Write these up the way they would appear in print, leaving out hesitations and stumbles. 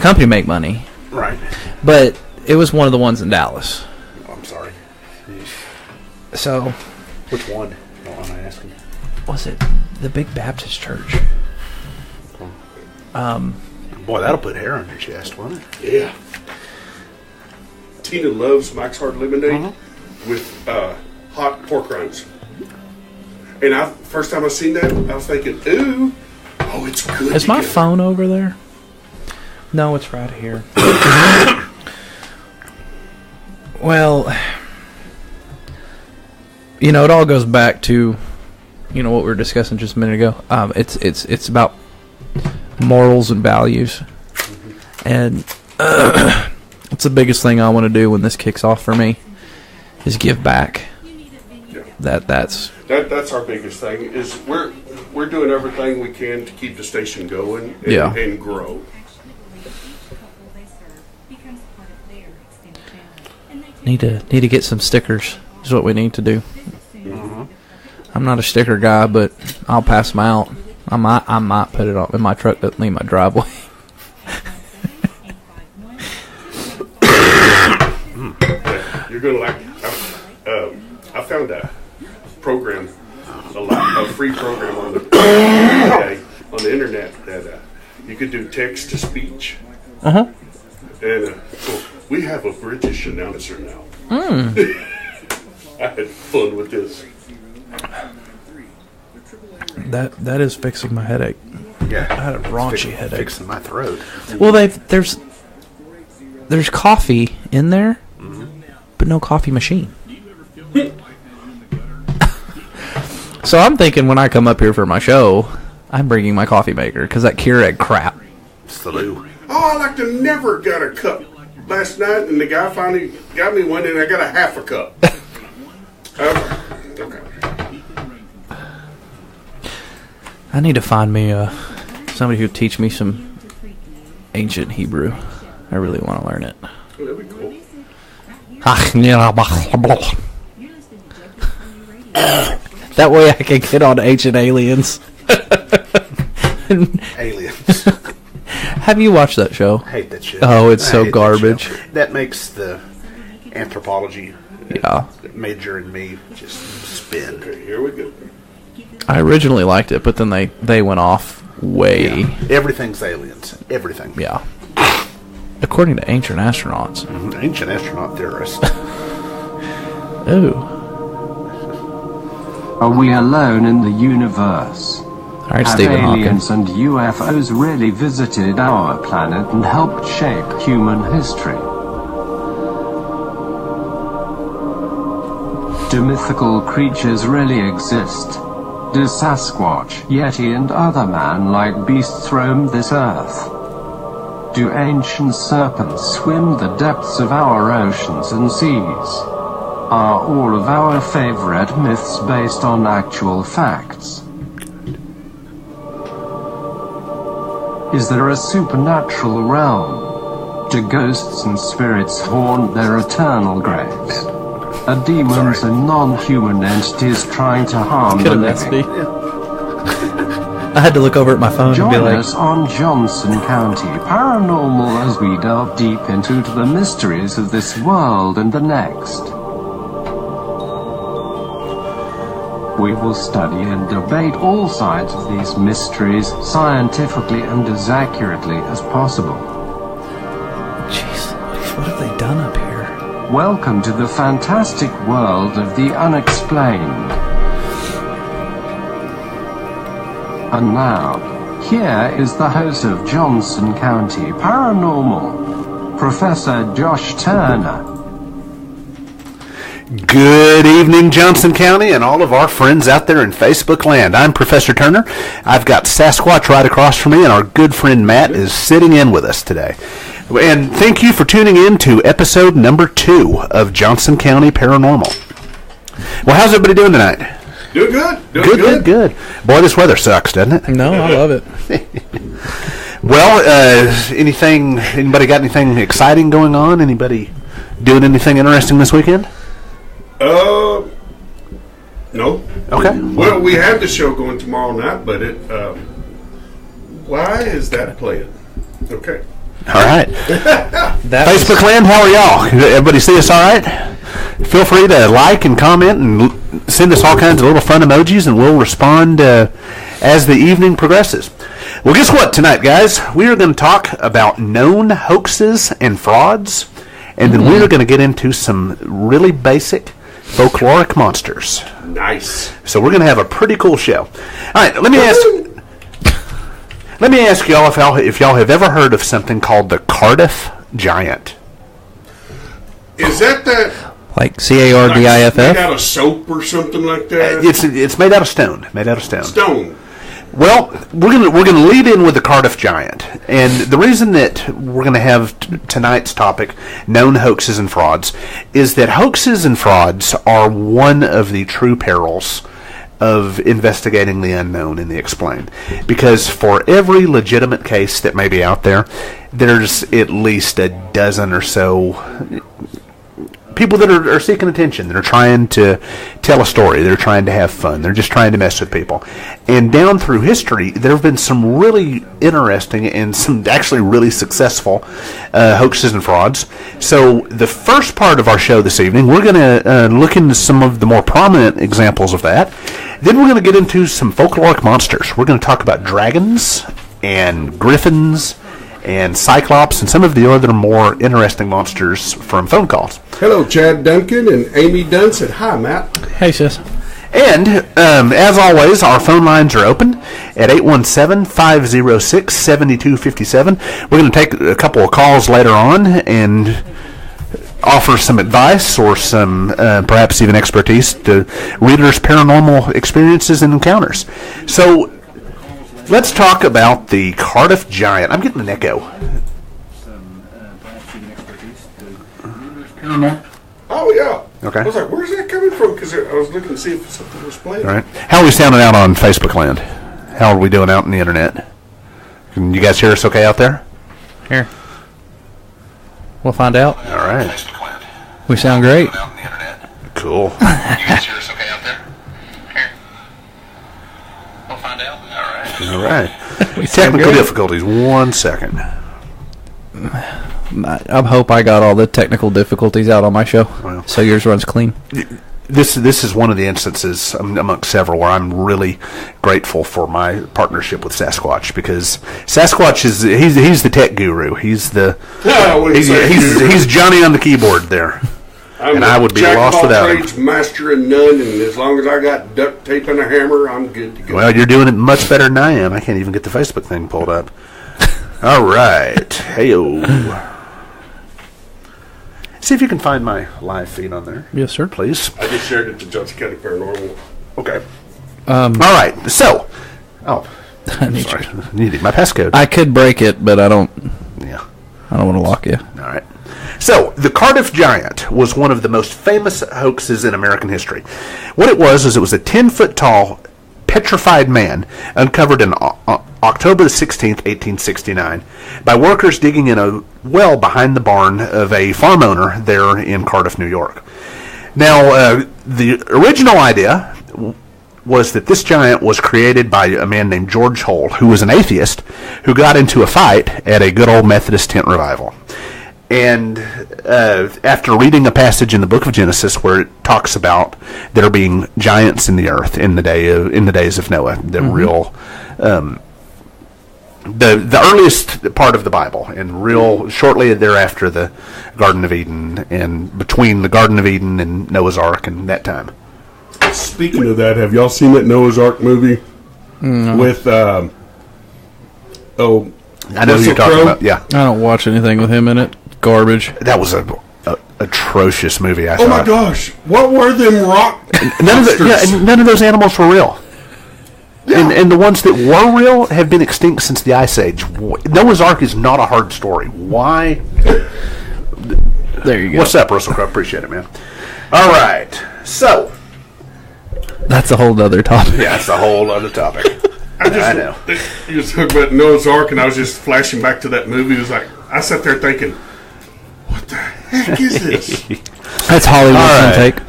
company make money. Right. But it was one of the ones in Dallas. Oh, I'm sorry. So. Which one? Don't mind asking. Was it the Big Baptist Church? Boy, that'll put hair on your chest, won't it? Yeah. Tina loves Mike's Hard Lemonade with hot pork rinds. And first time I seen that, I was thinking, ooh, oh, it's good. Is my phone over there? No, it's right here. Well, it all goes back to, what we were discussing just a minute ago. It's about morals and values, and it's the biggest thing I want to do when this kicks off for me is give back. Yeah. That's our biggest thing. Is we're doing everything we can to keep the station going and grow. Need to get some stickers. Is what we need to do. I'm not a sticker guy, but I'll pass them out. I might put it on in my truck that leave my driveway. You're gonna like. I found a program, a free program on the internet that you could do text to speech. And so we have a British announcer now. I had fun with this. That is fixing my headache. Yeah, I had a raunchy headache. Fixing my throat. Well, there's coffee in there, but no coffee machine. So I'm thinking when I come up here for my show, I'm bringing my coffee maker because that Keurig crap. Salute. Oh, I like to never got a cup last night, and the guy finally got me one, and I got a half a cup. Okay. I need to find me somebody who teach me some ancient Hebrew. I really want to learn it. Oh, that'd be cool. That way I can get on Ancient Aliens. Aliens. Have you watched that show? I hate that shit. Oh, it's so garbage. That makes the anthropology major in me just spin. Okay, here we go. I originally liked it, but then they went off way. Yeah. Everything's aliens. Everything. Yeah. According to ancient astronauts. Ancient astronaut theorists. Oh. Are we alone in the universe? All right, Have Stephen aliens Hawking. and UFOs really visited our planet and helped shape human history? Do mythical creatures really exist? Do Sasquatch, Yeti and other man-like beasts roam this earth? Do ancient serpents swim the depths of our oceans and seas? Are all of our favorite myths based on actual facts? Is there a supernatural realm? Do ghosts and spirits haunt their eternal graves? Are demons and non-human entities trying to harm the living? I had to look over at my phone and be Join like, us on Johnson County Paranormal as we delve deep into the mysteries of this world and the next. We will study and debate all sides of these mysteries scientifically and as accurately as possible. jeez, what have they done up here? Welcome to the fantastic world of the unexplained. And now, here is the host of Johnson County Paranormal, Professor Josh Turner. Good evening, Johnson County, and all of our friends out there in Facebook land. I'm Professor Turner. I've got Sasquatch right across from me, and our good friend Matt is sitting in with us today. And thank you for tuning in to episode number 2 of Johnson County Paranormal. Well, how's everybody doing tonight? Doing good. Good. Boy, this weather sucks, doesn't it? No, I love it. Well, anybody got anything exciting going on? Anybody doing anything interesting this weekend? No. Okay. Well, we have the show going tomorrow night, but why is that playing? Okay. All right. Facebook land, how are y'all? Everybody see us all right? Feel free to like and comment and send us all kinds of little fun emojis, and we'll respond as the evening progresses. Well, guess what tonight, guys? We are going to talk about known hoaxes and frauds, and then we are going to get into some really basic folkloric monsters. Nice. So we're going to have a pretty cool show. All right, let me ask y'all if y'all have ever heard of something called the Cardiff Giant. Is that Like CARDIFF? made out of soap or something like that? It's made out of stone. Made out of stone. Stone. Well, we're gonna lead in with the Cardiff Giant, and the reason that we're gonna have tonight's topic, known hoaxes and frauds, is that hoaxes and frauds are one of the true perils of investigating the unknown and the explained. Because for every legitimate case that may be out there, there's at least a dozen or so people that are seeking attention, that are trying to tell a story, they're trying to have fun, they're just trying to mess with people. And down through history, there have been some really interesting and some actually really successful hoaxes and frauds. So the first part of our show this evening, we're going to look into some of the more prominent examples of that. Then we're going to get into some folkloric monsters. We're going to talk about dragons and griffins and cyclops and some of the other more interesting monsters from phone calls. Hello, Chad Duncan and Amy Dunn said, hi, Matt. Hey, sis. And, as always, our phone lines are open at 817-506-7257. We're going to take a couple of calls later on and offer some advice or some, perhaps even expertise to readers' paranormal experiences and encounters. So, let's talk about the Cardiff Giant. I'm getting an echo. Oh, yeah. Okay. I was like, where's that coming from? Because I was looking to see if something was playing. All right. How are we sounding out on Facebook land? How are we doing out on the internet? Can you guys hear us okay out there? Here. We'll find out. All right. We sound great. Cool. You guys hear us okay out there? Here. We'll find out. All right. All right. Technical difficulties. 1 second. I hope I got all the technical difficulties out on my show, so yours runs clean. This is one of the instances amongst several where I'm really grateful for my partnership with Sasquatch, because Sasquatch he's the tech guru. He's Johnny on the keyboard there. I would be lost without him. Master and none, and as long as I got duct tape and a hammer, I'm good to go. Well, you're doing it much better than I am. I can't even get the Facebook thing pulled up. All right. Hey-o. See if you can find my live feed on there. Yes, sir. Please. I just shared it to Johnson County Paranormal. Okay. All right. So. Oh. Sorry. Needed my passcode. I could break it, but I don't. Yeah. I don't want to lock you. All right. So, the Cardiff Giant was one of the most famous hoaxes in American history. What it was a 10-foot tall, petrified man uncovered in October 16th, 1869, by workers digging in a well behind the barn of a farm owner there in Cardiff, New York. Now, the original idea was that this giant was created by a man named George Hull, who was an atheist, who got into a fight at a good old Methodist tent revival. And after reading a passage in the book of Genesis where it talks about there being giants in the earth in the days of Noah, the real the earliest part of the Bible, and real shortly thereafter the Garden of Eden, and between the Garden of Eden and Noah's Ark and that time. Speaking of that, have y'all seen that Noah's Ark movie with I know who you're talking about. Yeah, I don't watch anything with him in it. Garbage. that was a atrocious movie. I oh thought. my gosh, what were them rock None of those animals were real. Yeah. And the ones that were real have been extinct since the Ice Age. Noah's Ark is not a hard story. Why? There you go. What's up, Russell Crowe? Appreciate it, man. All right. So. That's a whole other topic. Yeah, that's a whole other topic. I know. You just talked about Noah's Ark, and I was just flashing back to that movie. It was like, I sat there thinking, what the heck is this? That's Hollywood's intake.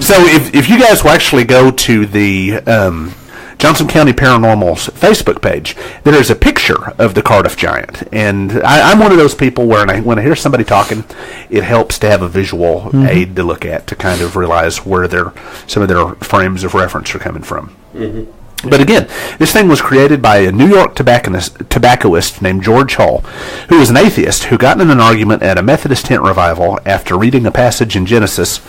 So if you guys will actually go to the Johnson County Paranormal's Facebook page, there is a picture of the Cardiff Giant. And I'm one of those people where when I hear somebody talking, it helps to have a visual aid to look at to kind of realize where some of their frames of reference are coming from. Mm-hmm. But again, this thing was created by a New York tobaccoist named George Hull, who was an atheist who got in an argument at a Methodist tent revival after reading a passage in Genesis,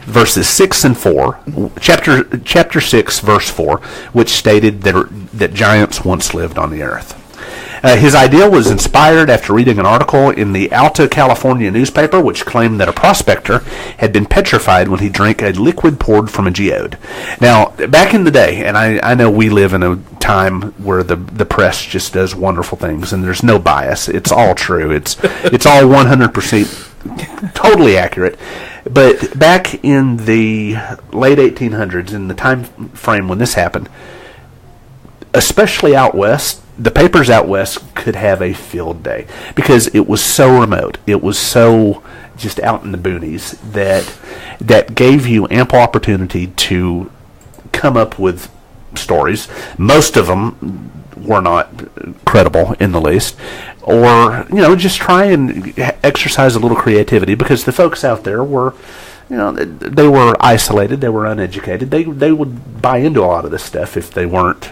verses 6 and 4, chapter 6, verse 4, which stated that giants once lived on the earth. His idea was inspired after reading an article in the Alta California newspaper, which claimed that a prospector had been petrified when he drank a liquid poured from a geode. Now, back in the day, and I know we live in a time where the press just does wonderful things, and there's no bias. It's all true. It's all 100% totally accurate. But back in the late 1800s, in the time frame when this happened, especially out west, the papers out west could have a field day because it was so remote. It was so just out in the boonies that gave you ample opportunity to come up with stories. Most of them were not credible in the least, or just try and exercise a little creativity because the folks out there were, they were isolated, they were uneducated. They would buy into a lot of this stuff if they weren't,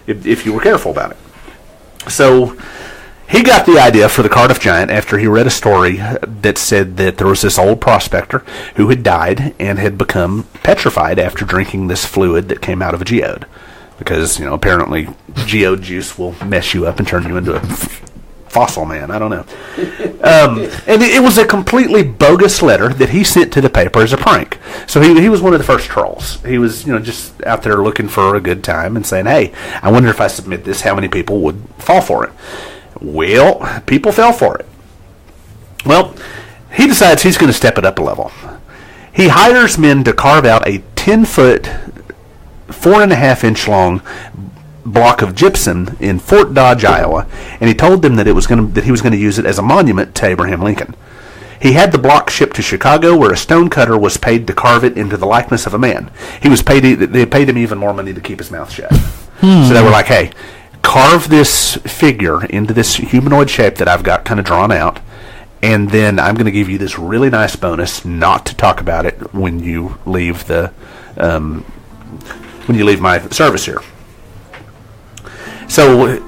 if you were careful about it. So he got the idea for the Cardiff Giant after he read a story that said that there was this old prospector who had died and had become petrified after drinking this fluid that came out of a geode. Because, apparently geode juice will mess you up and turn you into a fossil man. I don't know. And it was a completely bogus letter that he sent to the paper as a prank. So he was one of the first trolls. He was, just out there looking for a good time and saying, hey, I wonder if I submit this, how many people would fall for it? Well, people fell for it. Well, he decides he's going to step it up a level. He hires men to carve out a 10-foot, 4.5-inch long block of gypsum in Fort Dodge, Iowa, and he told them that he was going to use it as a monument to Abraham Lincoln. He had the block shipped to Chicago, where a stonecutter was paid to carve it into the likeness of a man. They paid him even more money to keep his mouth shut. So they were like, "Hey, carve this figure into this humanoid shape that I've got kind of drawn out, and then I'm going to give you this really nice bonus not to talk about it when you leave my service here." So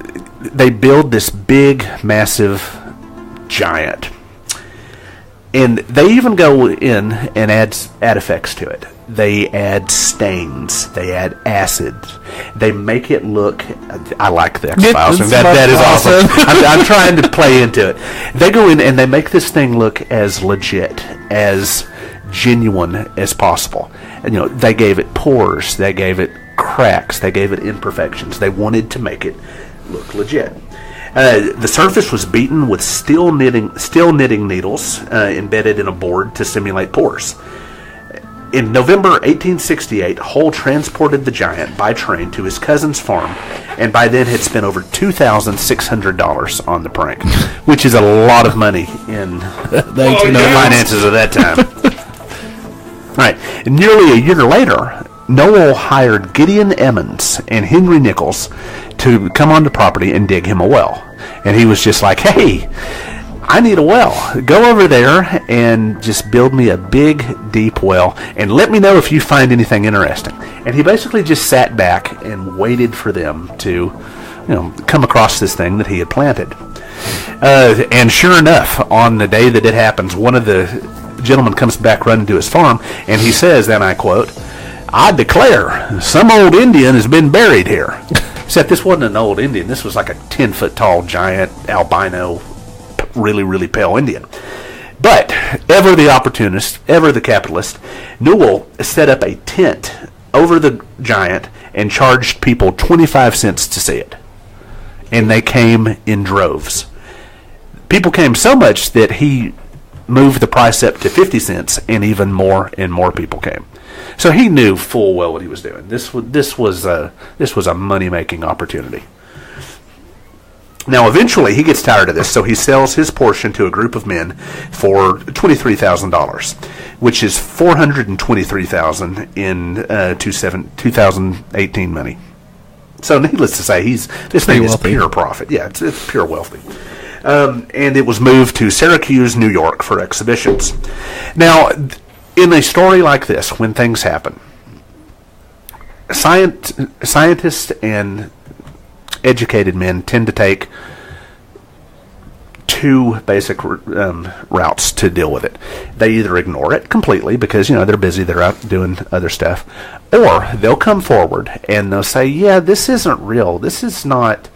they build this big, massive giant. And they even go in and add effects to it. They add stains. They add acid. They make it look... I like the X-Files. That is awesome. I'm trying to play into it. They go in and they make this thing look as legit, as genuine as possible. And, they gave it pores. They gave it cracks. They gave it imperfections. They wanted to make it look legit. The surface was beaten with steel knitting needles embedded in a board to simulate pores. In November 1868, Hull transported the giant by train to his cousin's farm, and by then had spent over $2,600 on the prank, which is a lot of money in the finances of that time. All right. Nearly a year later, Noel hired Gideon Emmons and Henry Nichols to come on the property and dig him a well. And he was just like, hey, I need a well. Go over there and just build me a big, deep well and let me know if you find anything interesting. And he basically just sat back and waited for them to, come across this thing that he had planted. And sure enough, on the day that it happens, one of the gentlemen comes back running to his farm and he says, and I quote, "I declare, some old Indian has been buried here." Except this wasn't an old Indian. This was like a 10-foot tall, giant, albino, really, really pale Indian. But, ever the opportunist, ever the capitalist, Newell set up a tent over the giant and charged people 25 cents to see it. And they came in droves. People came so much that he moved the price up to 50 cents, and even more and more people came. So he knew full well what he was doing. This was a money-making opportunity. Now, eventually, he gets tired of this, so he sells his portion to a group of men for $23,000, which is $423,000 in 2018 money. So needless to say, this thing is pure profit. Yeah, it's pure wealthy. And it was moved to Syracuse, New York for exhibitions. Now, in a story like this, when things happen, scientists and educated men tend to take two basic routes to deal with it. They either ignore it completely because they're busy, they're out doing other stuff, or they'll come forward and they'll say, "Yeah, this isn't real. This is not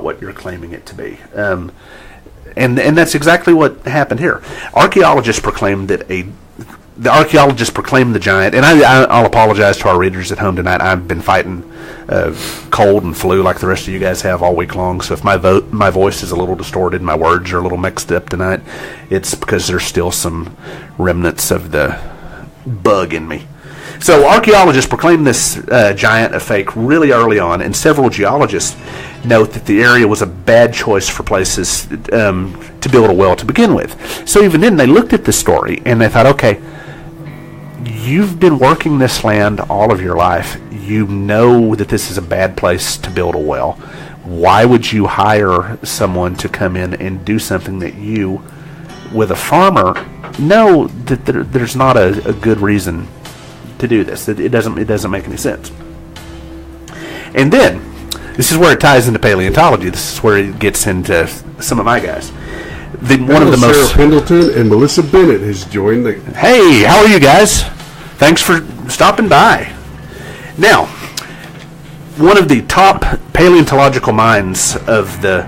what you're claiming it to be." And that's exactly what happened here. Archaeologists proclaimed the archaeologists proclaimed the giant, and I'll apologize to our readers at home tonight. I've been fighting cold and flu like the rest of you guys have all week long, so if my voice is a little distorted, my words are a little mixed up tonight, it's because there's still some remnants of the bug in me. So archaeologists proclaimed this giant a fake really early on, and several geologists note that the area was a bad choice for places to build a well to begin with. So even then, they looked at the story and they thought, okay, you've been working this land all of your life. You know that this is a bad place to build a well. Why would you hire someone to come in and do something that you, with a farmer, know that there's not a good reason to do this? It doesn't make any sense. And then, this is where it ties into paleontology. This is where it gets into some of my guys. One of the most Sarah Pendleton and Melissa Bennett has joined the. Hey, how are you guys? Thanks for stopping by. Now, one of the top paleontological minds of the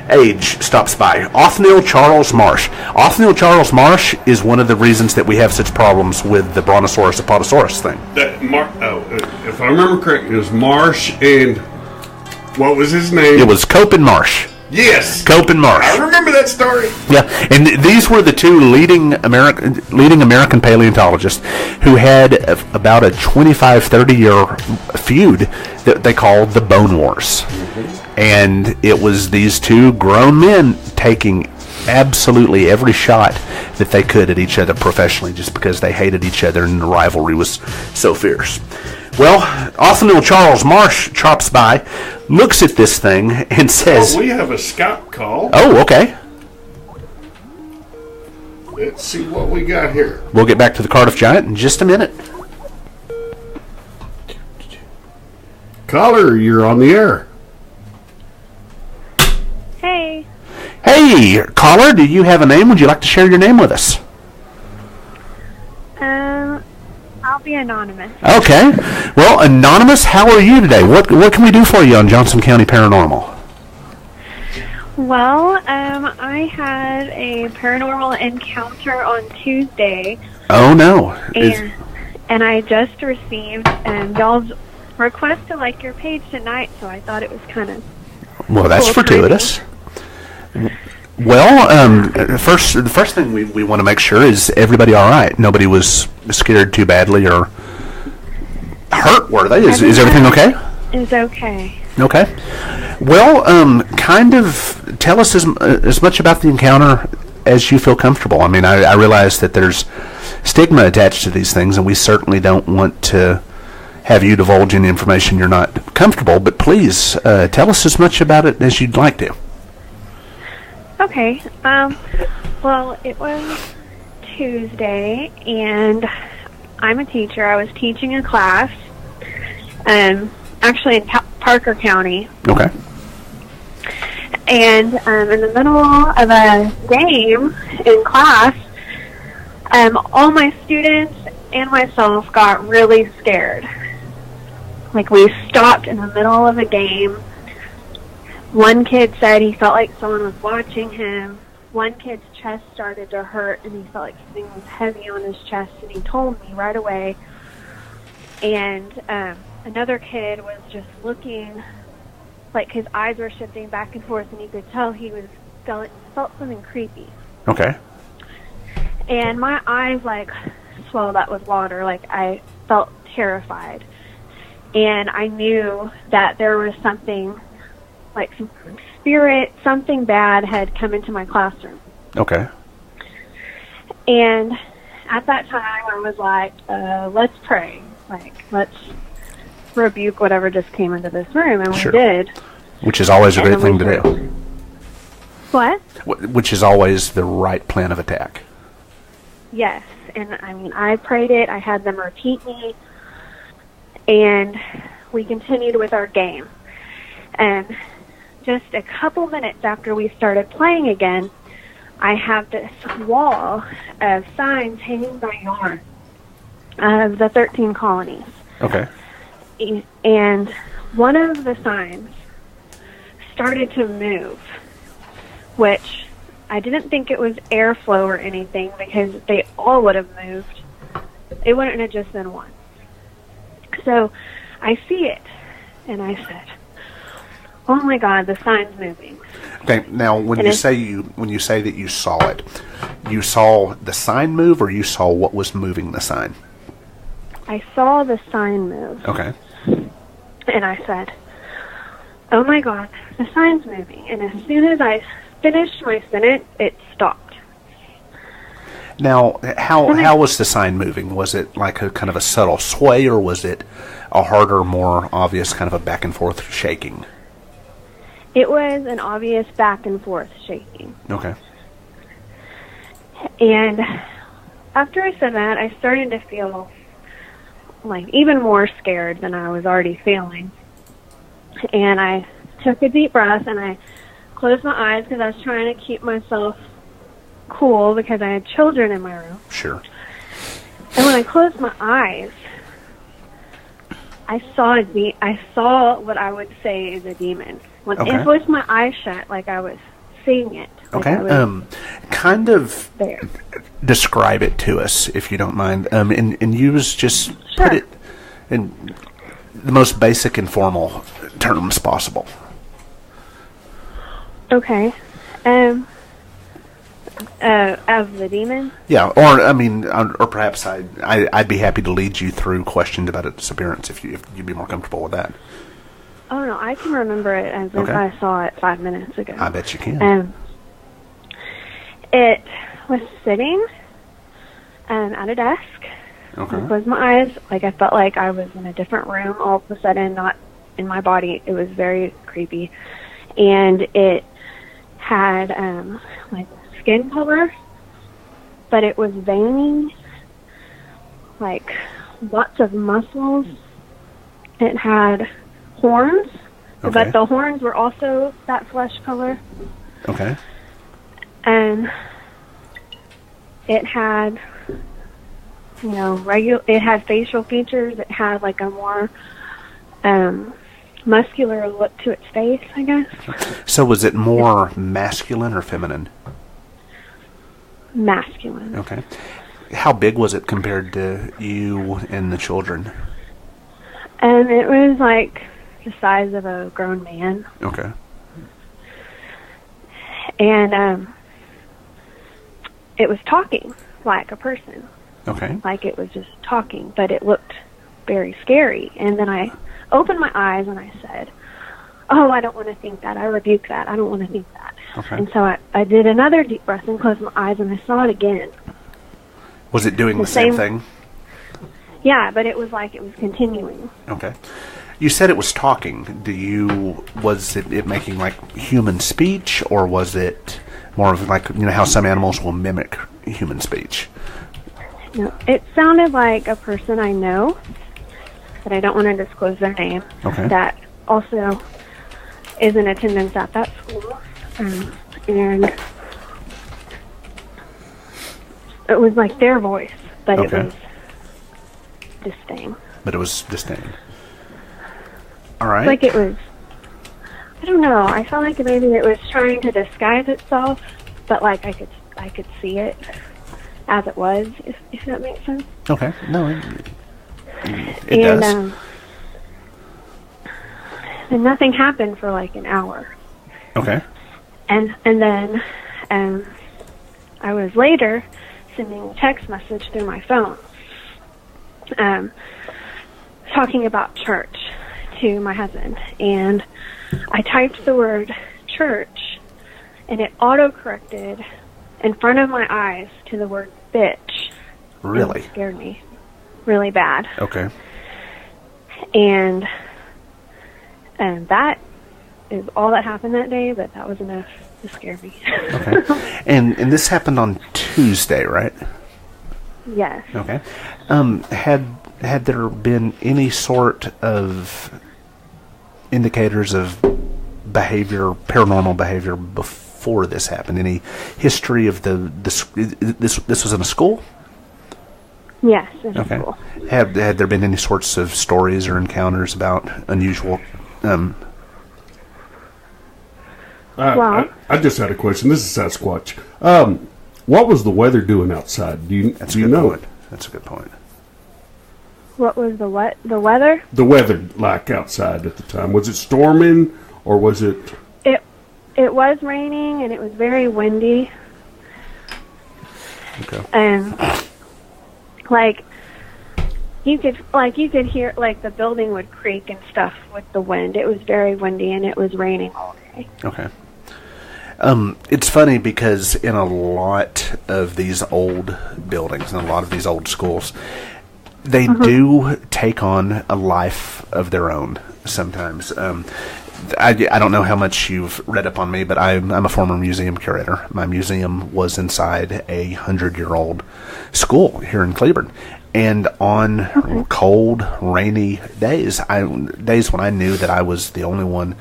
age stops by. Othniel Charles Marsh. Othniel Charles Marsh is one of the reasons that we have such problems with the Brontosaurus apatosaurus thing. If I remember correctly, it was Marsh and what was his name? It was Cope and Marsh. Yes, Cope and Marsh. I remember that story. Yeah, and these were the two leading American paleontologists who had about a 25-30-year feud that they called the Bone Wars. Mm-hmm. And it was these two grown men taking absolutely every shot that they could at each other professionally just because they hated each other and the rivalry was so fierce. Well, Othniel Charles Marsh drops by, looks at this thing, and says... we have a Skype call. Oh, okay. Let's see what we got here. We'll get back to the Cardiff Giant in just a minute. Caller, you're on the air. Hey. Hey, caller, do you have a name? Would you like to share your name with us? I'll be anonymous. Okay. Well, Anonymous, how are you today? What can we do for you on Johnson County Paranormal? Well, I had a paranormal encounter on Tuesday. Oh, no. And I just received y'all's request to like your page tonight, so I thought it was kind of well, that's fortuitous. Well, the first thing we want to make sure is everybody all right. Nobody was scared too badly or hurt, were they? Is everything okay? It's okay. Okay. Well, kind of tell us as much about the encounter as you feel comfortable. I mean, I realize that there's stigma attached to these things, and we certainly don't want to have you divulge any information you're not comfortable, but please tell us as much about it as you'd like to. Okay. Well, it was Tuesday, and I'm a teacher. I was teaching a class, actually in Parker County. Okay. And in the middle of a game in class, all my students and myself got really scared. Like, we stopped in the middle of a game. One kid said he felt like someone was watching him. One kid's chest started to hurt, and he felt like something was heavy on his chest, and he told me right away. And another kid was just looking like his eyes were shifting back and forth, and you could tell he was felt something creepy. Okay. And my eyes, like, swelled up with water. Like, I felt terrified. And I knew that there was something, like some spirit, something bad had come into my classroom. Okay. And at that time, I was like, let's pray. Like, let's rebuke whatever just came into this room, and Sure. we did. Which is always a And great then thing we to do. What? Which is always the right plan of attack. Yes, and I mean, I prayed it. I had them repeat me, and we continued with our game. And just a couple minutes after we started playing again, I have this wall of signs hanging by yarn of the 13 colonies. Okay. And one of the signs started to move, which I didn't think it was airflow or anything, because they all would have moved. It wouldn't have just been one. So I see it, and I said, "Oh my God, the sign's moving." Okay. Now, when And you say that you saw it, you saw the sign move, or you saw what was moving the sign? I saw the sign move, Okay. and I said, "Oh my God, the sign's moving." And as soon as I finished my sentence, it stopped. Now, how was the sign moving? Was it like a kind of a subtle sway, or was it a harder, more obvious kind of a back and forth shaking? It was an obvious back and forth shaking. Okay. And after I said that, I started to feel like even more scared than I was already feeling. And I took a deep breath, and I closed my eyes because I was trying to keep myself cool because I had children in my room. Sure. And when I closed my eyes, I saw what I would say is a demon. When Okay. it was my eyes shut, like I was seeing it. Like Okay. I was Kind of there. describe it to us, if you don't mind, and use just Sure. put it in the most basic and formal terms possible. Okay. Of the demon? Yeah, or I mean, or perhaps I'd be happy to lead you through questions about its appearance if you'd be more comfortable with that. Oh, no, I can remember it as if Okay. I saw it 5 minutes ago. I bet you can. It was sitting at a desk. Okay. I closed my eyes. Like, I felt like I was in a different room all of a sudden, not in my body. It was very creepy. And it had, like, skin color, but it was veiny, like, lots of muscles. It had horns, Okay. but the horns were also that flesh color. Okay. And it had, it had facial features. It had like a more muscular look to its face, I guess. So was it more masculine or feminine? Masculine. Okay. How big was it compared to you and the children? And it was like the size of a grown man. Okay. And it was talking like a person. Okay. Like it was just talking, but it looked very scary. And then I opened my eyes and I said, "Oh, I don't want to think that. I rebuke that. I don't want to think that." Okay. And so I did another deep breath and closed my eyes, and I saw it again. Was it doing the same thing? Yeah, but it was like it was continuing. Okay. You said it was talking. Was it making like human speech, or was it more of like, how some animals will mimic human speech? No, it sounded like a person I know, but I don't want to disclose their name. Okay. That also is in attendance at that school. And it was like their voice, but Okay. it was disdain. But it was disdain. All right. Like it was, I don't know, I felt like maybe it was trying to disguise itself, but like I could see it as it was, if that makes sense. Okay. No, it does. And nothing happened for like an hour. Okay. And then I was later sending a text message through my phone talking about church to my husband. And I typed the word church, and it auto-corrected in front of my eyes to the word bitch. Really? It scared me really bad. Okay. And that is all that happened that day, but that was enough to scare me. Okay. And this happened on Tuesday, right? Yes. Okay. Had there been any sort of indicators of paranormal behavior before this happened? Any history of this was in a school? Yes, in Okay. school. Had there been any sorts of stories or encounters about unusual? Well- I just had a question. This is Sasquatch. What was the weather doing outside? Do you That's a know good point. it? That's a good point. What was the what? The weather? The weather like outside at the time, was it storming or was it? It was raining and it was very windy. Okay. And you could hear the building would creak and stuff with the wind. It was very windy and it was raining all day. Okay. It's funny because in a lot of these old buildings and a lot of these old schools, they do take on a life of their own sometimes. I don't know how much you've read up on me, but I'm a former museum curator. My museum was inside a 100-year-old school here in Cleburne. And on cold, rainy days when I knew that I was the only one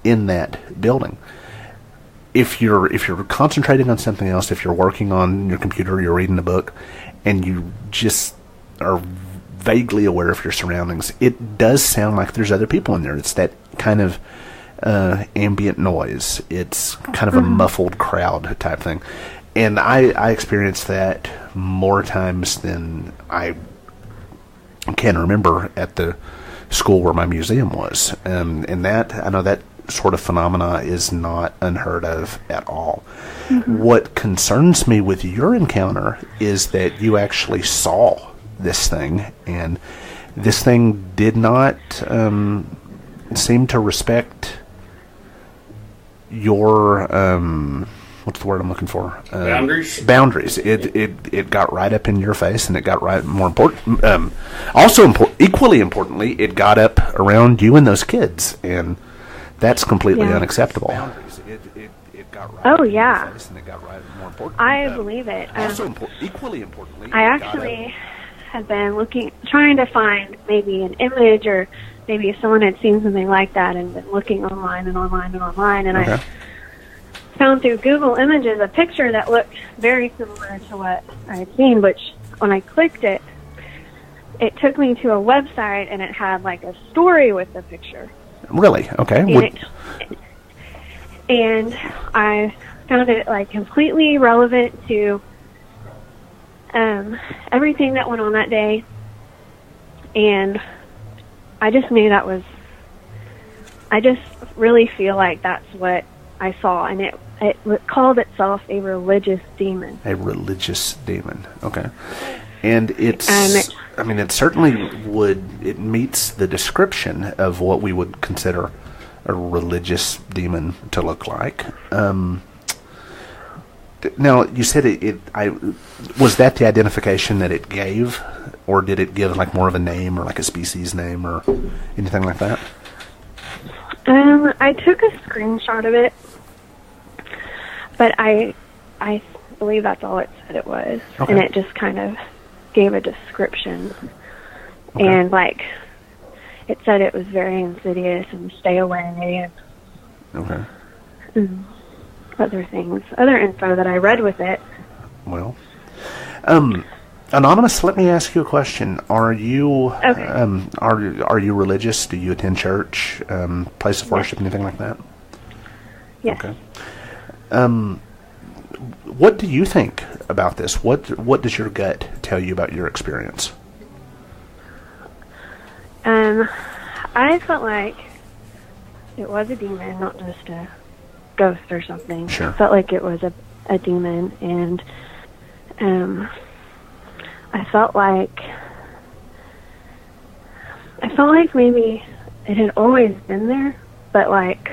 in that building, if you're concentrating on something else, if you're working on your computer, you're reading a book, and you just are vaguely aware of your surroundings, it does sound like there's other people in there. It's that kind of ambient noise. It's kind of a muffled crowd type thing. And I experienced that more times than I can remember at the school where my museum was. And that, I know that sort of phenomena is not unheard of at all. What concerns me with your encounter is that you actually saw this thing, and this thing did not seem to respect your what's the word I'm looking for? Boundaries. It got right up in your face, and it got right. More important, equally importantly, it got up around you and those kids, and that's completely unacceptable. It got right Oh, yeah. in your face, and it got right. More important, I believe it. equally importantly, I actually had been trying to find maybe an image, or maybe if someone had seen something like that, and been looking online, and I found through Google Images a picture that looked very similar to what I had seen, which when I clicked it, it took me to a website, and it had like a story with the picture. Really? Okay. And I found it like completely relevant to everything that went on that day, and I just knew I just really feel like that's what I saw, and it called itself a religious demon. A religious demon. Okay. And it certainly it meets the description of what we would consider a religious demon to look like. Now, you said was that the identification that it gave, or did it give like more of a name, or like a species name, or anything like that? I took a screenshot of it, but I believe that's all it said it was, and it just kind of gave a description, and like it said it was very insidious and stay away. And other info that I read with it. Well, Anonymous, let me ask you a question. Are you are you religious? Do you attend church, place of worship, anything like that? Yes. Okay. What do you think about this? What does your gut tell you about your experience? I felt like it was a demon, not just a ghost or something. Sure. I felt like it was a demon, and I felt like maybe it had always been there, but like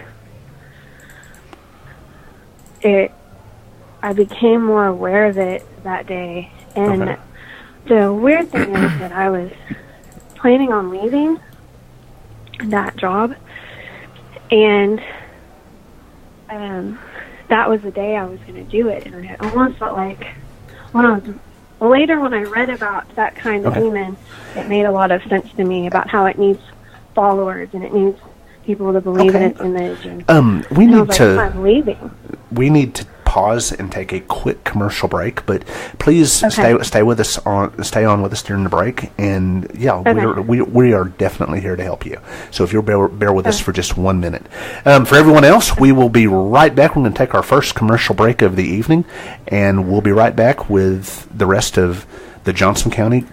I became more aware of it that day. And the weird thing is that I was planning on leaving, that job. And that was the day I was going to do it. And I almost felt like when I read about that kind of demon, it made a lot of sense to me about how it needs followers and it needs people to believe in its image. And we need to pause and take a quick commercial break, but please stay with us stay on with us during the break, and we are definitely here to help you. So if you'll bear with us for just 1 minute. For everyone else, we will be right back. We're going to take our first commercial break of the evening, and we'll be right back with the rest of the Johnson County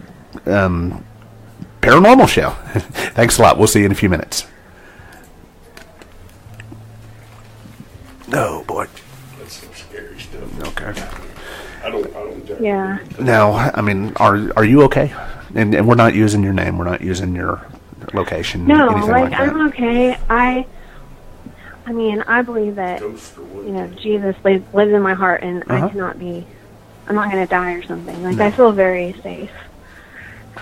Paranormal Show. Thanks a lot. We'll see you in a few minutes. Oh boy. Scary stuff. Okay. I don't judge. Yeah. Now, I mean, are you okay? And we're not using your name. We're not using your location. No, anything like that. I'm okay. I mean, I believe that Jesus lives in my heart, and I cannot be. I'm not going to die or something. Like I feel very safe.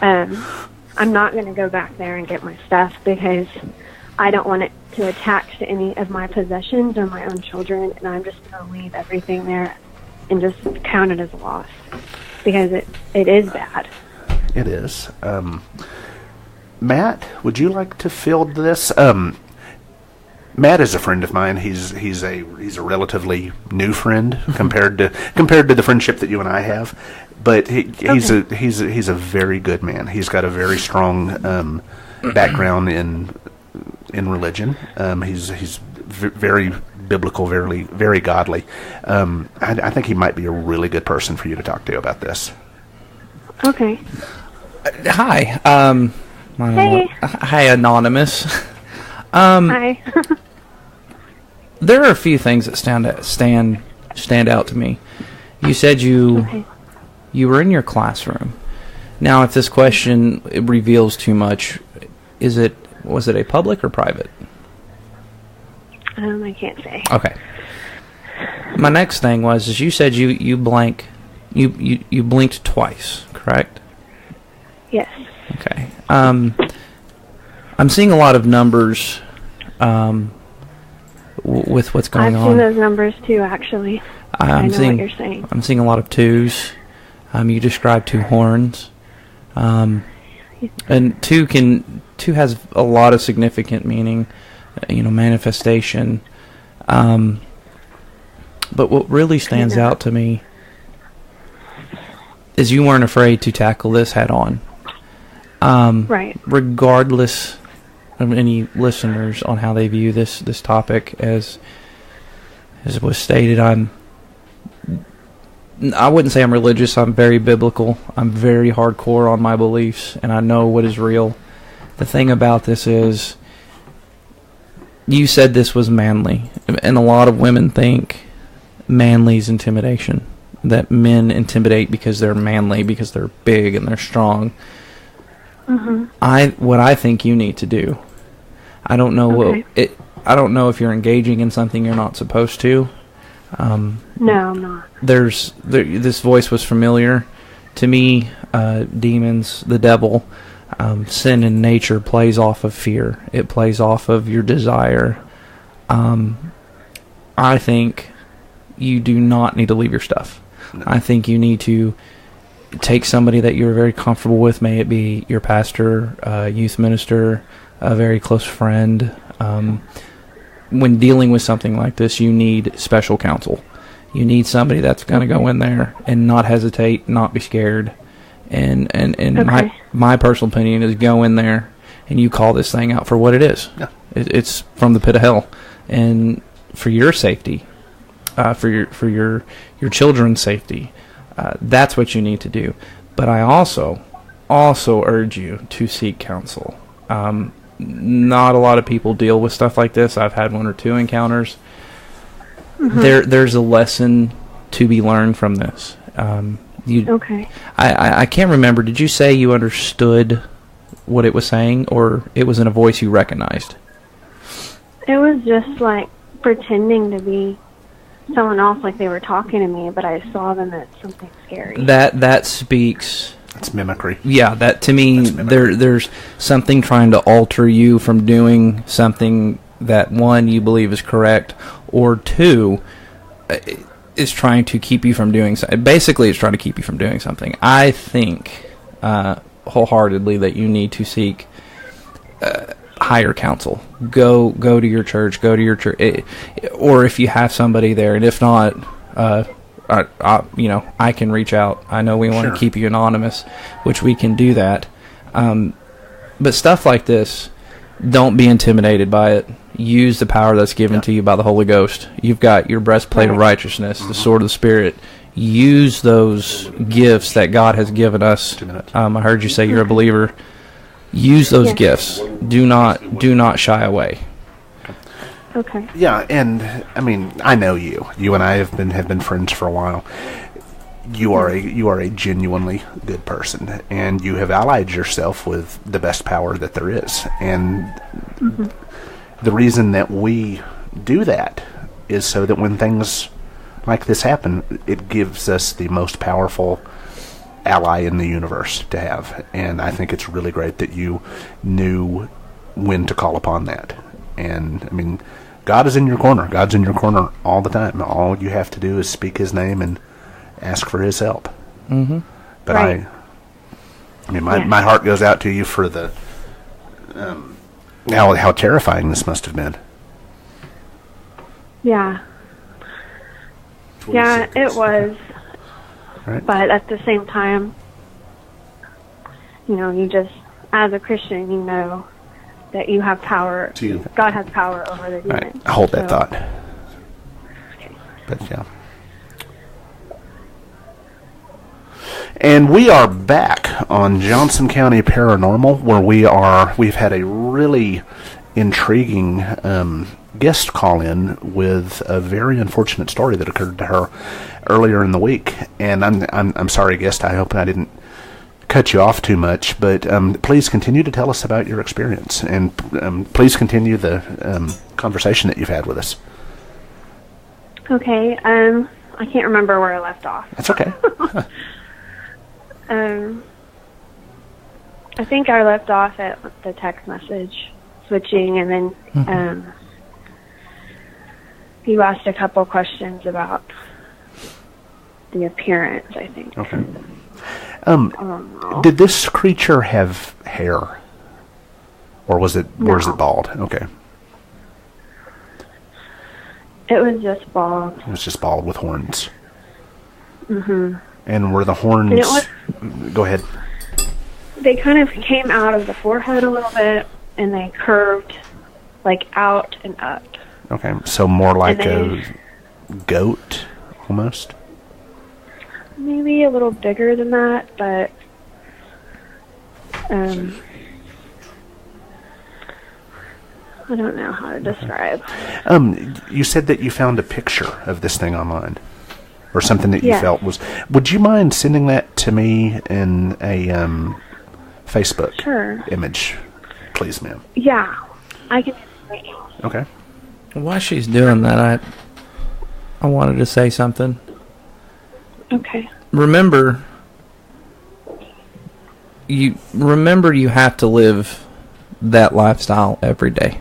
I'm not going to go back there and get my stuff because I don't want it to attach to any of my possessions or my own children, and I'm just going to leave everything there and just count it as a loss because it is bad. It is. Matt, would you like to field this? Matt is a friend of mine. He's a relatively new friend compared to the friendship that you and I have, but he's a very good man. He's got a very strong background in religion. He's very biblical, very godly. I think he might be a really good person for you to talk to about this. Okay. Hi. Hey. Hi, Anonymous. Hi. There are a few things that stand out to me. You said you were in your classroom. Now, if this question reveals too much, was it a public or private? I can't say. Okay. My next thing is you said you blinked twice, correct? Yes. Okay. I'm seeing a lot of numbers with what's going on. I've seen those numbers too, actually. I know what you're saying. I'm seeing a lot of twos. You described two horns. And two has a lot of significant meaning, manifestation. But what really stands out to me is you weren't afraid to tackle this head on. Right. Regardless of any listeners on how they view this topic, as was stated, I wouldn't say I'm religious. I'm very biblical. I'm very hardcore on my beliefs, and I know what is real. The thing about this is, you said this was manly, and a lot of women think manly is intimidation. That men intimidate because they're manly, because they're big and they're strong. Mm-hmm. What I think you need to do, I don't know I don't know if you're engaging in something you're not supposed to. No, I'm not. This voice was familiar to me. Demons, the devil, sin in nature plays off of fear. It plays off of your desire. I think you do not need to leave your stuff. No. I think you need to take somebody that you're very comfortable with, may it be your pastor, youth minister, a very close friend. When dealing with something like this, you need special counsel. You need somebody that's going to go in there and not hesitate, not be scared. And my personal opinion is go in there and you call this thing out for what it is. Yeah. It's from the pit of hell. And for your safety, for your children's safety, that's what you need to do. But I also urge you to seek counsel. Not a lot of people deal with stuff like this. I've had one or two encounters. Mm-hmm. There's a lesson to be learned from this. Okay. I can't remember. Did you say you understood what it was saying, or it was in a voice you recognized? It was just like pretending to be someone else, like they were talking to me, but I saw them as something scary. That speaks It's mimicry. Yeah, that to me, there's something trying to alter you from doing something that, one, you believe is correct, or two, is trying to keep you from doing something. Basically, it's trying to keep you from doing something. I think wholeheartedly that you need to seek higher counsel. Go to your church. Go to your church, or if you have somebody there, and if not, I can reach out. I know we want to keep you anonymous, which we can do that. But stuff like this, don't be intimidated by it. Use the power that's given to you by the Holy Ghost. You've got your breastplate of righteousness, the sword of the Spirit. Use those gifts that God has given us. I heard you say you're a believer. Use those gifts. Do not shy away. Okay. Yeah, and I mean, I know you. You and I have been friends for a while. You are a genuinely good person, and you have allied yourself with the best power that there is. And the reason that we do that is so that when things like this happen, it gives us the most powerful ally in the universe to have. And I think it's really great that you knew when to call upon that. And I mean, God is in your corner. God's in your corner all the time. All you have to do is speak His name and ask for His help. Mm-hmm. But I mean, my heart goes out to you for the how terrifying this must have been. Yeah. Yeah, it was. Right. But at the same time, you just, as a Christian, you know that you have power. God has power over the demon. Right. I hold that thought. Okay. But yeah. And we are back on Johnson County Paranormal, where we've had a really intriguing guest call in with a very unfortunate story that occurred to her earlier in the week. And I'm sorry, guest. I hope I didn't cut you off too much, but please continue to tell us about your experience, and please continue the conversation that you've had with us. Okay. I can't remember where I left off. That's okay. I think I left off at the text message switching, and then you asked a couple questions about the appearance, I think. Okay. Did this creature have hair, or was it bald? Okay. It was just bald. It was just bald with horns. Mm-hmm. And were the horns... Go ahead. They kind of came out of the forehead a little bit, and they curved, like, out and up. Okay, so more like a goat, almost? Maybe a little bigger than that, but... I don't know how to describe. You said that you found a picture of this thing online, or something that you felt was... Would you mind sending that to me in a Facebook image, please, ma'am? Yeah, I can. Okay. While she's doing that, I wanted to say something. Okay. Remember you have to live that lifestyle every day.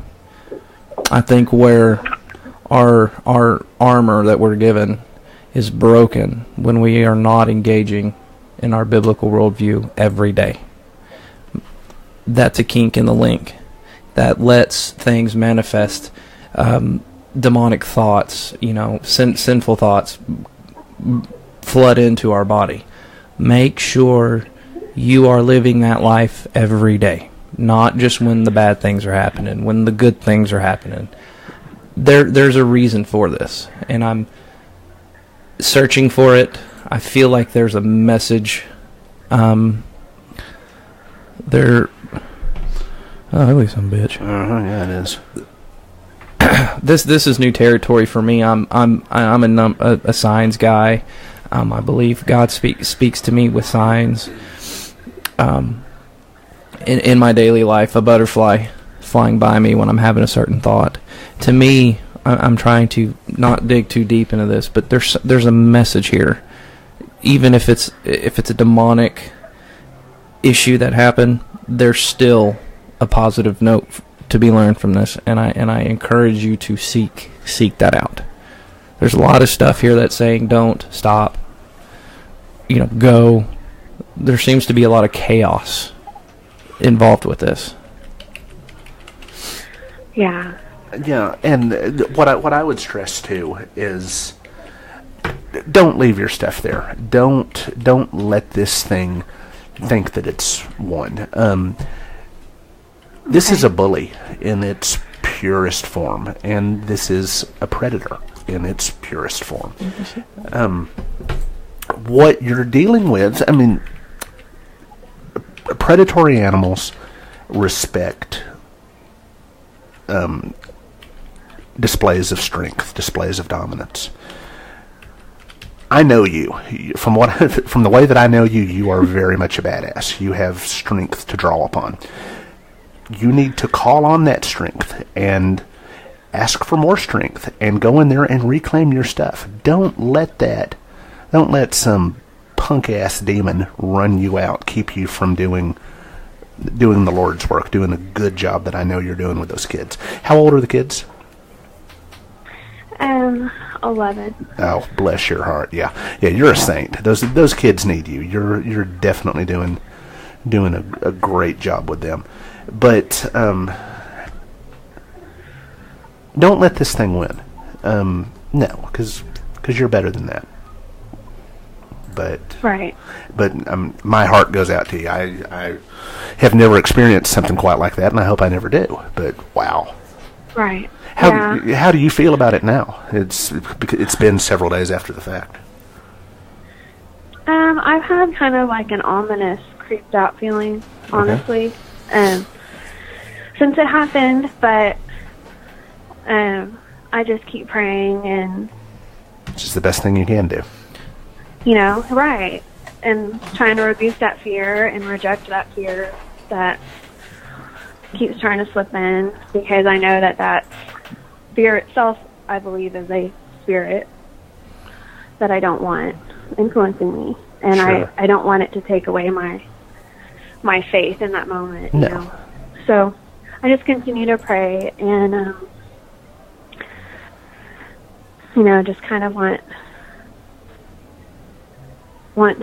I think where our armor that we're given is broken when we are not engaging in our biblical worldview every day. That's a kink in the link that lets things manifest, demonic thoughts, sinful thoughts flood into our body. Make sure you are living that life every day, not just when the bad things are happening, when the good things are happening. There's a reason for this, and I'm searching for it. I feel like there's a message. Ugly some bitch. Yeah, it is. This is new territory for me. I'm a signs guy. I believe God speaks to me with signs. In my daily life, a butterfly flying by me when I'm having a certain thought. To me, I'm trying to not dig too deep into this, but there's a message here. Even if it's a demonic issue that happened, there's still a positive note to be learned from this, and I encourage you to seek that out. There's a lot of stuff here that's saying don't, stop, go. There seems to be a lot of chaos involved with this. Yeah, and what I would stress too is don't leave your stuff there. Don't let this thing think that it's one. This is a bully in its purest form, and this is a predator in its purest form. What you're dealing with, I mean, predatory animals respect displays of strength, displays of dominance. I know you. From the way that I know you, you are very much a badass. You have strength to draw upon. You need to call on that strength and ask for more strength and go in there and reclaim your stuff. Don't let some punk ass demon run you out, keep you from doing the Lord's work, doing the good job that I know you're doing with those kids. How old are the kids? 11. Oh, bless your heart. Yeah, you're a saint. Those kids need you. You're definitely doing a great job with them. But don't let this thing win. No, because you're better than that. But right. But my heart goes out to you. I have never experienced something quite like that, and I hope I never do. But wow. Right. How do you feel about it now? It's been several days after the fact. I've had kind of like an ominous, creeped out feeling, honestly, since it happened. But I just keep praying, and it's just the best thing you can do. Right, and trying to reduce that fear and reject that fear that keeps trying to slip in, because I know that fear itself, I believe, is a spirit that I don't want influencing me, and sure. I don't want it to take away my faith in that moment. No. So I just continue to pray, and just kind of want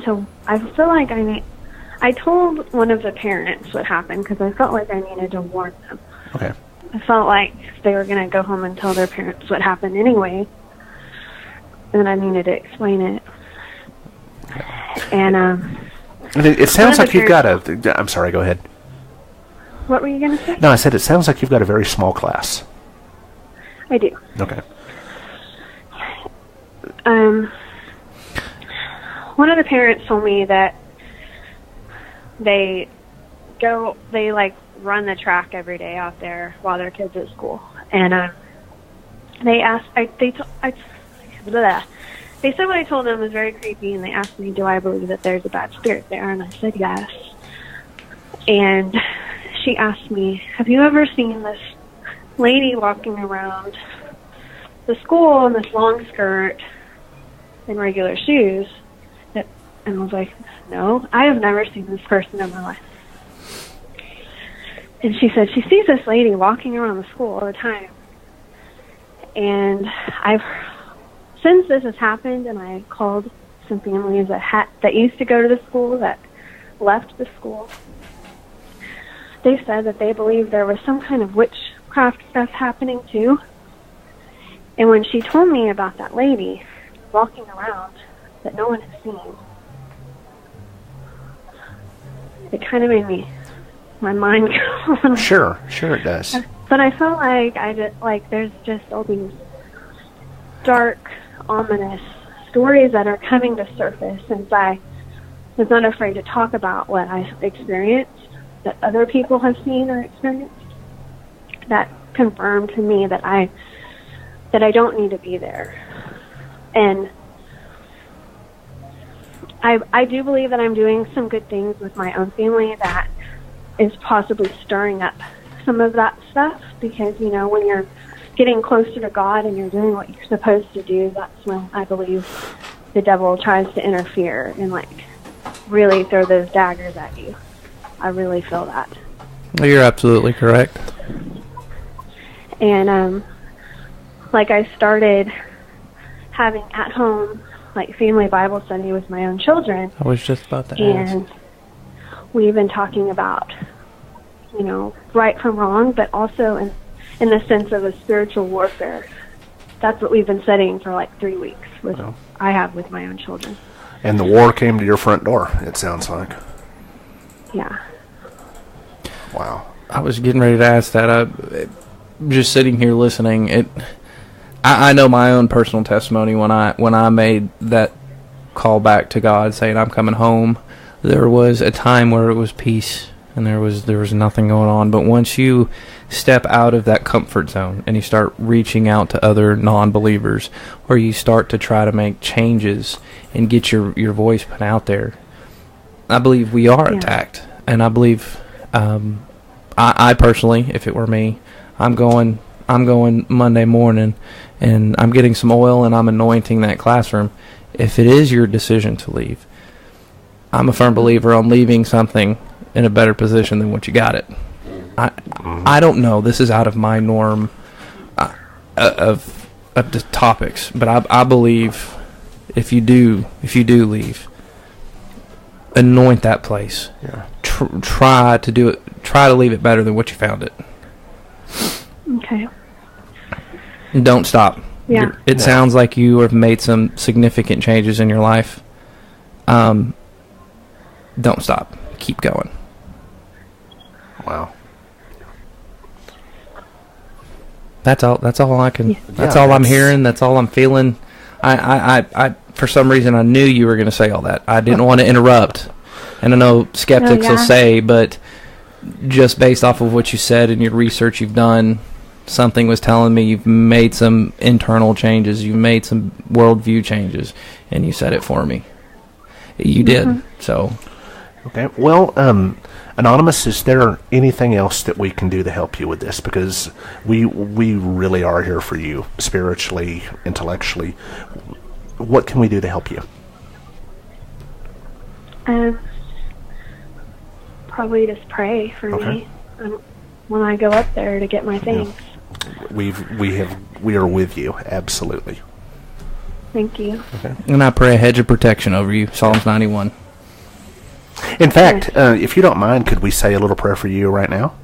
to. I feel like I told one of the parents what happened, because I felt like I needed to warn them. Okay. I felt like they were going to go home and tell their parents what happened anyway, and I needed to explain it. And it sounds like you've got a. I'm sorry. Go ahead. What were you going to say? No, I said it sounds like you've got a very small class. I do. Okay. One of the parents told me that they run the track every day out there while their kids at school, and they asked. They said what I told them was very creepy, and they asked me, "Do I believe that there's a bad spirit there?" And I said yes. And she asked me, "Have you ever seen this lady walking around the school in this long skirt and regular shoes?" And I was like, "No, I have never seen this person in my life." And she said she sees this lady walking around the school all the time. And since this has happened, and I called some families that used to go to the school that left the school, they said that they believed there was some kind of witchcraft stuff happening too. And when she told me about that lady walking around that no one has seen, it kind of made my mind go. Sure it does. But I felt like there's just all these dark, ominous stories that are coming to surface, since I was not afraid to talk about what I experienced, that other people have seen or experienced, that confirmed to me that I don't need to be there. And I do believe that I'm doing some good things with my own family that is possibly stirring up some of that stuff, because, when you're getting closer to God and you're doing what you're supposed to do, that's when I believe the devil tries to interfere and, really throw those daggers at you. I really feel that. You're absolutely correct. And like I started having at home like family Bible study with my own children, I was just about to ask. and we've been talking about, you know, right from wrong, but also in the sense of a spiritual warfare. That's what we've been studying for like 3 weeks. I have with my own children. And the war came to your front door, it sounds like. Yeah. Wow. I was getting ready to ask that. Just sitting here listening, I know my own personal testimony when I made that call back to God saying I'm coming home. There was a time where it was peace and there was nothing going on. But once you step out of that comfort zone and you start reaching out to other non-believers, or you start to try to make changes and get your voice put out there, I believe we are attacked. And I believe I personally, if it were me, I'm going Monday morning and I'm getting some oil and I'm anointing that classroom. If it is your decision to leave, I'm a firm believer on leaving something in a better position than what you got it. I don't know. This is out of my norm of the topics, but I believe if you do leave, anoint that place. Yeah. Try to do it. Try to leave it better than what you found it. Okay. Don't stop. Yeah. It sounds like you have made some significant changes in your life. Don't stop. Keep going. Wow. That's all I can. Yeah. That's all I'm hearing. That's all I'm feeling. I for some reason I knew you were going to say all that. I didn't want to interrupt. And I know skeptics will say, but just based off of what you said and your research you've done, something was telling me you've made some internal changes. You've made some worldview changes, and you said it for me. You did. So. Okay. Well, Anonymous, is there anything else that we can do to help you with this? Because we really are here for you, spiritually, intellectually. What can we do to help you? Probably just pray for me when I go up there to get my things. Yeah. We are with you, absolutely. Thank you. Okay. And I pray a hedge of protection over you, Psalms 91. In fact, if you don't mind, could we say a little prayer for you right now?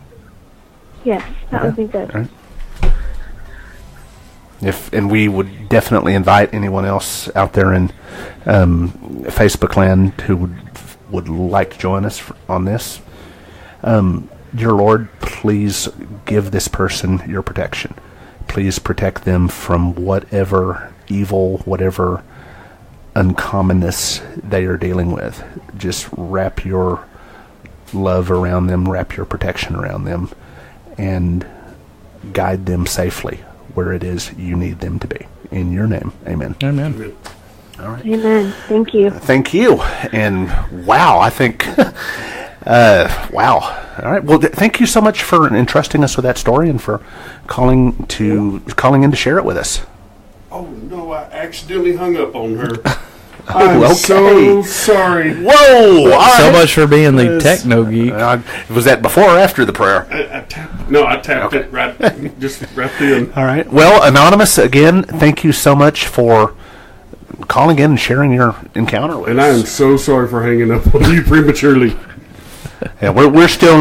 Yes, that would be good. All right. And we would definitely invite anyone else out there in Facebook land who would like to join us on this. Dear Lord, please give this person your protection. Please protect them from whatever evil, whatever uncommonness they are dealing with. Just wrap your love around them, wrap your protection around them, and guide them safely where it is you need them to be. In your name, amen. Amen. All right. Amen. Thank you. Thank you. And wow, I think, wow. All right. Well, thank you so much for entrusting us with that story and for calling in to share it with us. Oh, no, I accidentally hung up on her. Oh, okay. So sorry. Whoa! All So right. much for being the techno geek. Was that before or after the prayer? I tapped it right then. All right. Well, Anonymous, again, thank you so much for calling in and sharing your encounter with us. And I am so sorry for hanging up on you prematurely. Yeah, we're still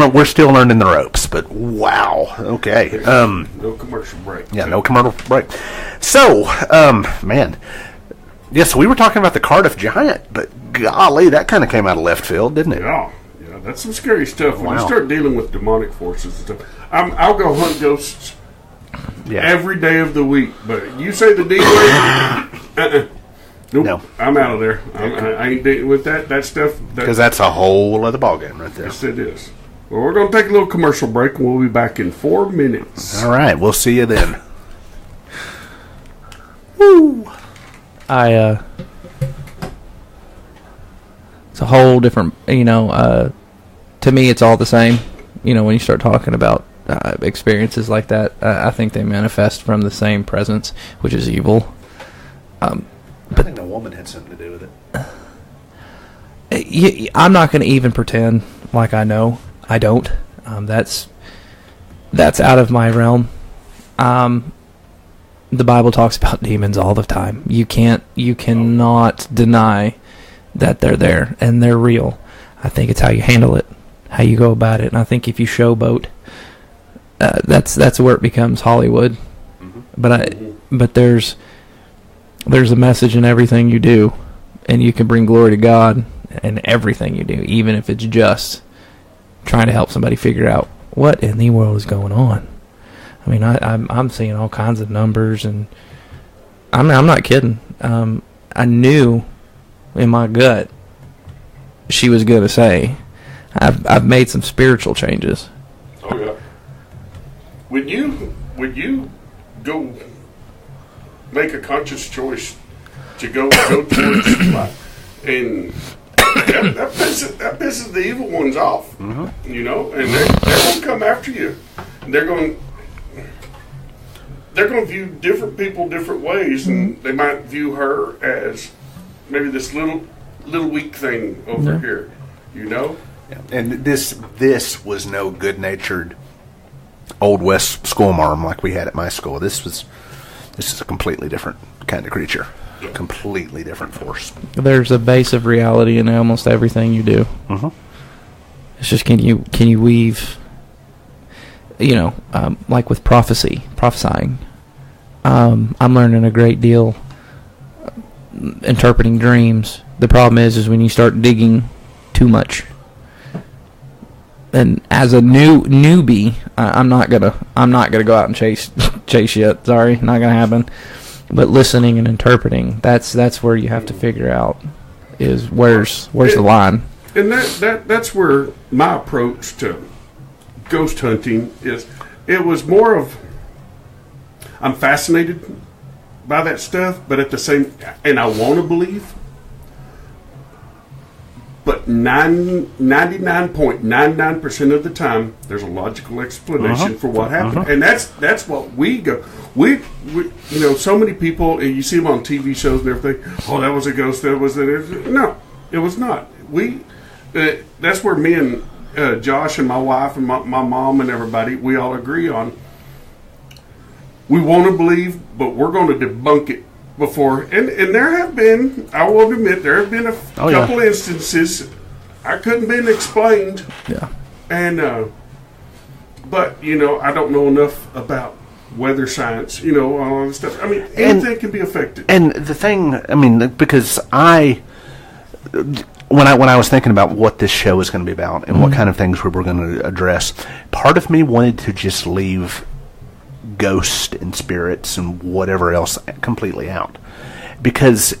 learning the ropes, but wow. Okay. No commercial break. Yeah, no commercial break. So, man. Yes, we were talking about the Cardiff Giant, but golly, that kind of came out of left field, didn't it? Yeah, that's some scary stuff. When Wow. you start dealing with demonic forces and stuff, I'll go hunt ghosts every day of the week. But you say the D word, nope, No. I'm out of there. I ain't dealing with that stuff. Because that's a whole other ballgame right there. Yes, it is. Well, we're going to take a little commercial break, and we'll be back in 4 minutes. All right, we'll see you then. Woo! It's a whole different, to me it's all the same. When you start talking about experiences like that, I think they manifest from the same presence, which is evil. I think the woman had something to do with it. I'm not going to even pretend like I know. I don't. That's out of my realm. The Bible talks about demons all the time. You cannot deny that they're there and they're real. I think it's how you handle it, how you go about it, and I think if you showboat, that's where it becomes Hollywood. But there's a message in everything you do, and you can bring glory to God in everything you do, even if it's just trying to help somebody figure out what in the world is going on. I mean, I'm seeing all kinds of numbers, and I'm not kidding. I knew in my gut she was going to say, I've made some spiritual changes. Oh yeah. When you go make a conscious choice to go towards life, and that pisses the evil ones off, you know, and they're going to come after you. They're going to view different people different ways, and they might view her as maybe this little weak thing over here, you know. Yeah. And this was no good-natured Old West schoolmarm like we had at my school. This is a completely different kind of creature, completely different force. There's a base of reality in almost everything you do. It's just can you weave, like with prophesying. I'm learning a great deal interpreting dreams. The problem is when you start digging too much. And as a newbie, I'm not gonna go out and chase yet. Sorry, not gonna happen. But listening and interpreting, that's where you have to figure out is where's the line. And that's where my approach to ghost hunting is. It was more of, I'm fascinated by that stuff, but at the same, and I want to believe, but 99.99% of the time, there's a logical explanation for what happened, and that's what we go. We so many people, and you see them on TV shows and everything. Oh, that was a ghost. That was no, it was not. That's where me and Josh and my wife and my mom and everybody, we all agree on. We want to believe, but we're going to debunk it before. And there have been, I will admit, there have been a couple instances I couldn't been explained. Yeah. And, but, I don't know enough about weather science, all this stuff. I mean, anything can be affected. And the thing, because when I was thinking about what this show is going to be about and what kind of things we were going to address, part of me wanted to just leave ghosts and spirits and whatever else completely out. Because,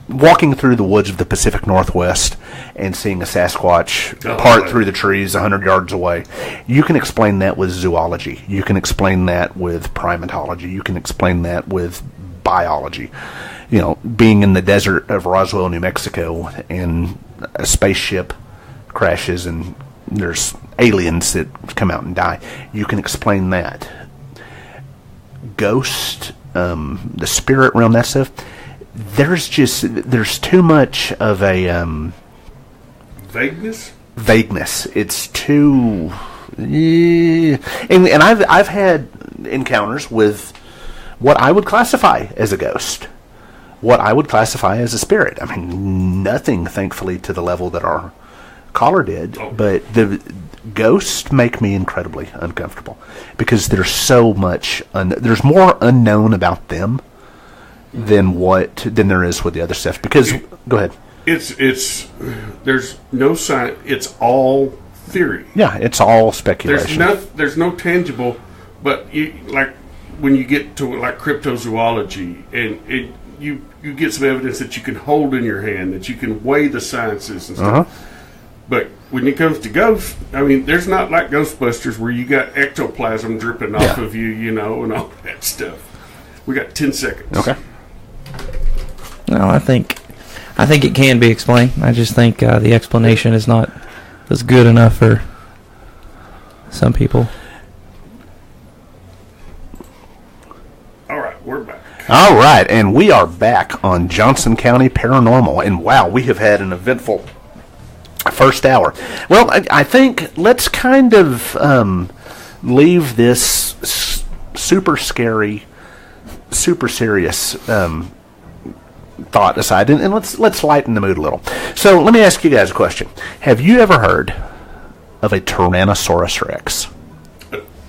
walking through the woods of the Pacific Northwest and seeing a Sasquatch part through the trees 100 yards away, you can explain that with zoology. You can explain that with primatology. You can explain that with biology. Being in the desert of Roswell, New Mexico, and a spaceship crashes and there's aliens that come out and die. You can explain that. Ghost, the spirit realm, that stuff, there's too much of a vagueness. It's too and I've had encounters with what I would classify as a ghost, what I would classify as a spirit. Nothing, thankfully, to the level that our caller did, but the ghosts make me incredibly uncomfortable because there's so much there's more unknown about them than there is with the other stuff. Because go ahead. It's there's no science. It's all theory. Yeah, it's all speculation. There's no tangible, but like when you get to like cryptozoology and you get some evidence that you can hold in your hand, that you can weigh the sciences and stuff. But when it comes to ghosts, there's not like Ghostbusters where you got ectoplasm dripping off of you, and all that stuff. We got 10 seconds. Okay. No, I think it can be explained. I just think the explanation is not as good enough for some people. All right, we're back. All right, and we are back on Johnson County Paranormal. And wow, we have had an eventful First hour. Well, I think let's kind of leave this super scary, super serious thought aside, and let's lighten the mood a little. So let me ask you guys a question. Have you ever heard of a Tyrannosaurus Rex?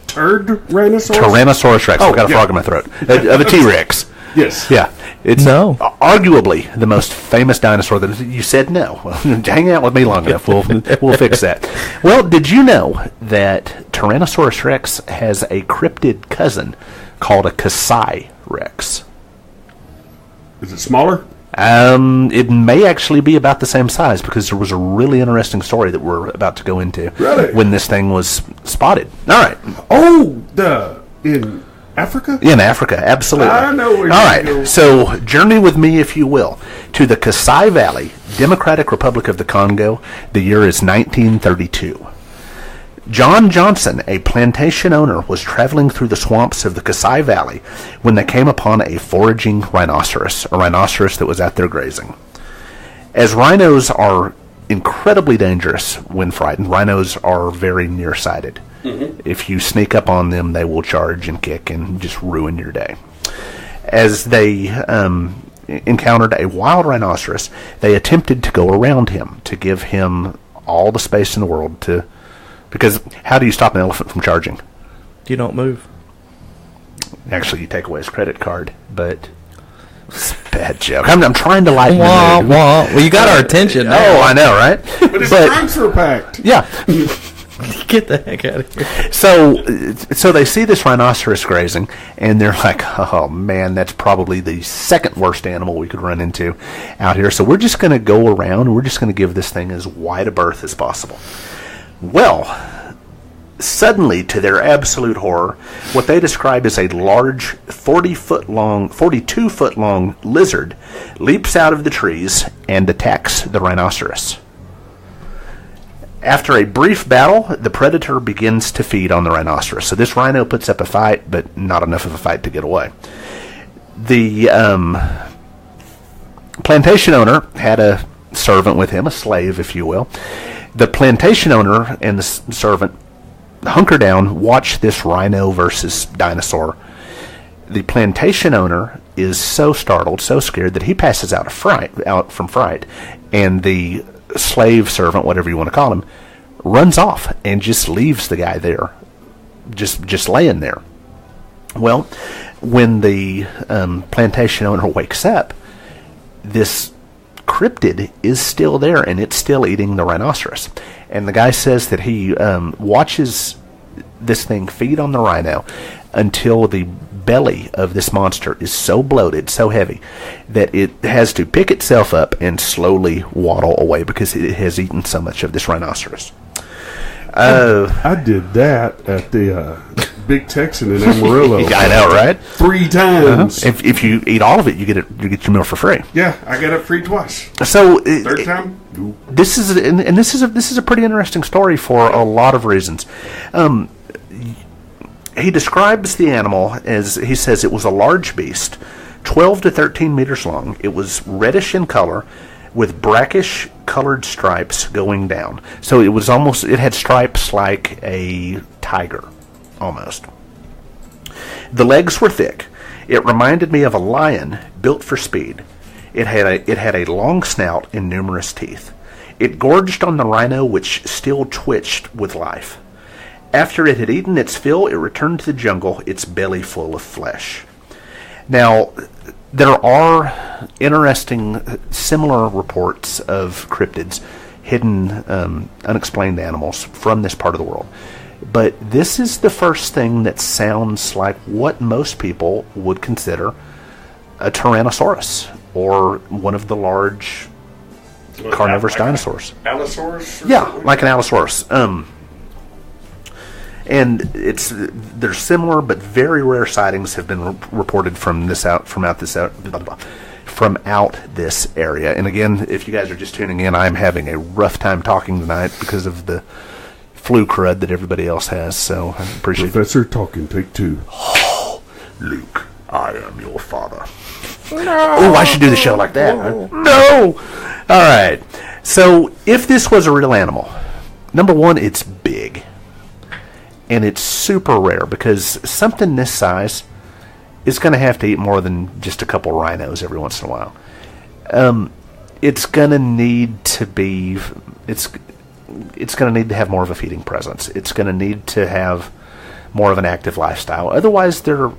Tyrannosaurus Rex. I've got a frog in my throat. Of a T-Rex. Yes. Yeah. It's No. arguably the most famous dinosaur. That you said no. Well, hang out with me long enough. We'll fix that. Well, did you know that Tyrannosaurus Rex has a cryptid cousin called a Kasai Rex? Is it smaller? It may actually be about the same size, because there was a really interesting story that we're about to go into. Really? When this thing was spotted. All right. Oh, in Africa? In Africa, absolutely. I know where All you're right, going. so journey with me, if you will, to the Kasai Valley, Democratic Republic of the Congo. The year is 1932. John Johnson, a plantation owner, was traveling through the swamps of the Kasai Valley when they came upon a foraging rhinoceros, a rhinoceros that was out there grazing. As rhinos are incredibly dangerous when frightened, rhinos are very nearsighted. If you sneak up on them, they will charge and kick and just ruin your day. As they encountered a wild rhinoceros, they attempted to go around him to give him all the space in the world to... Because how do you stop an elephant from charging? You don't move. Actually, you take away his credit card, but... It's a bad joke. I'm trying to lighten Wah, the mood. wah. Well, you got our attention. Oh, I know, right? But it's transfer packed. Yeah. Get the heck out of here. So they see this rhinoceros grazing, and they're like, oh, man, that's probably the second worst animal we could run into out here. So we're just going to go around, and we're just going to give this thing as wide a berth as possible. Well, suddenly, to their absolute horror, what they describe as a large 42-foot-long lizard leaps out of the trees and attacks the rhinoceros. After a brief battle, the predator begins to feed on the rhinoceros. So this rhino puts up a fight, but not enough of a fight to get away. The plantation owner had a servant with him, a slave, if you will. The plantation owner and the servant hunker down, watch this rhino versus dinosaur. The plantation owner is so startled, so scared, that he passes out from fright, and the slave servant, whatever you want to call him, runs off and just leaves the guy there, just laying there. Well, when the plantation owner wakes up, this cryptid is still there, and it's still eating the rhinoceros. And the guy says that he watches this thing feed on the rhino until the belly of this monster is so bloated, so heavy, that it has to pick itself up and slowly waddle away because it has eaten so much of this rhinoceros. I did that at the Big Texan in Amarillo. I know, right? 3 times. If you eat all of it, you get your meal for free. Yeah, I got it free twice. So Third time? Nope. This is a pretty interesting story for a lot of reasons. He describes the animal as, he says, it was a large beast, 12 to 13 meters long. It was reddish in color, with brackish colored stripes going down. So it had stripes like a tiger, almost. The legs were thick. It reminded me of a lion built for speed. It had a long snout and numerous teeth. It gorged on the rhino, which still twitched with life. After it had eaten its fill, it returned to the jungle, its belly full of flesh. Now, there are interesting, similar reports of cryptids, hidden, unexplained animals from this part of the world. But this is the first thing that sounds like what most people would consider a Tyrannosaurus, or one of the large carnivorous dinosaurs. Allosaurus? Yeah, like an Allosaurus. And there's similar but very rare sightings have been reported from this area. And again, if you guys are just tuning in, I'm having a rough time talking tonight because of the flu crud that everybody else has. So I appreciate it. Professor talking, take 2. Luke, I am your father. No. Oh, I should do the show like that. Huh? No. All right. So if this was a real animal, number one, it's big. And it's super rare because something this size is going to have to eat more than just a couple rhinos every once in a while. It's going to need to be... It's going to need to have more of a feeding presence. It's going to need to have more of an active lifestyle. Otherwise, they're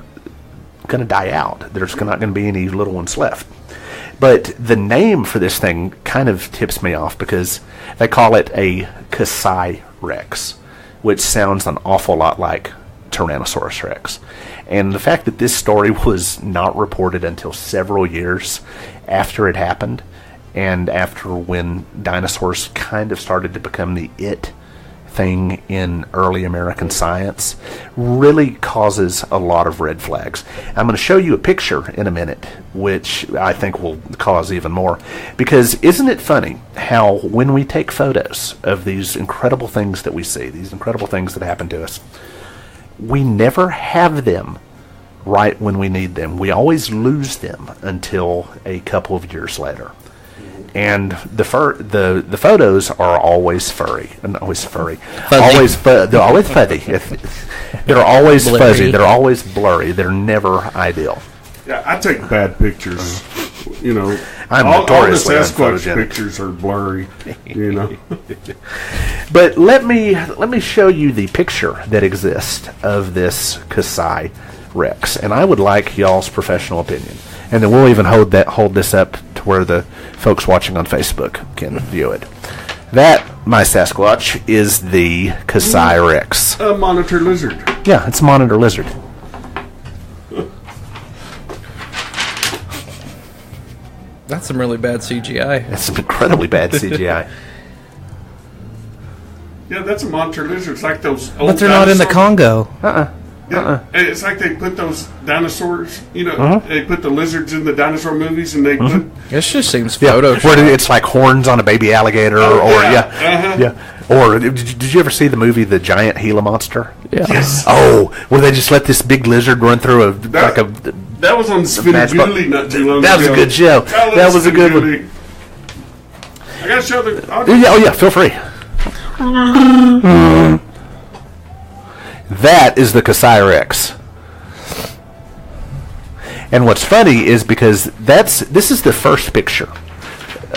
going to die out. There's not going to be any little ones left. But the name for this thing kind of tips me off because they call it a Kasai Rex, which sounds an awful lot like Tyrannosaurus Rex. And the fact that this story was not reported until several years after it happened, and after when dinosaurs kind of started to become the it thing in early American science, really causes a lot of red flags. I'm going to show you a picture in a minute, which I think will cause even more. Because isn't it funny how when we take photos of these incredible things that we see, these incredible things that happen to us, we never have them right when we need them. We always lose them until a couple of years later. And the photos are always furry, and always furry, they're always fuzzy. They're always blurry. Fuzzy. They're always blurry. They're never ideal. Yeah, I take bad pictures. You know, I'm all the notoriously Sasquatch unphotogenic. pictures are blurry. You know, But let me show you the picture that exists of this Kasai Rex, and I would like y'all's professional opinion. And then we'll even hold this up to where the folks watching on Facebook can view it. That, my Sasquatch, is the Kasai Rex. a monitor lizard. Yeah, it's a monitor lizard. That's some really bad CGI. It's some incredibly bad CGI. Yeah, that's a monitor lizard. It's like those old But they're not in the dinosaur- Congo. Yeah, and it's like they put those dinosaurs. You know, they put the lizards in the dinosaur movies, and they put. This just seems Yeah, Photoshop. where it's like horns on a baby alligator, yeah. yeah. Or did you ever see the movie The Giant Gila Monster? Yeah. Yes. Oh, where they just let this big lizard run through That was on Spinaguli not too long ago. That was a good show. I love That was a good one. Spinaguli. I gotta show the. Yeah, oh yeah, feel free. That is the Kasai Rex. And what's funny is because this is the first picture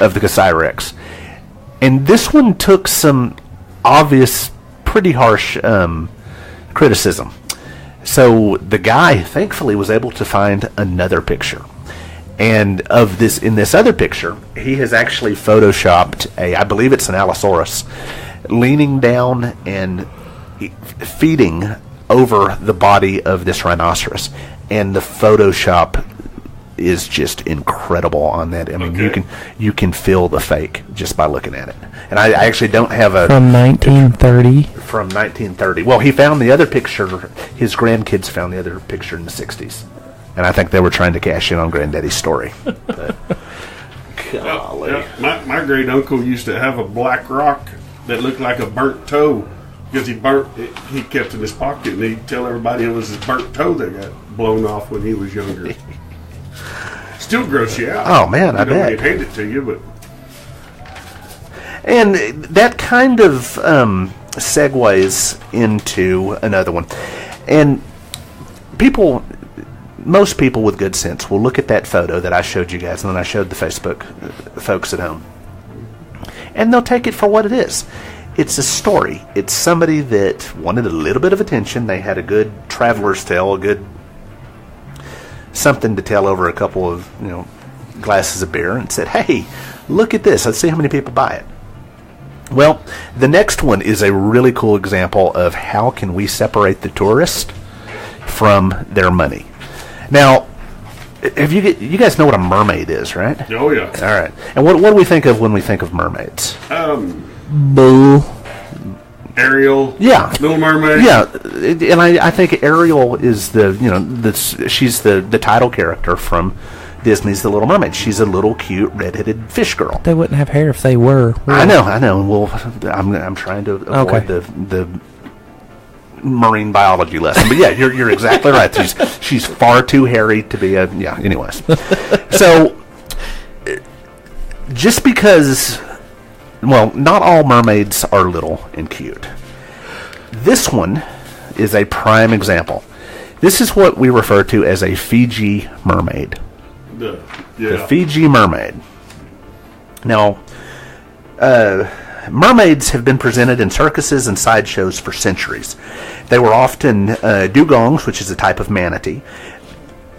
of the Kasai Rex. And this one took some obvious, pretty harsh criticism. So the guy, thankfully, was able to find another picture. And in this other picture, he has actually photoshopped I believe it's an Allosaurus, leaning down and feeding over the body of this rhinoceros. And the Photoshop is just incredible on that. I mean, you can feel the fake just by looking at it. And I actually don't have From 1930. from 1930. Well, he found the other picture. His grandkids found the other picture in the 60s, and I think they were trying to cash in on Granddaddy's story. But, golly. Yeah, my great uncle used to have a black rock that looked like a burnt toe because he kept it in his pocket, and he'd tell everybody it was his burnt toe that got blown off when he was younger. Still gross you out. Oh, man, I bet. He'd hand it to you, but And that kind of segues into another one. And most people with good sense will look at that photo that I showed you guys, and then I showed the Facebook folks at home, and they'll take it for what it is. It's a story. It's somebody that wanted a little bit of attention. They had a good traveler's tale, a good something to tell over a couple of glasses of beer, and said, "Hey, look at this. Let's see how many people buy it." Well, the next one is a really cool example of how can we separate the tourist from their money. Now, you guys know what a mermaid is, right? oh yeah. All right. And what do we think of when we think of mermaids? Boo. Ariel. Yeah. Little Mermaid. Yeah, and I think Ariel is she's the title character from Disney's The Little Mermaid. She's a little cute redheaded fish girl. They wouldn't have hair if they were. I know. Well, I'm trying to avoid the marine biology lesson, but yeah, you're exactly right. She's far too hairy to be anyways. So just because, well, not all mermaids are little and cute. This one is a prime example. This is what we refer to as a Fiji mermaid. The Fiji mermaid. Now, mermaids have been presented in circuses and sideshows for centuries. They were often dugongs, which is a type of manatee,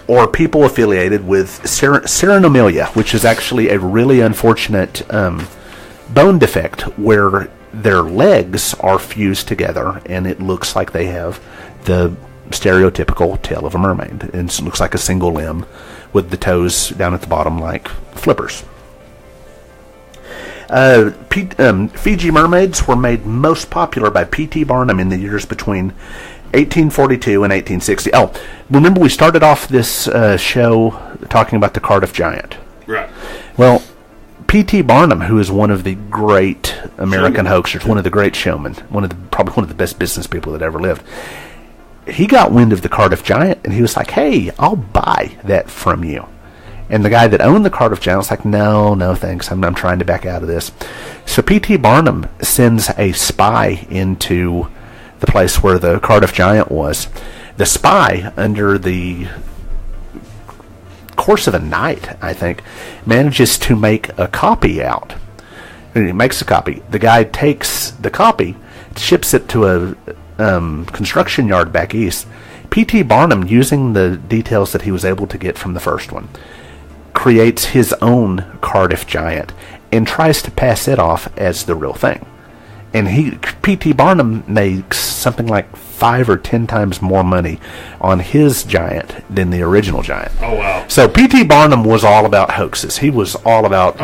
or people affiliated with Ceranomelia, which is actually a really unfortunate bone defect where their legs are fused together and it looks like they have the stereotypical tail of a mermaid. It looks like a single limb with the toes down at the bottom like flippers. Fiji mermaids were made most popular by P.T. Barnum in the years between 1842 and 1860. Oh, remember we started off this show talking about the Cardiff Giant. Right. Well, P.T. Barnum, who is one of the great American hoaxers, one of the great showmen, probably one of the best business people that ever lived, he got wind of the Cardiff Giant, and he was like, hey, I'll buy that from you. And the guy that owned the Cardiff Giant was like, no, thanks. I'm trying to back out of this. So P.T. Barnum sends a spy into the place where the Cardiff Giant was. The spy, under the course of a night, I think, manages to make a copy out. And he makes a copy. The guy takes the copy, ships it to a construction yard back east. P.T. Barnum, using the details that he was able to get from the first one, creates his own Cardiff Giant and tries to pass it off as the real thing. And P.T. Barnum makes something like 5 or 10 times more money on his giant than the original giant. Oh, wow. So P.T. Barnum was all about hoaxes. He was all about,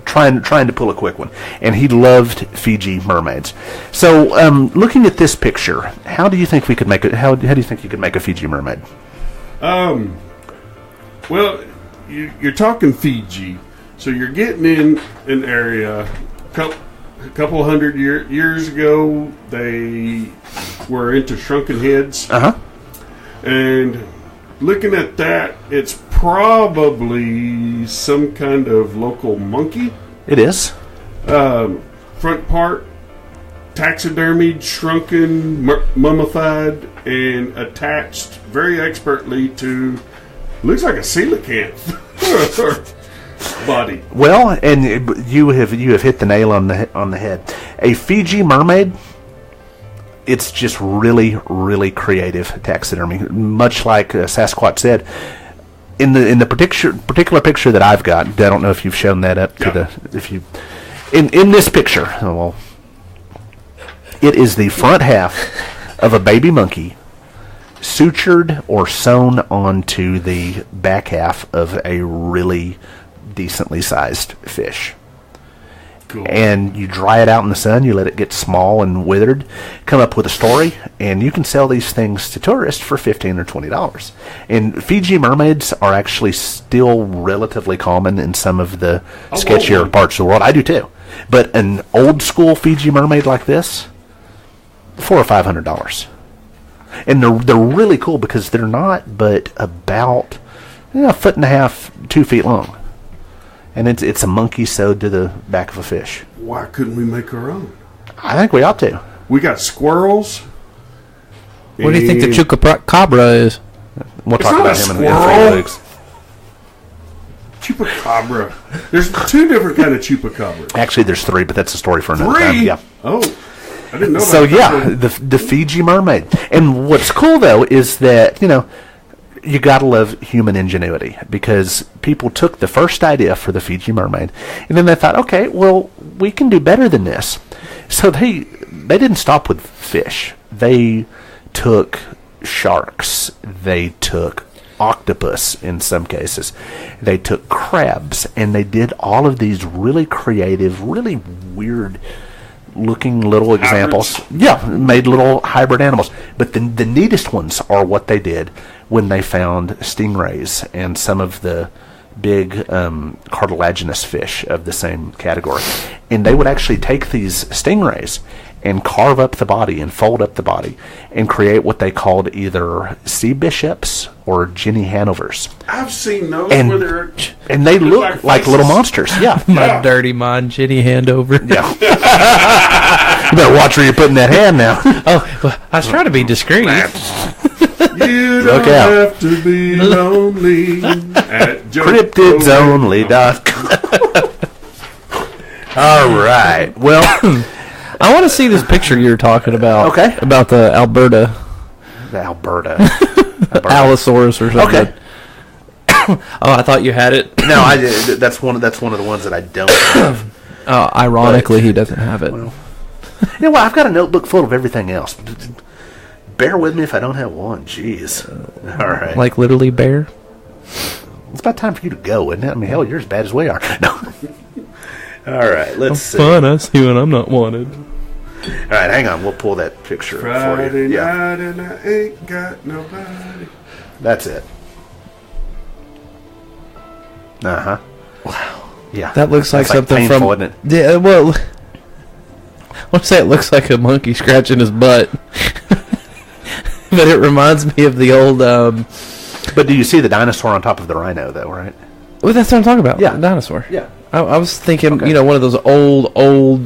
trying to pull a quick one. And he loved Fiji mermaids. So, looking at this picture, how do you think we could make it? How do you think you could make a Fiji mermaid? Well, you're talking Fiji, so you're getting in an area. A couple hundred years ago, they were into shrunken heads. And looking at that, it's probably some kind of local monkey. It is. Front part taxidermied, shrunken, mummified, and attached very expertly to, looks like a coelacanth body. Well, and you have hit the nail on the head. A Fiji mermaid, it's just really, really creative taxidermy. Much like Sasquatch said, in the particular picture that I've got, I don't know if you've shown that up to in this picture. Well, it is the front half of a baby monkey sutured or sewn onto the back half of a really decently sized fish. Cool. And you dry it out in the sun, you let it get small and withered, come up with a story, and you can sell these things to tourists for $15 or $20. And Fiji mermaids are actually still relatively common in some of the sketchier parts of the world. I do too. But an old school Fiji mermaid like this, $400 or $500. And they're really cool because they're not but about a foot and a half, 2 feet long. And it's a monkey sewed to the back of a fish. Why couldn't we make our own? I think we ought to. We got squirrels. What do you think the chupacabra is? We'll talk about him in a few weeks. Chupacabra. There's 2 different kind of chupacabras. Actually, there's 3, but that's a story for another time. Yeah. Oh, I didn't know that. So yeah, the Fiji mermaid. And what's cool though is that you gotta love human ingenuity, because people took the first idea for the Fiji mermaid and then they thought, okay, well, we can do better than this. So they didn't stop with fish. They took sharks. They took octopus in some cases. They took crabs, and they did all of these really creative, really weird looking little examples. Yeah, made little hybrid animals. But the neatest ones are what they did when they found stingrays and some of the big cartilaginous fish of the same category. And they would actually take these stingrays and carve up the body and fold up the body and create what they called either sea bishops or Jenny Hanovers. I've seen those And, where they're and they look like little faces. monsters. Yeah. My dirty mind, Jenny Handover. Yeah. You better watch where you're putting that hand now. Oh, well, I was trying to be discreet. You Look don't out. have to be lonely at CryptidsOnly.com. All right. Well, I want to see this picture you were talking about. Okay. About the Alberta Alberta. Allosaurus or something. Okay. Oh, I thought you had it. No, I did. That's one of the ones that I don't have. Ironically, he doesn't have it. You know what? I've got a notebook full of everything else. Bear with me if I don't have one. Jeez. All right. Like literally bear. It's about time for you to go, isn't it? I mean, hell, you're as bad as we are. No. All right. Let's see. Fun, I see when I'm not wanted. All right, hang on. We'll pull that picture for Friday you. Yeah, night and I ain't got nobody. that's it. Uh-huh. Wow. Yeah. That looks like That's something painful, from. isn't it? Yeah, well, I want to say it looks like a monkey scratching his butt, but it reminds me of the old. But do you see the dinosaur on top of the rhino, though, right? Well, that's what I'm talking about. Yeah. Dinosaur. Yeah. I was thinking, Okay. one of those old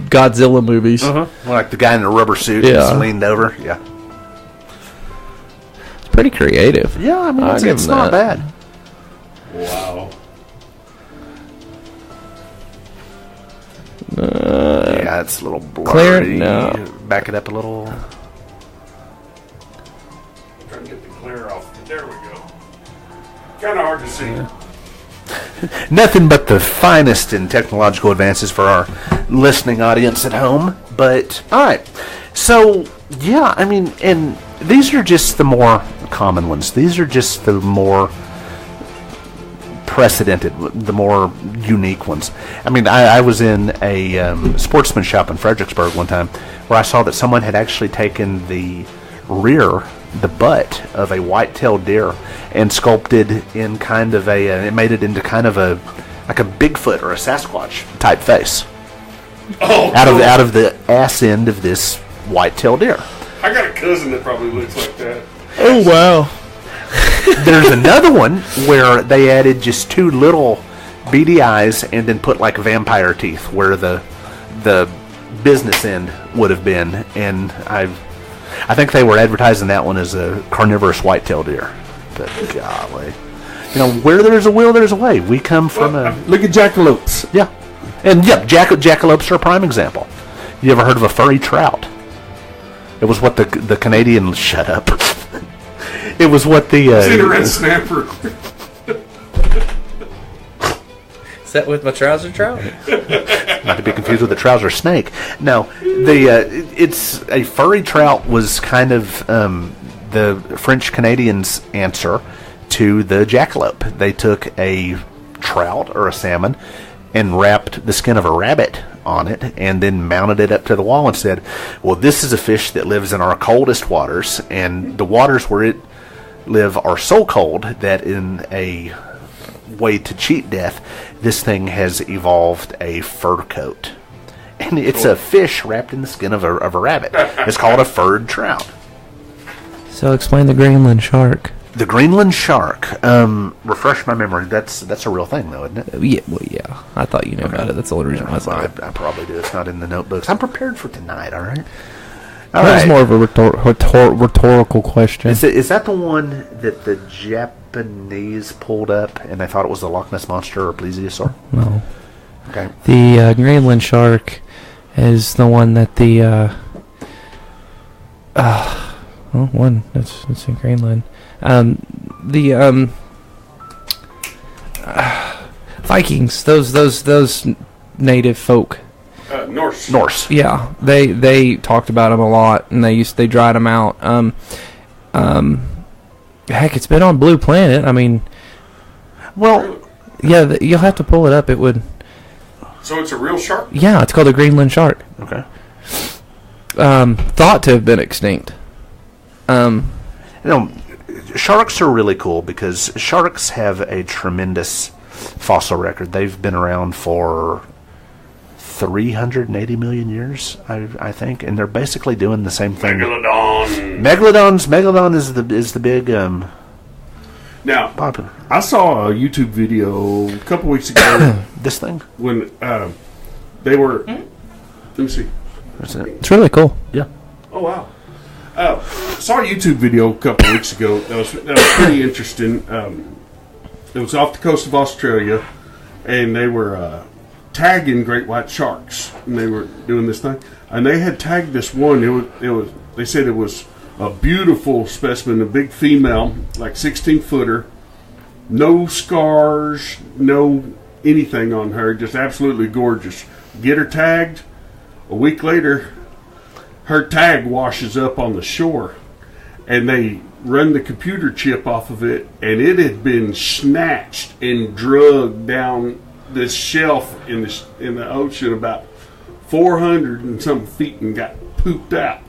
Godzilla movies. Like the guy in the rubber suit Yeah. just leaned over. Yeah. It's pretty creative. Yeah, I mean, I'll it's, give it's him not that. bad. Wow. Yeah, it's a little blurry. Clear? No. Back it up a little. Trying to get the glare off. There we go. Kind of hard to see. Nothing but the finest in technological advances for our listening audience at home. But, all right. So, yeah, I mean, and these are just the more common ones. These are just the more precedented, the more unique ones. I mean, I was in a sportsman shop in Fredericksburg one time where I saw that someone had actually taken the butt of a white-tailed deer and sculpted in kind of it made it into kind of like a Bigfoot or a Sasquatch type face. Oh, Out of the ass end of this white-tailed deer. I got a cousin that probably looks like that. Oh wow! There's another one where they added just two little beady eyes and then put like vampire teeth where the business end would have been, and I think they were advertising that one as a carnivorous white-tailed deer. But golly, where there's a will, there's a way. We come from Look at jackalopes. yeah, and jackalopes are a prime example. You ever heard of a furry trout? It was what the Canadian shut up. It was what the Seen a red snapper. Is that with my trouser trout? not to be confused with a trouser snake. No, it's a furry trout was kind of the French Canadians' answer to the jackalope. They took a trout or a salmon and wrapped the skin of a rabbit on it and then mounted it up to the wall and said, well, this is a fish that lives in our coldest waters, and the waters where it live are so cold that in a way to cheat death, this thing has evolved a fur coat. And it's a fish wrapped in the skin of a rabbit. It's called a furred trout. So explain the Greenland shark. The Greenland shark. Refresh my memory. That's a real thing, though, isn't it? Yeah, well, yeah. I thought you knew about it. That's the only reason I was like, I probably do. It's not in the notebooks. I'm prepared for tonight, all right? that was more of a rhetorical question. Is that the one that the Japanese pulled up and they thought it was the Loch Ness Monster or plesiosaur? No. Okay. The Greenland shark is the one that one that's in Greenland. The Vikings, those native folk. Norse. Yeah, they talked about them a lot, and they dried them out. Heck, it's been on Blue Planet. I mean, Well, yeah, you'll have to pull it up. It would. So it's a real shark? Yeah, it's called a Greenland shark. okay. Thought to have been extinct. Sharks are really cool because sharks have a tremendous fossil record. They've been around for 380 million years, I think, and they're basically doing the same thing. Megalodon. Megalodon is the big Now, popular. I saw a YouTube video a couple weeks ago This thing. when they were. Let me see. That's it. It's really cool. Yeah. Oh wow! Saw a YouTube video a couple weeks ago. That was pretty interesting. It was off the coast of Australia, and they were tagging great white sharks, and they were doing this thing, and they had tagged this one. It was. They said it was a beautiful specimen, a big female, like 16-footer, no scars, no anything on her, just absolutely gorgeous. Get her tagged. A week later, her tag washes up on the shore, and they run the computer chip off of it, and it had been snatched and drugged down this shelf in the ocean about 400 and some feet and got pooped out,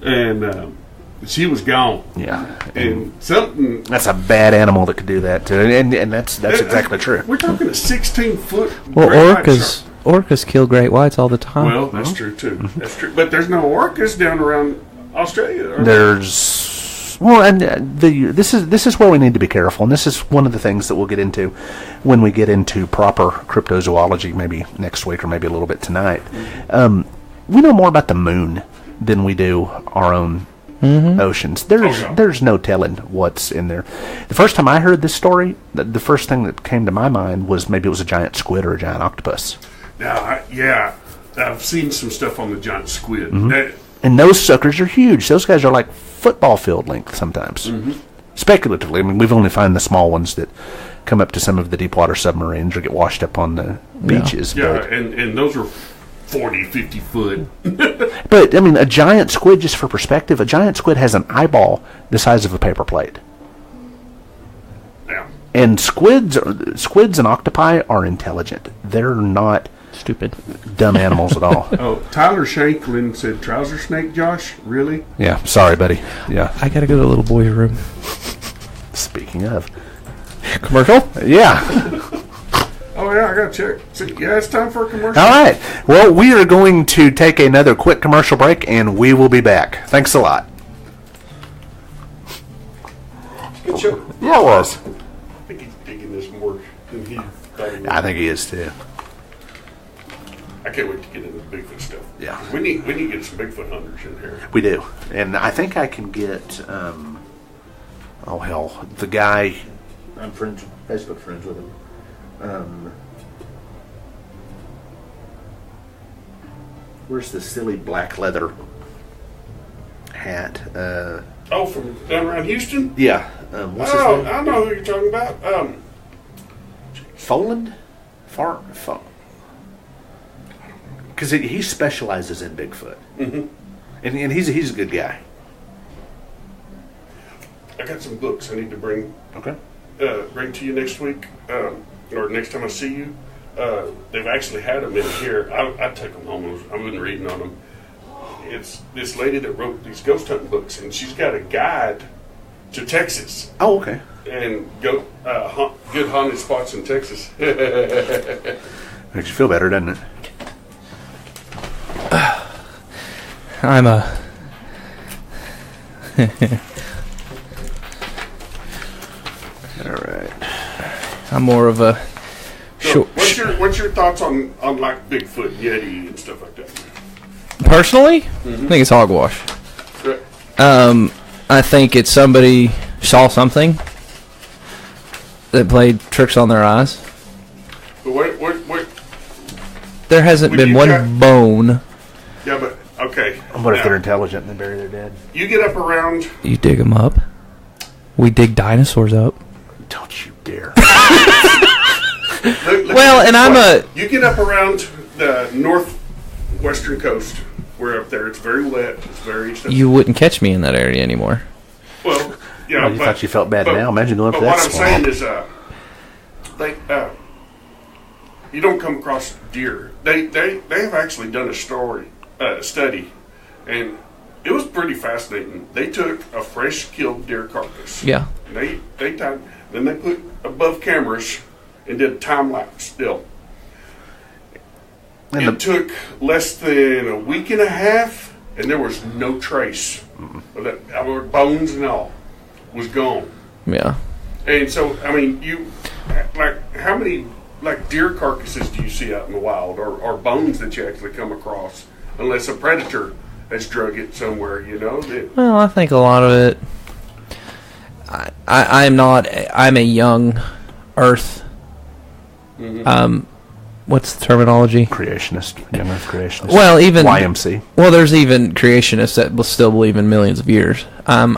and she was gone. Yeah. And something. That's a bad animal that could do that too, and that's exactly true. We're talking a 16-foot. Well, great white orcas kill great whites all the time. Well, that's true too. That's true. But there's no orcas down around Australia. Are there? This is where we need to be careful, and this is one of the things that we'll get into when we get into proper cryptozoology, maybe next week or maybe a little bit tonight. We know more about the moon than we do our own oceans. There's no telling what's in there. The first time I heard this story, the first thing that came to my mind was maybe it was a giant squid or a giant octopus. Now, I've seen some stuff on the giant squid. And those suckers are huge. Those guys are like football field length sometimes. Speculatively, I mean, we've only found the small ones that come up to some of the deep water submarines or get washed up on the beaches. Yeah, and those are 40, 50 foot. But, I mean, a giant squid, just for perspective, a giant squid has an eyeball the size of a paper plate. Yeah. And squids and octopi are intelligent. They're not Stupid. dumb animals at all. Oh, Tyler Shanklin said, "Trouser snake, Josh? Really?" Yeah, sorry, buddy. Yeah. I gotta go to the little boy's room. Speaking of. Commercial? Yeah. Oh, yeah, I got to check. See, yeah, it's time for a commercial. All right. Well, we are going to take another quick commercial break, and we will be back. Thanks a lot. Good show. Yeah, it was. I think he's digging this more than he thought he would. I think he is, too. I can't wait to get into the Bigfoot stuff. Yeah. We need to get some Bigfoot hunters in here. We do. And I think I can get, the guy, I'm Facebook friends with him. Where's the silly black leather hat? From down around Houston? Yeah. What's his name? I know who you're talking about. Foland? Because he specializes in Bigfoot. Mm-hmm. And he's a good guy. I got some books I need to bring Okay. to you next week, or next time I see you. They've actually had them in here. I take them home. I've been reading on them. It's this lady that wrote these ghost hunting books, and she's got a guide to Texas. Oh, okay. And good haunted spots in Texas. Makes you feel better, doesn't it? I'm a... All right. I'm more of a... So what's your thoughts on like Bigfoot, Yeti, and stuff like that? Personally, I think it's hogwash. Right. I think it's somebody saw something that played tricks on their eyes. But what? There hasn't Would been you one cut- bone. Yeah, but okay. What if Now, they're intelligent and they bury their dead? You get up around. You dig them up. We dig dinosaurs up. Don't you dare. Look Well, at it and this I'm way. You get up around the northwestern coast. We're up there. It's very wet. It's very. You wouldn't catch me in that area anymore. Well, yeah. Well, you but, thought you felt bad but- now. Imagine going up But to that what I'm swamp. saying is, you don't come across deer. They have actually done a study, and it was pretty fascinating. They took a fresh killed deer carcass. Yeah. And they tied, then they put above cameras and did a time lapse still. it took less than a week and a half, and there was no trace of that. Our bones and all was gone. Yeah. And so, I mean, how many deer carcasses do you see out in the wild, or bones that you actually come across, unless a predator has drug it somewhere, Well, I think a lot of it. I'm a young Earth. Mm-hmm. What's the terminology? Creationist, young Earth creationist. Well, even YMC. Well, there's even creationists that will still believe in millions of years. I'm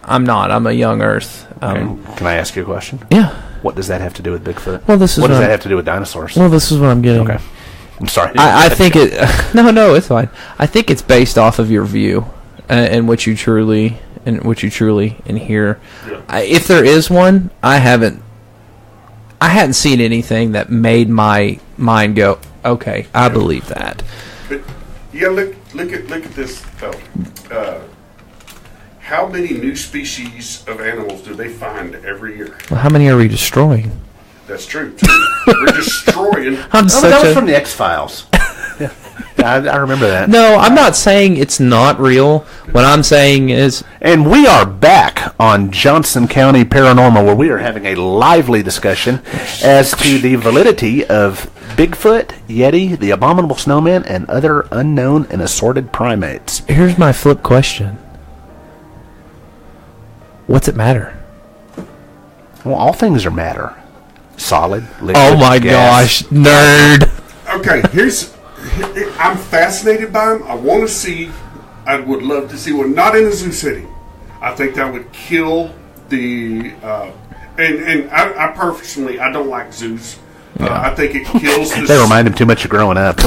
not. I'm a young Earth. Can I ask you a question? Yeah. What does that have to do with Bigfoot? Well, what does that have to do with dinosaurs? Well, this is what I'm getting. Okay. I'm sorry. I think it. No, it's fine. I think it's based off of your view and what you truly inhere. Yeah. If there is one, I hadn't seen anything that made my mind go, okay, I believe that. But look at this though. How many new species of animals do they find every year? Well, how many are we destroying? That's true. We're destroying. That was from the X-Files. Yeah, I remember that. No, I'm not saying it's not real. What I'm saying is... And we are back on Johnson County Paranormal, where we are having a lively discussion as to the validity of Bigfoot, Yeti, the Abominable Snowman, and other unknown and assorted primates. Here's my flip question. What's it matter? Well, all things are matter. Solid, liquid, oh my gas. gosh, nerd. Okay, I'm fascinated by them. I want to see, I would love to see one, not in a zoo setting. I think that would kill the, and I personally, I don't like zoos. I think it kills the... They remind him too much of growing up.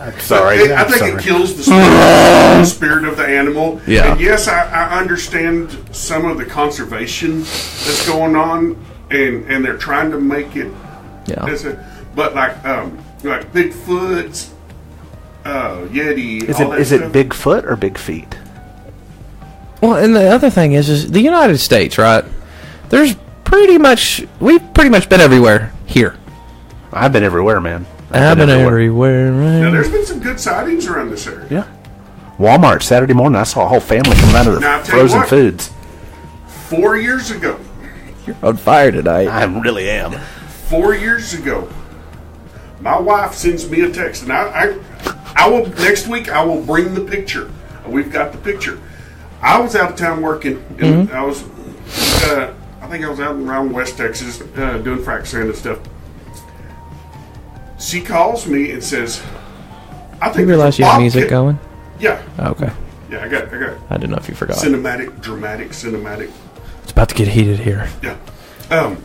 I'm sorry. I think it kills the spirit of the animal. Yeah. And yes, I understand some of the conservation that's going on, and they're trying to make it. Yeah. But like Bigfoot, Yeti. Is it Bigfoot or Big Feet? Well, and the other thing is the United States, right? We've pretty much been everywhere here. I've been everywhere, man. I've been everywhere, man. Now, there's been some good sightings around this area. Yeah. Walmart Saturday morning, I saw a whole family coming out of the frozen foods. 4 years ago. You're on fire tonight. I really am. 4 years ago, my wife sends me a text, and I will next week. I will bring the picture. We've got the picture. I was out of town working, and I was, I think I was out around West Texas doing frac sand and stuff. She calls me and says, "I think you realize you have music going." Yeah. Oh, okay. Yeah, I got it. I didn't know if you forgot. Dramatic. It's about to get heated here. Yeah.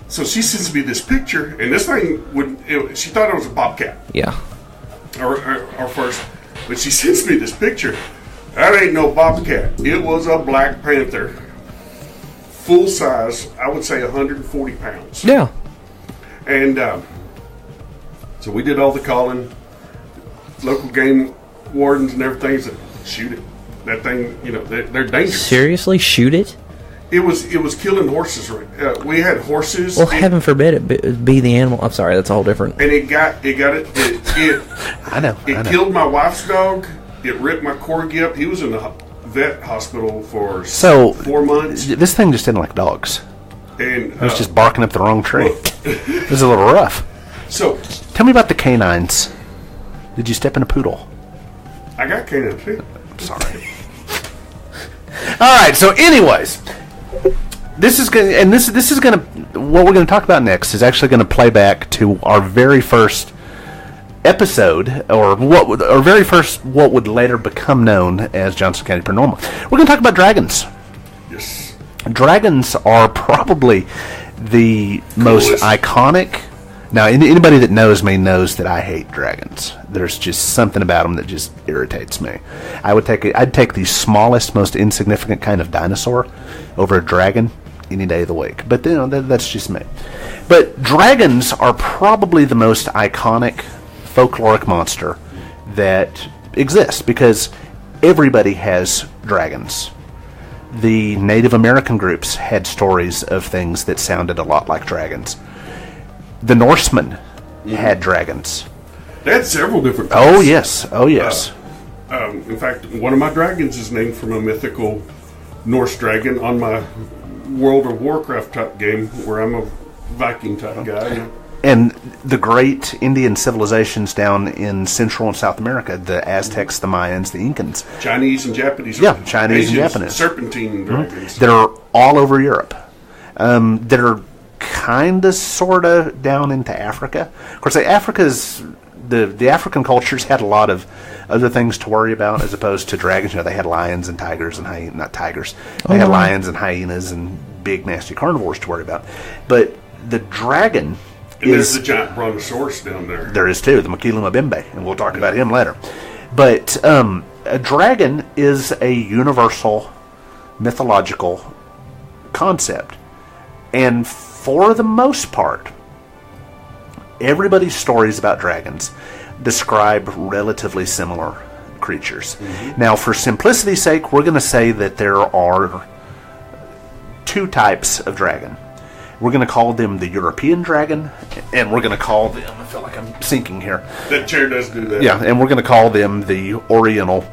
So she sends me this picture, and this thing she thought it was a bobcat. Yeah. Or first, but she sends me this picture. That ain't no bobcat. It was a black panther, full size. I would say 140 pounds. Yeah. And so we did all the calling. Local game wardens and everything said, shoot it. That thing, they're dangerous. Seriously, shoot it? It was killing horses. Right? We had horses. Well, heaven forbid it be the animal. I'm sorry, that's all different. And it I know. Killed my wife's dog. It ripped my corgi up. He was in the vet hospital for 4 months. This thing just didn't like dogs. And it was just barking up the wrong tree. It was a little rough. So, tell me about the canines. Did you step in a poodle? I got canines too. Sorry. All right. So, anyways, this is gonna what we're gonna talk about next is actually gonna play back to our very first episode, or what would later become known as Johnson County Paranormal. We're gonna talk about dragons. Yes. Dragons are probably the most iconic. Now, anybody that knows me knows that I hate dragons. There's just something about them that just irritates me. I'd take the smallest, most insignificant kind of dinosaur over a dragon any day of the week. But that's just me. But dragons are probably the most iconic folkloric monster that exists because everybody has dragons. The Native American groups had stories of things that sounded a lot like dragons. The Norsemen had dragons. They had several different Oh types. yes, oh yes. In fact, one of my dragons is named from a mythical Norse dragon on my World of Warcraft type game, where I'm a Viking type guy. And the great Indian civilizations down in Central and South America, the Aztecs, the Mayans, the Incans. Chinese and Japanese. Yeah, Chinese and Asians, Japanese. Serpentine dragons. That are all over Europe. That are kind of, sort of down into Africa. Of course, the African cultures had a lot of other things to worry about as opposed to dragons. They had lions and tigers and not tigers. They had lions and hyenas and big nasty carnivores to worry about. But the dragon... And there's the giant brontosaurus down there. There is too, the Makila Mbembe, and we'll talk about him later. But a dragon is a universal mythological concept. And for the most part, everybody's stories about dragons describe relatively similar creatures. Now, for simplicity's sake, we're going to say that there are two types of dragon. We're going to call them the European dragon, and we're going to call them, I feel like I'm sinking here. That chair does do that. Yeah, and we're going to call them the Oriental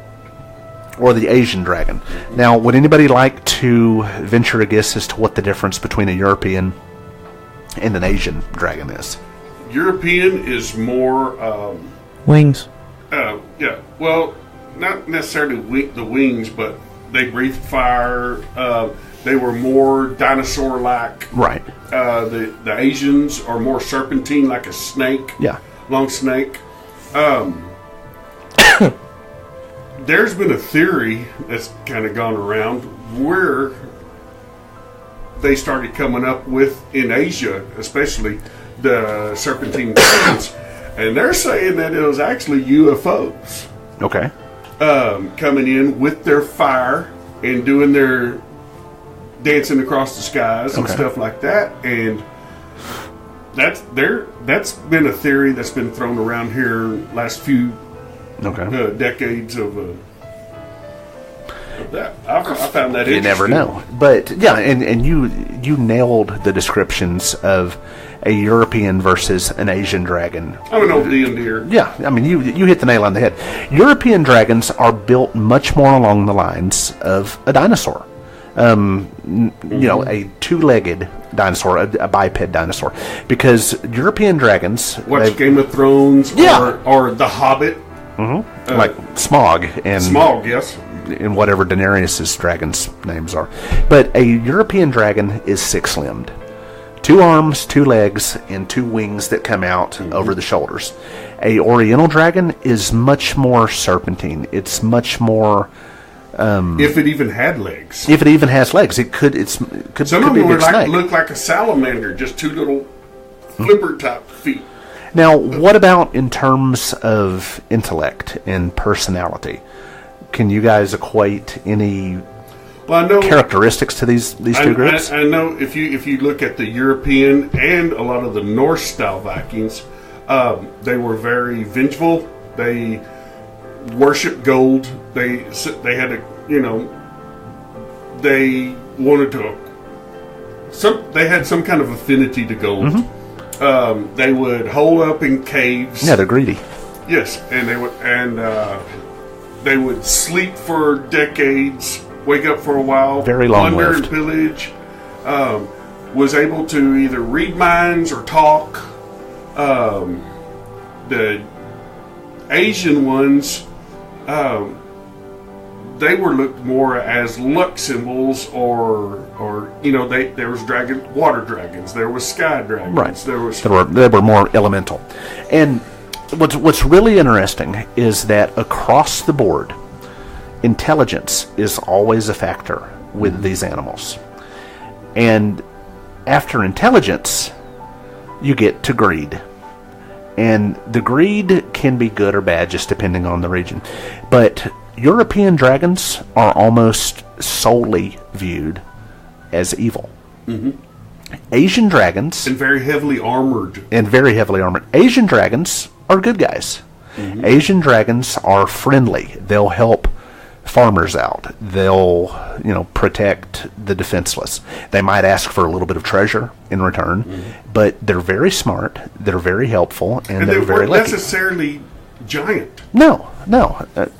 or the Asian dragon. Now, would anybody like to venture a guess as to what the difference between a European and an Asian dragon is? European is more, Wings. yeah, well, not necessarily the wings, but they breathe fire. They were more dinosaur-like. Right. The Asians are more serpentine, like a snake. Yeah. Long snake. There's been a theory that's kind of gone around where they started coming up with, in Asia especially, the serpentine dragons. And they're saying that it was actually UFOs Okay. coming in with their fire and doing their dancing across the skies and Okay. stuff like that. And that's been a theory that's been thrown around here last few Okay. decades of that. I found that You interesting. never know. But yeah, and you nailed the descriptions of a European versus an Asian dragon. I'm an old D&D'er. Yeah, I mean, you hit the nail on the head. European dragons are built much more along the lines of a dinosaur. You know, a two-legged dinosaur, a biped dinosaur. Because European dragons... Watch Game of Thrones Yeah. or The Hobbit. like Smog and... Smog, yes. and whatever Daenerys' dragons' names are. But a European dragon is six-limbed. 2 arms, 2 legs, and 2 wings that come out over the shoulders. A Oriental dragon is much more serpentine. It's much more... If it even had legs. if it even has legs, it could Some of be a them big snake. look like a salamander, just 2 little flipper-type feet. Now, what about in terms of intellect and personality? Can you guys equate any Well, I know characteristics to these two groups? I know if you look at the European and a lot of the Norse style Vikings, they were very vengeful. They worshipped gold. They had a they wanted to. They had some kind of affinity to gold. They would hole up in caves. Yeah, they're greedy. Yes, and they would sleep for decades, wake up for a while, Very plunder long-lived. and pillage. Was able to either read minds or talk. The Asian ones, they were looked more as luck symbols, or there was water dragons, there was sky dragons, Right. there was They were more elemental. And what's really interesting is that across the board, intelligence is always a factor with these animals. And after intelligence, you get to greed. And the greed can be good or bad, just depending on the region. But European dragons are almost solely viewed as evil. Asian dragons... and very heavily armored. Asian dragons are good guys. Asian dragons are friendly. They'll help farmers out. They'll, protect the defenseless. They might ask for a little bit of treasure in return, but they're very smart, they're very helpful, and they're they very weren't lucky. necessarily giant. No.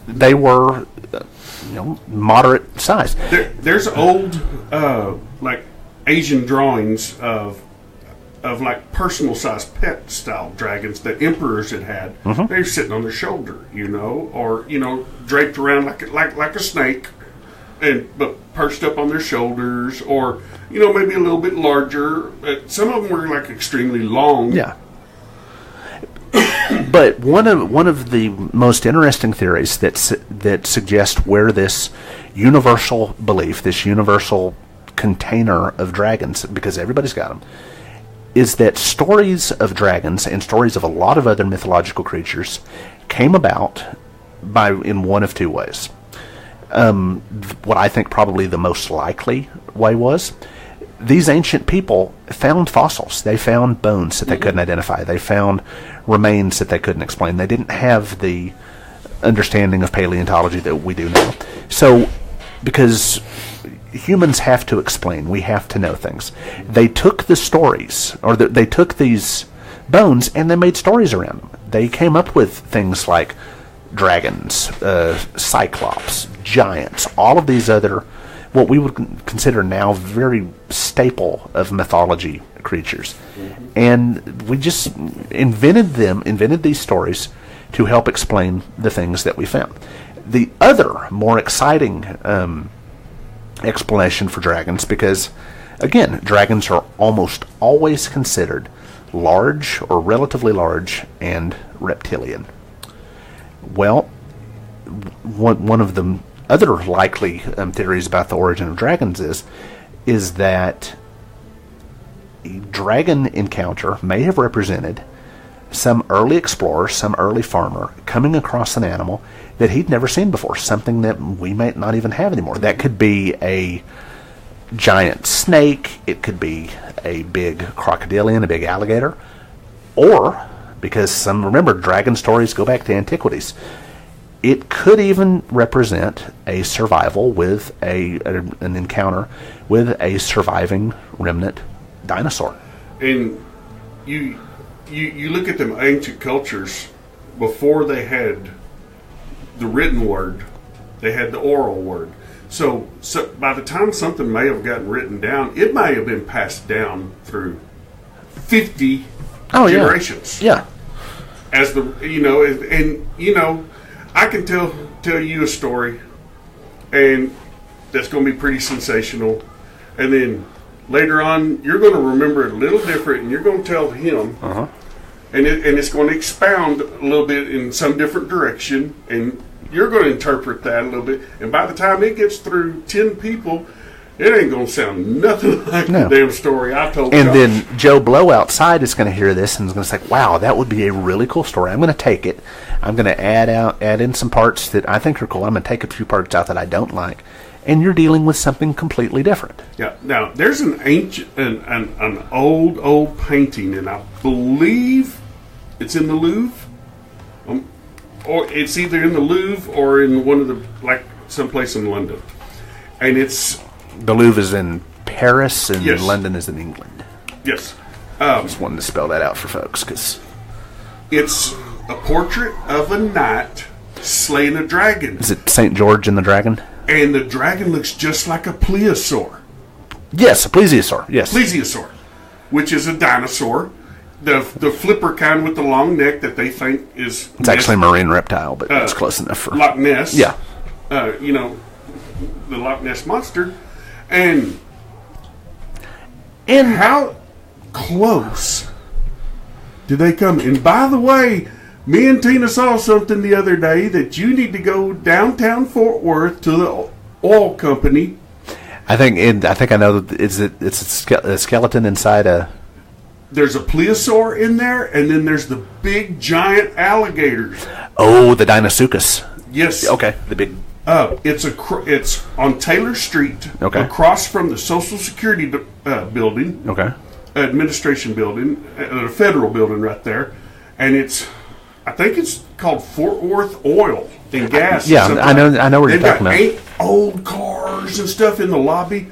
They were, moderate size. There's old, like Asian drawings of like personal sized pet style dragons that emperors had. They're sitting on their shoulder, or draped around like a snake, but perched up on their shoulders, or maybe a little bit larger. Some of them were like extremely long. Yeah. But one of the most interesting theories that suggest where this universal belief, this universal container of dragons, because everybody's got them, is that stories of dragons and stories of a lot of other mythological creatures came about in one of two ways. What I think probably the most likely way was, these ancient people found fossils. They found bones that they couldn't identify. They found remains that they couldn't explain. They didn't have the understanding of paleontology that we do now. So, because humans have to explain, we have to know things. They took the stories, or they took these bones, and they made stories around them. They came up with things like dragons, cyclops, giants, all of these other, what we would consider now very staple of mythology creatures. And we just invented these stories to help explain the things that we found. The other, more exciting explanation for dragons, because, again, dragons are almost always considered large or relatively large and reptilian. Well, one of the other likely theories about the origin of dragons is that a dragon encounter may have represented some early explorer, some early farmer coming across an animal that he'd never seen before, something that we might not even have anymore. That could be a giant snake, it could be a big crocodilian, a big alligator, or, because remember, dragon stories go back to antiquities, it could even represent a survival with an encounter with a surviving remnant dinosaur. And you look at them ancient cultures, before they had the written word, they had the oral word. So by the time something may have gotten written down, it may have been passed down through 50 generations. Yeah. As I can tell you a story, and that's going to be pretty sensational, and then later on you're going to remember it a little different, and you're going to tell him, and it's going to expound a little bit in some different direction, and you're going to interpret that a little bit, and by the time it gets through 10 people, it ain't going to sound nothing like the damn story I told you. And then Joe Blow outside is going to hear this and is going to say, wow, that would be a really cool story. I'm going to take it. I'm going to add in some parts that I think are cool. I'm going to take a few parts out that I don't like. And you're dealing with something completely different. Yeah. Now, there's an old painting, and I believe it's in the Louvre. Or it's either in the Louvre or in one of the, someplace in London. And it's... The Louvre is in Paris, and yes. London is in England. Yes. Just wanted to spell that out for folks, because... It's a portrait of a knight slaying a dragon. Is it St. George and the Dragon? And the dragon looks just like a plesiosaur. Yes, a plesiosaur, yes. Plesiosaur, which is a dinosaur. The flipper kind with the long neck that they think is... It's actually a marine reptile, but it's close enough for... Loch Ness. Yeah. The Loch Ness Monster. And how close did they come? And by the way, me and Tina saw something the other day that you need to go downtown Fort Worth to the oil company. I think I know that it's a skeleton inside a... There's a plesiosaur in there, and then there's the big giant alligators. Oh, the Deinosuchus. Yes. Okay, the big... It's on Taylor Street, across from the Social Security building, okay, administration building, a federal building right there, and it's I think it's called Fort Worth Oil and Gas. Yeah, I know where you're They've talking got about. 8 old cars and stuff in the lobby,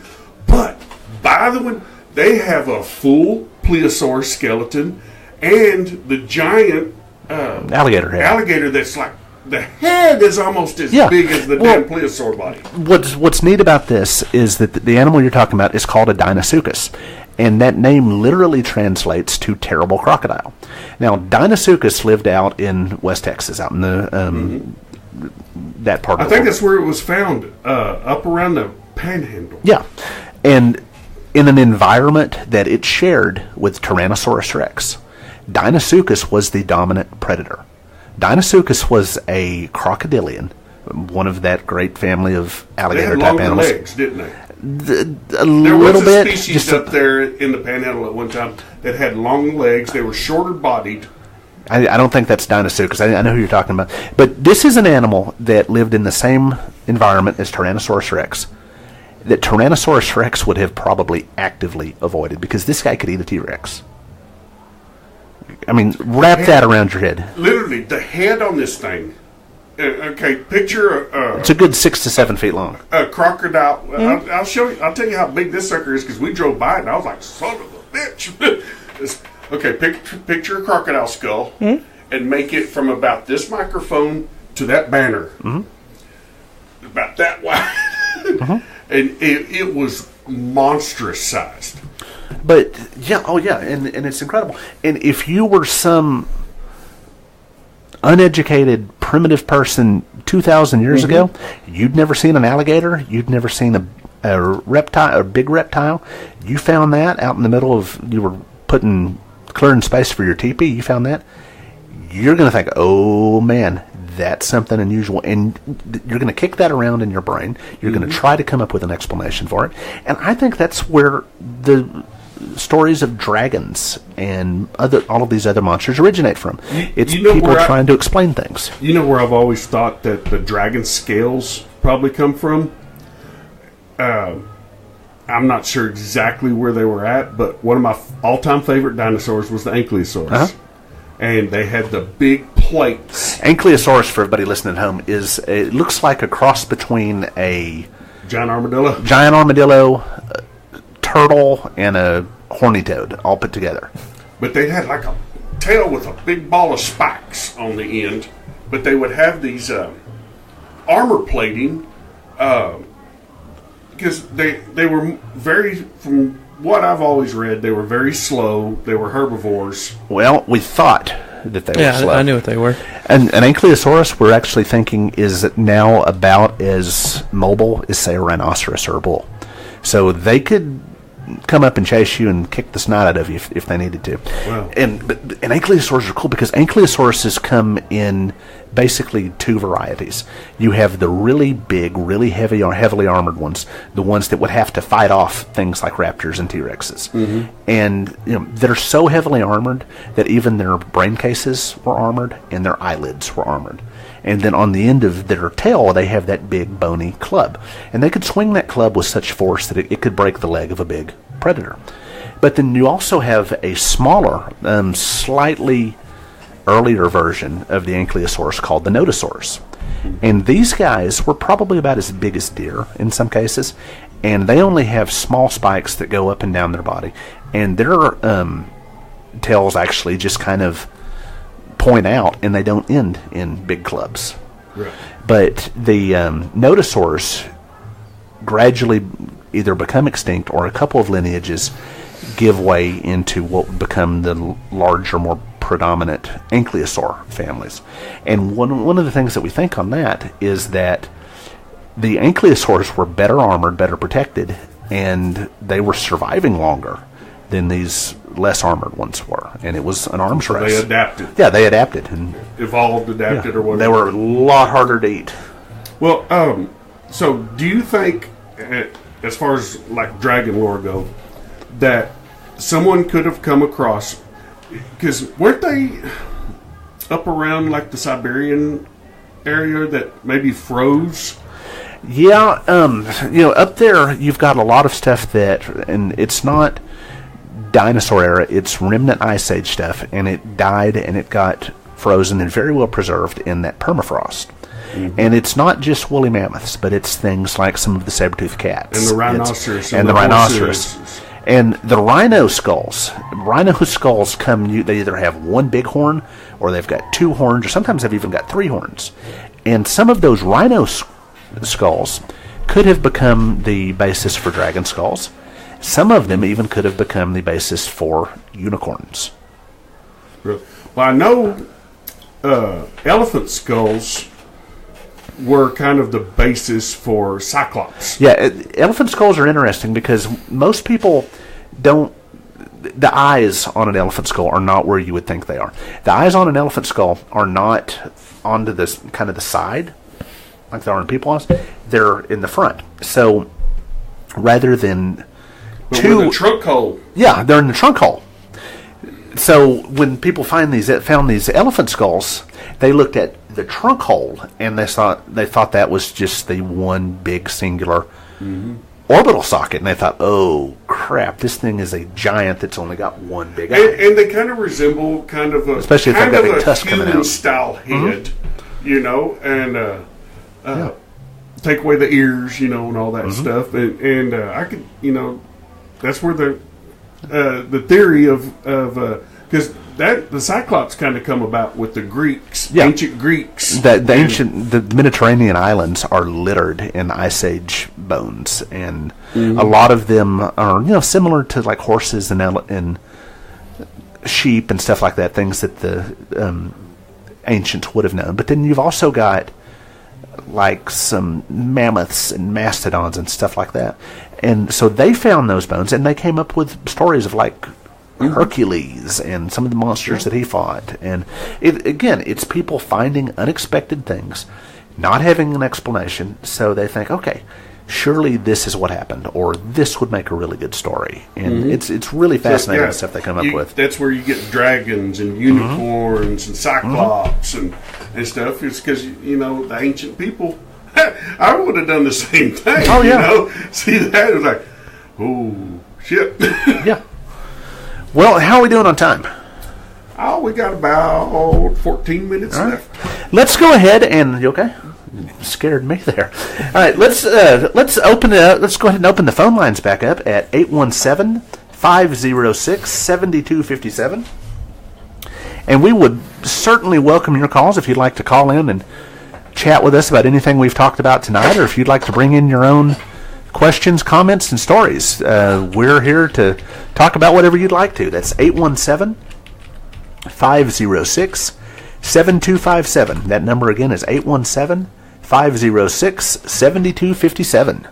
but by the way, they have a full plesiosaur skeleton and the giant Alligator head. alligator that's like the head is almost as Yeah. big as the Well, damn plesiosaur body. What's neat about this is that the animal you're talking about is called a Deinosuchus, and that name literally translates to terrible crocodile. Now, Deinosuchus lived out in West Texas, out in the that part I of the think world. that's where it was found, up around the Panhandle. Yeah, and in an environment that it shared with Tyrannosaurus rex, Deinosuchus was the dominant predator. Deinosuchus was a crocodilian, one of that great family of They alligator had type longer animals. legs, didn't they? A There little was a bit. species Just up there in the Panhandle at one time that had long legs. They were shorter bodied. I don't think that's Deinosuchus. I know who you're talking about. But this is an animal that lived in the same environment as Tyrannosaurus rex, that Tyrannosaurus rex would have probably actively avoided, because this guy could eat a T-Rex. I mean, wrap that around your head. Literally, the head on this thing. Okay, picture It's a good 6 to 7 feet long. a crocodile. I'll show you. I'll tell you how big this sucker is because we drove by it and I was like, "Son of a bitch!" Okay, picture a crocodile skull and make it from about this microphone to that banner, about that wide, and it was monstrous sized. But yeah, oh yeah, and it's incredible. And if you were some uneducated, primitive person 2,000 years ago, you'd never seen an alligator, you'd never seen a reptile, a big reptile. You found that out in the middle of, you were clearing space for your teepee, you found that. You're going to think, oh man, that's something unusual. And you're going to kick that around in your brain. You're going to try to come up with an explanation for it. And I think that's where the stories of dragons and all of these other monsters originate from. It's people trying to explain things. You know where I've always thought that the dragon scales probably come from? I'm not sure exactly where they were at, but one of my all-time favorite dinosaurs was the Ankylosaurus. And they had the big plates. Ankylosaurus, for everybody listening at home, it looks like a cross between a Giant armadillo? giant armadillo, turtle, and a horny toad all put together. But they had like a tail with a big ball of spikes on the end. But they would have these armor plating because they were very, from what I've always read, they were very slow. They were herbivores. Well, we thought that they were slow. I knew what they were. And an Ankylosaurus, we're actually thinking, is now about as mobile as, say, a rhinoceros or a bull. So they could come up and chase you and kick the snot out of you if they needed to. Wow. And Ankylosaurs are cool because Ankylosauruses come in basically two varieties. You have the really big, really heavy or heavily armored ones, the ones that would have to fight off things like raptors and T-Rexes. And they're so heavily armored that even their brain cases were armored and their eyelids were armored. And then on the end of their tail, they have that big bony club. And they could swing that club with such force that it could break the leg of a big predator. But then you also have a smaller, slightly earlier version of the Ankylosaurus called the Nodosaurus. And these guys were probably about as big as deer in some cases. And they only have small spikes that go up and down their body. And their tails actually just kind of point out, and they don't end in big clubs. Right. But the Nodosaurs gradually either become extinct or a couple of lineages give way into what would become the larger, more predominant Ankylosaur families. And one of the things that we think on that is that the Ankylosaurs were better armored, better protected, and they were surviving longer than these less armored ones were. And it was an arms race. They adapted. Yeah, they adapted. And Evolved, adapted, or whatever. they were a lot harder to eat. Well, so do you think, as far as like dragon lore go, that someone could have come across, because weren't they up around like the Siberian area that maybe froze? Yeah, up there you've got a lot of stuff that, and it's not dinosaur era, it's remnant ice age stuff, and it died and it got frozen and very well preserved in that permafrost. And it's not just woolly mammoths, but it's things like some of the saber-toothed cats. And the rhinoceros. And the rhinoceros. And the rhino skulls they either have one big horn, or they've got two horns, or sometimes they've even got three horns. And some of those rhino skulls could have become the basis for dragon skulls. Some of them even could have become the basis for unicorns. Well, I know elephant skulls were kind of the basis for Cyclops. Yeah, elephant skulls are interesting because most people don't. The eyes on an elephant skull are not where you would think they are. The eyes on an elephant skull are not onto this kind of the side, like they are on people's eyes. They're in the front. So rather than But with a trunk hole. Yeah, they're in the trunk hole. So when people found these elephant skulls, they looked at the trunk hole and they thought that was just the one big singular orbital socket, and they thought, oh crap, this thing is a giant that's only got one big eye. And they kind of resemble especially if they've got a tusk coming human out. style head, and take away the ears, and all that stuff, and I could, that's where the theory of because the Cyclops kind of come about with the Greeks, ancient Greeks. The Mediterranean islands are littered in Ice Age bones, and a lot of them are similar to like horses and sheep and stuff like that, things that the ancients would have known. But then you've also got like some mammoths and mastodons and stuff like that, and so they found those bones and they came up with stories of like Hercules and some of the monsters that he fought. And it's people finding unexpected things, not having an explanation, so they think, okay, surely this is what happened, or this would make a really good story. And it's really fascinating stuff they come up with. That's where you get dragons and unicorns and cyclops and stuff. It's because the ancient people, I would have done the same thing. Oh yeah, see that, it was like, oh shit. Yeah. Well, how are we doing on time? Oh, we got about 14 minutes left. Let's go ahead and you okay? You scared me there. All right, let's open it up. Let's go ahead and open the phone lines back up at 817-506-7257. And we would certainly welcome your calls if you'd like to call in and chat with us about anything we've talked about tonight, or if you'd like to bring in your own questions, comments, and stories. We're here to talk about whatever you'd like to. That's 817-506-7257. That number again is 817-506-7257.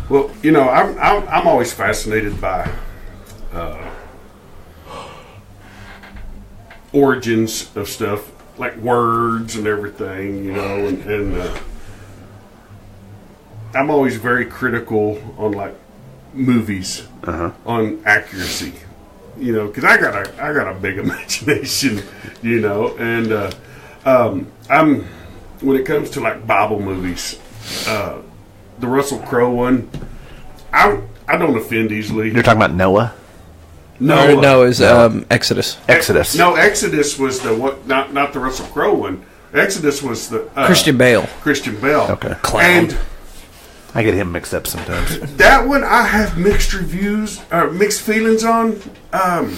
Well, I'm always fascinated by origins of stuff, like words and everything, and I'm always very critical on like movies on accuracy, because I got a big imagination, and I'm when it comes to like Bible movies, the Russell Crowe one, I don't offend easily. You're talking about Noah? No, it's Exodus. Exodus. No, Exodus was the what? Not the Russell Crowe one. Exodus was the Christian Bale. Christian Bale. Okay. Clown. And I get him mixed up sometimes. that one I have mixed reviews or mixed feelings on. I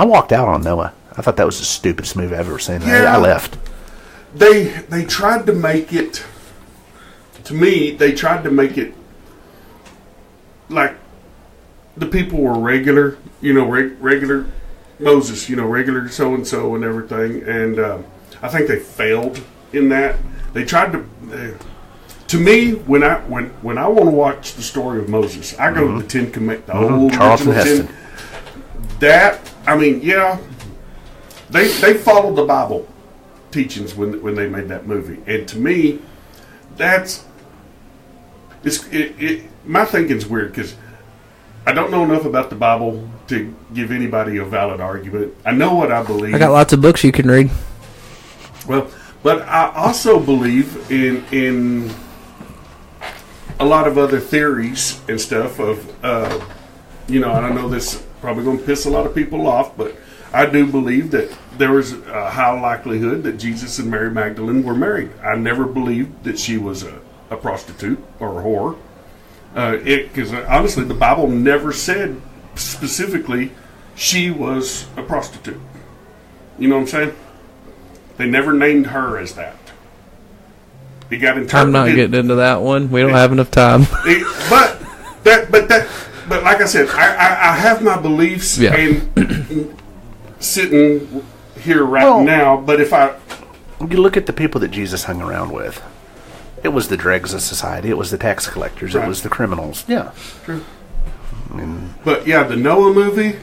walked out on Noah. I thought that was the stupidest movie I've ever seen. Yeah. I left. They tried to make it. To me, they tried to make it like the people were regular, regular Moses, regular so and so and everything, and I think they failed in that. They tried to. To me, when I want to watch the story of Moses, I go to the Ten Commandments, the old Charlton original Heston. They followed the Bible teachings when they made that movie, and to me, my thinking's weird because I don't know enough about the Bible to give anybody a valid argument. I know what I believe. I got lots of books you can read. Well, but I also believe in a lot of other theories and stuff of, I don't know this probably going to piss a lot of people off, but I do believe that there was a high likelihood that Jesus and Mary Magdalene were married. I never believed that she was a prostitute or a whore. Because honestly, the Bible never said specifically she was a prostitute. You know what I'm saying? They never named her as that. It got interpreted. I'm not getting into that one. We don't have enough time. But like I said, I have my beliefs and sitting here now. But if you look at the people that Jesus hung around with, it was the dregs of society. It was the tax collectors. It was the criminals. Yeah, true. But yeah, the Noah movie.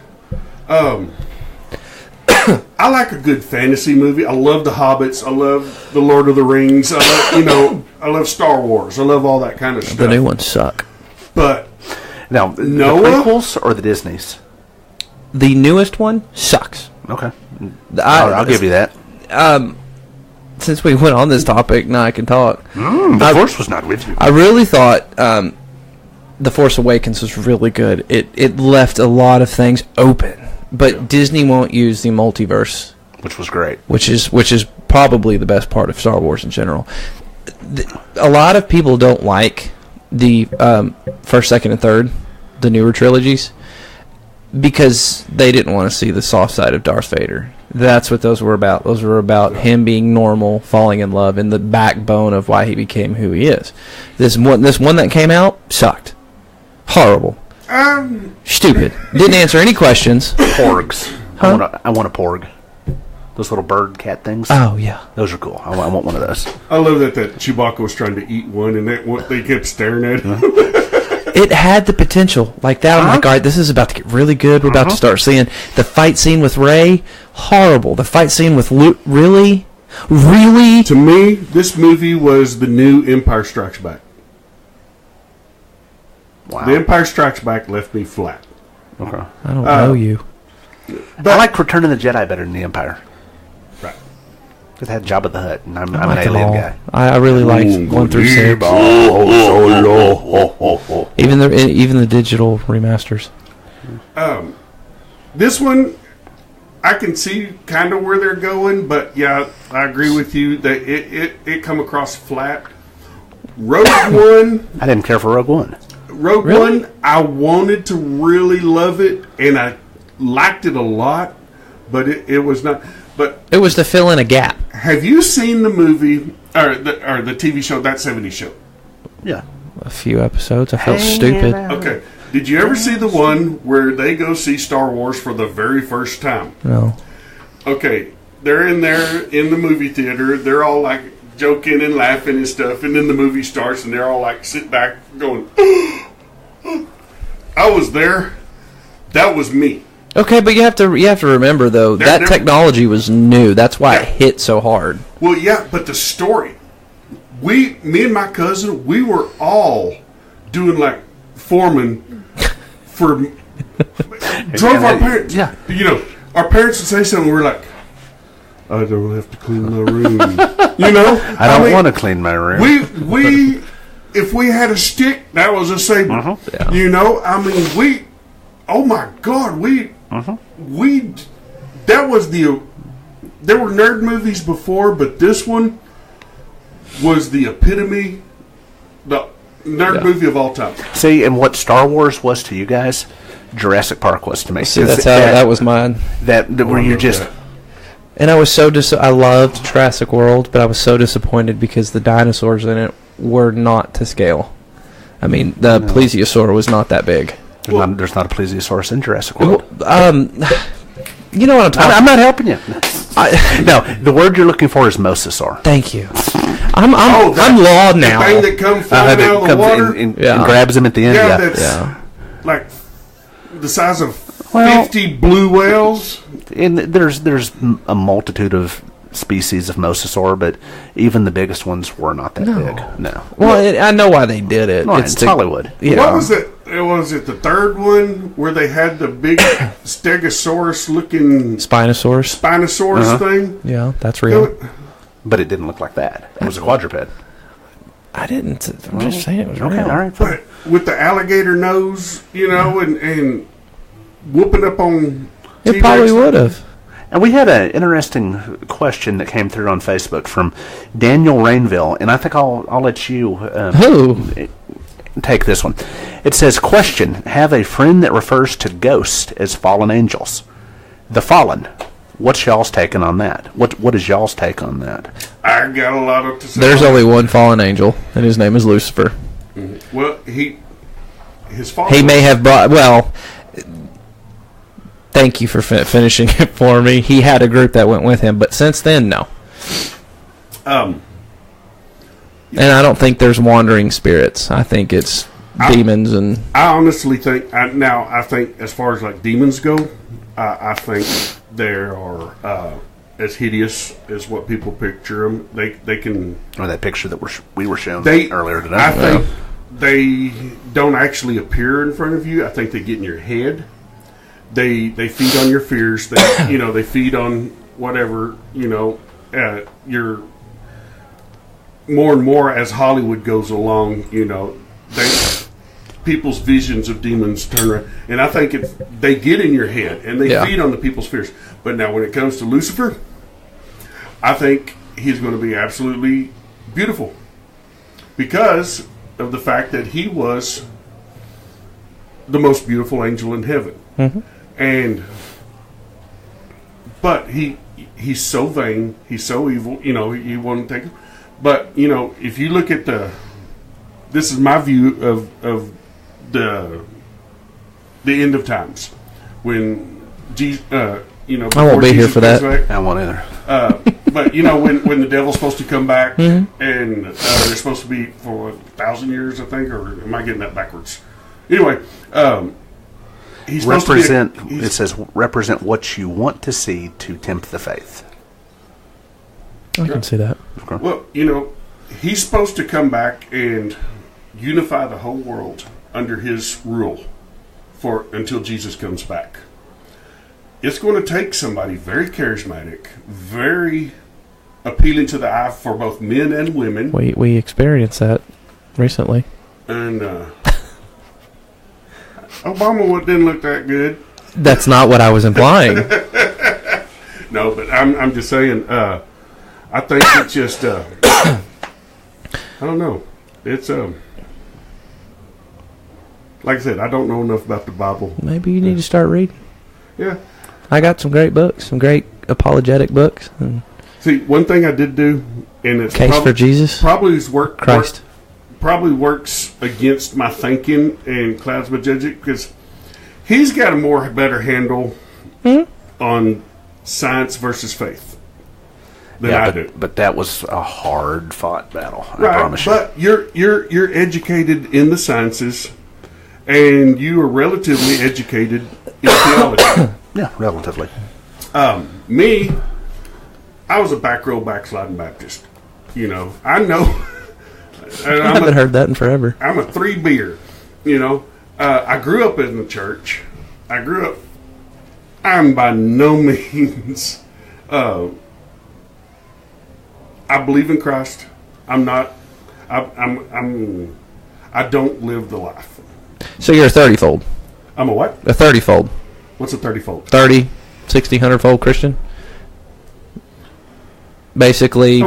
I like a good fantasy movie. I love the Hobbits. I love the Lord of the Rings. I love, I love Star Wars. I love all that kind of stuff. The new ones suck. But now, Noah, the prequels or the Disneys? The newest one sucks. Okay, I'll give you that. Since we went on this topic, now I can talk. The Force was not with you. I really thought The Force Awakens was really good. It left a lot of things open. But Disney won't use the multiverse, which was great. Which is probably the best part of Star Wars in general. A lot of people don't like the first, second, and third, the newer trilogies, because they didn't want to see the soft side of Darth Vader. That's what those were about. Those were about him being normal, falling in love, and the backbone of why he became who he is. This one that came out sucked. Horrible. Stupid. Didn't answer any questions. Porgs. Huh? I want a porg. Those little bird cat things. Oh, yeah. Those are cool. I want one of those. I love that Chewbacca was trying to eat one, and they kept staring at him. It had the potential like that. I'm like, all right, this is about to get really good. We're about to start seeing the fight scene with Rey. Horrible. The fight scene with Luke. Really? To me, this movie was the new Empire Strikes Back. Wow. The Empire Strikes Back left me flat. Okay. I don't know you. But I like Return of the Jedi better than the Empire. Right. It had Jabba the Hutt, and I'm I an like them alien all. guy. I really liked 1 through 6. Even the digital remasters. This one, I can see kind of where they're going, but yeah, I agree with you that it come across flat. Rogue One. I didn't care for Rogue One. Rogue One, I wanted to really love it, and I liked it a lot, but it was not. But it was to fill in a gap. Have you seen the movie or the TV show That 70s Show? Yeah, a few episodes. I felt stupid. Okay, did you ever see the one where they go see Star Wars for the very first time? No. Okay, they're in there in the movie theater. They're all like joking and laughing and stuff, and then the movie starts, and they're all like sit back going. I was there. That was me. Okay, but you have to remember though that technology was new. That's why it hit so hard. Well, yeah, but the story. Me and my cousin, we were all doing like foreman for drove our parents. Yeah, you know, our parents would say something. We're like, I don't have to clean my room. You know, I don't want to clean my room. We if we had a stick, that was a saber. Yeah. You know, I mean, oh my God, that was there were nerd movies before, but this one was the epitome, the nerd movie of all time. See, and what Star Wars was to you guys, Jurassic Park was to me. See, that's how that was mine. That where you just. And I was so I loved Jurassic World, but I was so disappointed because the dinosaurs in it were not to scale. I mean, the plesiosaur was not that big. There's not a plesiosaurus in Jurassic World. You know what I'm talking about. I'm not helping you. No, the word you're looking for is mosasaur. Thank you. I'm law now. The thing that comes flying out of the water and grabs him at the end. Yeah, that's like the size of 50 blue whales. And there's a multitude of species of mosasaur, but even the biggest ones were not that big. No. Well, I know why they did it. Right, it's Hollywood. Yeah. What was it? Was it the third one where they had the big stegosaurus-looking Spinosaurus thing? Yeah, that's real. But it didn't look like that. It was a quadruped. I didn't. I'm just saying it was real. All right. But with the alligator nose, you know, and whooping up on It T-Rex. probably would have. And we had an interesting question that came through on Facebook from Daniel Rainville, and I think I'll let you Who? take this one. It says, question, have a friend that refers to ghosts as fallen angels. The fallen. What's y'all's take on that? What is y'all's take on that? I got a lot of to say. There's only one fallen angel, and his name is Lucifer. Well, his father. He may have brought. Well, thank you for finishing it for me. He had a group that went with him, but since then, no. And I don't think there's wandering spirits. I think it's demons and. I honestly think I think as far as like demons go, I think they are as hideous as what people picture them. They can. Or that picture that we were shown earlier today. I think they don't actually appear in front of you. I think they get in your head. They feed on your fears. They feed on whatever your more and more as Hollywood goes along. People's visions of demons turn around, and I think they get in your head and they feed on the people's fears. But now, when it comes to Lucifer, I think he's going to be absolutely beautiful because of the fact that he was the most beautiful angel in heaven. Mm-hmm. But he's so vain, he's so evil, he won't take it. But, if you look at this is my view of the end of times. When Jesus, I won't be here for that. Back, I won't either. But when the devil's supposed to come back, mm-hmm. and they're supposed to be for 1,000 years, I think, or am I getting that backwards? Anyway, he's represent. It says represent what you want to see to tempt the faith. I can see that. Okay. Well, he's supposed to come back and unify the whole world under his rule until Jesus comes back. It's going to take somebody very charismatic, very appealing to the eye for both men and women. We experienced that recently. And Obama didn't look that good. That's not what I was implying. No, but I'm just saying. I think it's just. I don't know. It's like I said, I don't know enough about the Bible. Maybe you need to start reading. Yeah. I got some great books, some great apologetic books. And see, one thing I did do, and it's Case for Jesus, probably Christ works against my thinking and clouds my judgment because he's got a better handle on science versus faith than I do. But that was a hard fought battle. Right, I promise you. but you're educated in the sciences, and you are relatively educated in theology. Yeah, relatively. Me, I was a back row backsliding Baptist. I know. And I haven't heard that in forever. I'm a 3 beer. I grew up in the church. I'm by no means. I believe in Christ. I'm not. I don't live the life. So you're a 30-fold. I'm a what? A 30-fold. What's a 30-fold? 30, 60, 100-fold Christian. Basically,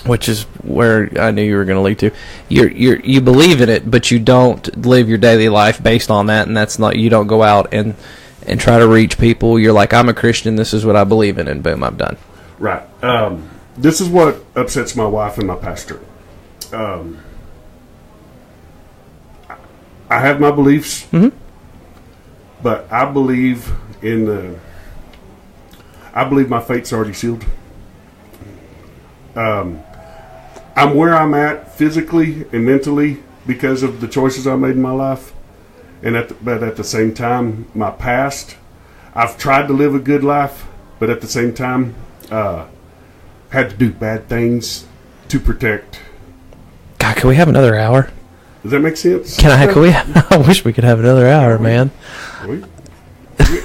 which is where I knew you were going to lead to. You believe in it, but you don't live your daily life based on that, and that's not. You don't go out and try to reach people. You're like, I'm a Christian. This is what I believe in, and boom, I'm done. Right. This is what upsets my wife and my pastor. I have my beliefs, but I believe I believe my fate's already sealed. I'm where I'm at physically and mentally because of the choices I made in my life, but at the same time, my past. I've tried to live a good life, but at the same time, had to do bad things to protect. God, can we have another hour? Does that make sense? I wish we could have another hour, man.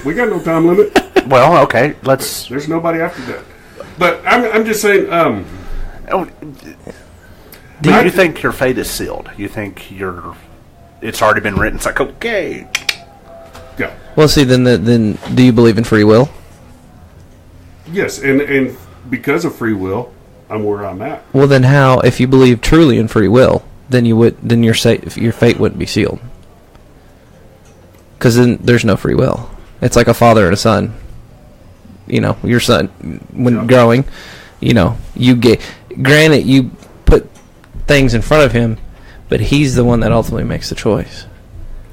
We got no time limit. Well, okay, let's. There's nobody after that. But I'm just saying. Do you think your fate is sealed? You think it's already been written? It's like, okay. Yeah. Well, see, then do you believe in free will? Yes, and because of free will, I'm where I'm at. Well, then how? If you believe truly in free will, then your fate wouldn't be sealed. Because then there's no free will. It's like a father and a son. You know, your son, when growing, you know, granted, you put things in front of him, but he's the one that ultimately makes the choice.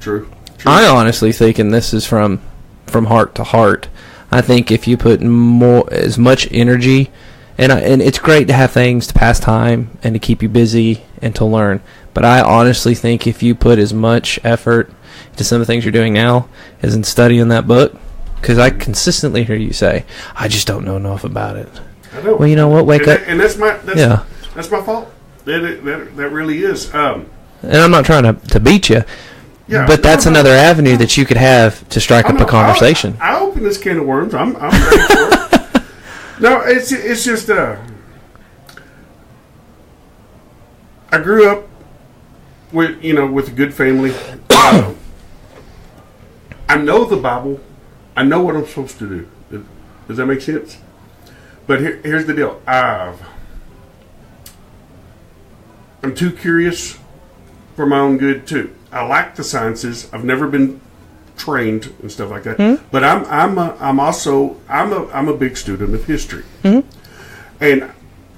True. I honestly think, and this is from heart to heart, I think if you put as much energy, and it's great to have things to pass time and to keep you busy and to learn, but I honestly think if you put as much effort to some of the things you're doing now as in studying that book, because I consistently hear you say, I just don't know enough about it. I know. Well, you know what? Wake up. And that's my fault. That really is. And I'm not trying to beat you, Yeah, but that's another avenue that you could have to strike up a conversation. I open this can of worms. I'm ready for it. No, it's just I grew up with a good family. I know the Bible. I know what I'm supposed to do. Does that make sense? But here's the deal. I'm too curious for my own good too. I like the sciences. I've never been trained and stuff like that. Mm-hmm. But I'm a big student of history. Mm-hmm. And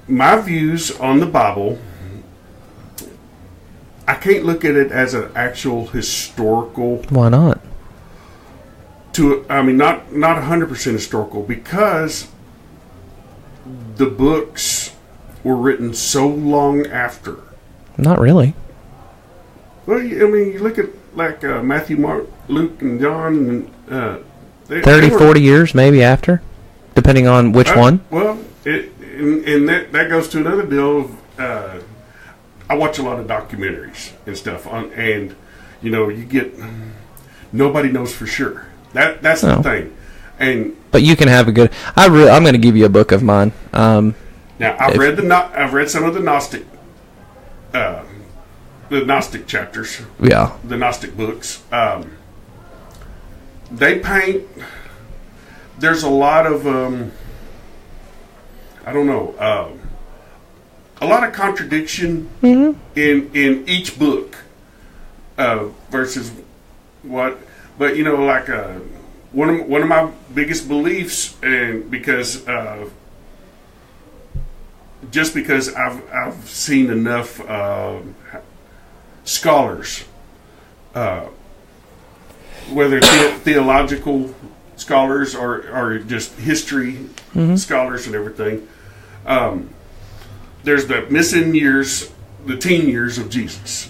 my views on the Bible, I can't look at it as an actual historical. Why not? Not 100% historical, because the books were written so long after. Not really. Well, you look at like Matthew, Mark, Luke, and John, and 40 years maybe after, depending on which one. Well, and that goes to another deal of I watch a lot of documentaries and stuff and you get nobody knows for sure. That's the thing. But you can have a good. I'm going to give you a book of mine. Now I've read some of the Gnostic chapters. Yeah. The Gnostic books. They paint. There's a lot of I don't know. A lot of contradiction in each book versus what. But like one of my biggest beliefs, and because just because I've seen enough scholars, whether theological scholars or just history scholars and everything, there's the missing years, the teen years of Jesus.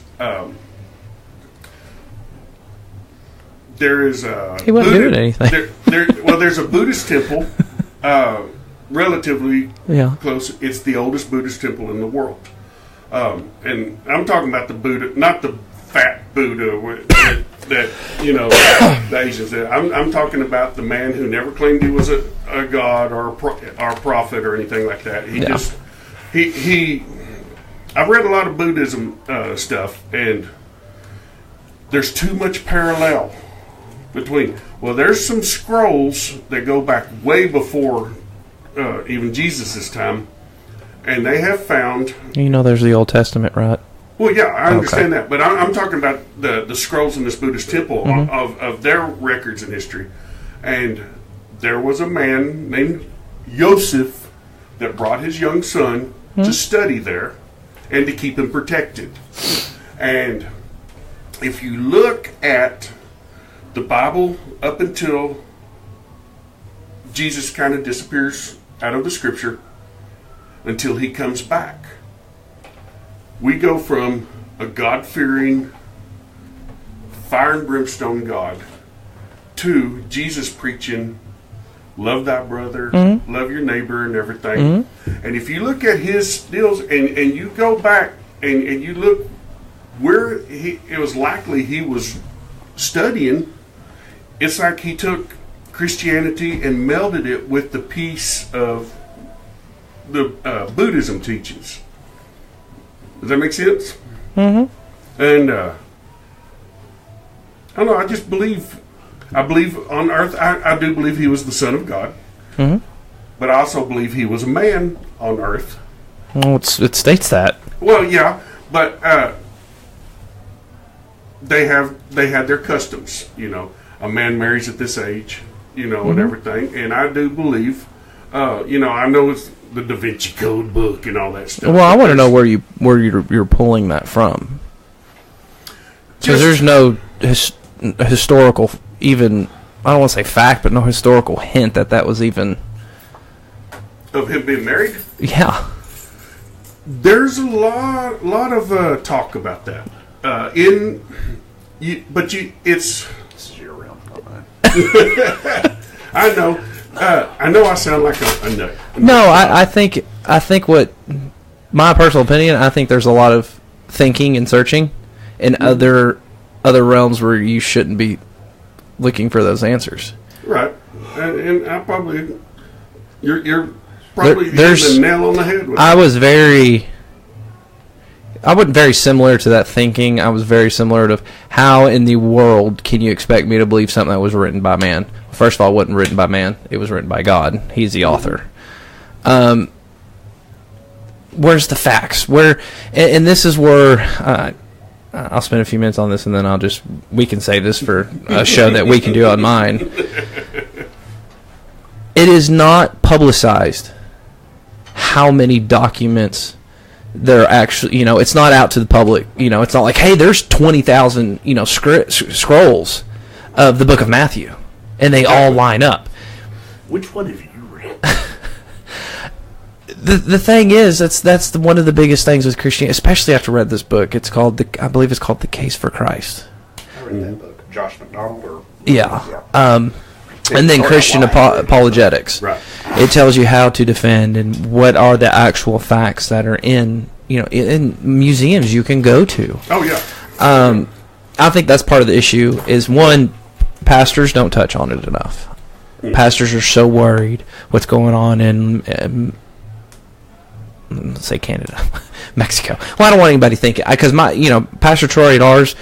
There is he wasn't doing anything. There's a Buddhist temple, relatively close. It's the oldest Buddhist temple in the world, and I'm talking about the Buddha, not the fat Buddha that the Asians. I'm talking about the man who never claimed he was a god or a prophet or anything like that. He. I've read a lot of Buddhism stuff, and there's too much parallel between. Well, there's some scrolls that go back way before even Jesus' time, and they have found. There's the Old Testament, right? Well, yeah, I understand that, but I'm talking about the scrolls in this Buddhist temple of their records and history, and there was a man named Joseph that brought his young son to study there and to keep him protected. And if you look at the Bible up until Jesus kind of disappears out of the scripture until he comes back, we go from a God-fearing, fire and brimstone God to Jesus preaching, love thy brother, love your neighbor, and everything. And if you look at his deals and you go back and you look where it was likely he was studying, it's like he took Christianity and melded it with the piece of the Buddhism teachings. Does that make sense? And I don't know, I just believe I believe on earth, I do believe he was the Son of God. Mm-hmm. But I also believe he was a man on earth. Well, it states that. Well, yeah, but they had their customs. A man marries at this age, and everything. And I do believe, I know it's the Da Vinci Code book and all that stuff. Well, I want to know where you're pulling that from. Because there's no historical, even, I don't want to say fact, but no historical hint that was even... Of him being married? Yeah. There's a lot of talk about that. It's... This is your realm, not mine. I know. I know I sound like a nut. No, I think what, my personal opinion, I think there's a lot of thinking and searching in other realms where you shouldn't be looking for those answers. Right. And I probably... You're probably there's hitting the nail on the head with I wasn't very similar to that thinking. I was very similar to how in the world can you expect me to believe something that was written by man? First of all, it wasn't written by man. It was written by God. He's the author. Where's the facts? And this is where I'll spend a few minutes on this, and then we can save this for a show that we can do on mine. It is not publicized how many documents there are actually, it's not out to the public. It's not like, hey, there's 20,000, scrolls of the book of Matthew, and they all line up. Which one have you read? The thing is, that's one of the biggest things with Christianity, especially after I read this book. I believe it's called The Case for Christ. I read that book. Josh McDonald or... Yeah. And then Christian apologetics. Right. It tells you how to defend and what are the actual facts that are in museums you can go to. Oh, yeah. I think that's part of the issue is, one, pastors don't touch on it enough. Pastors are so worried what's going on in let's say Canada, Mexico. Well, I don't want anybody thinking, because Pastor Troy at ours,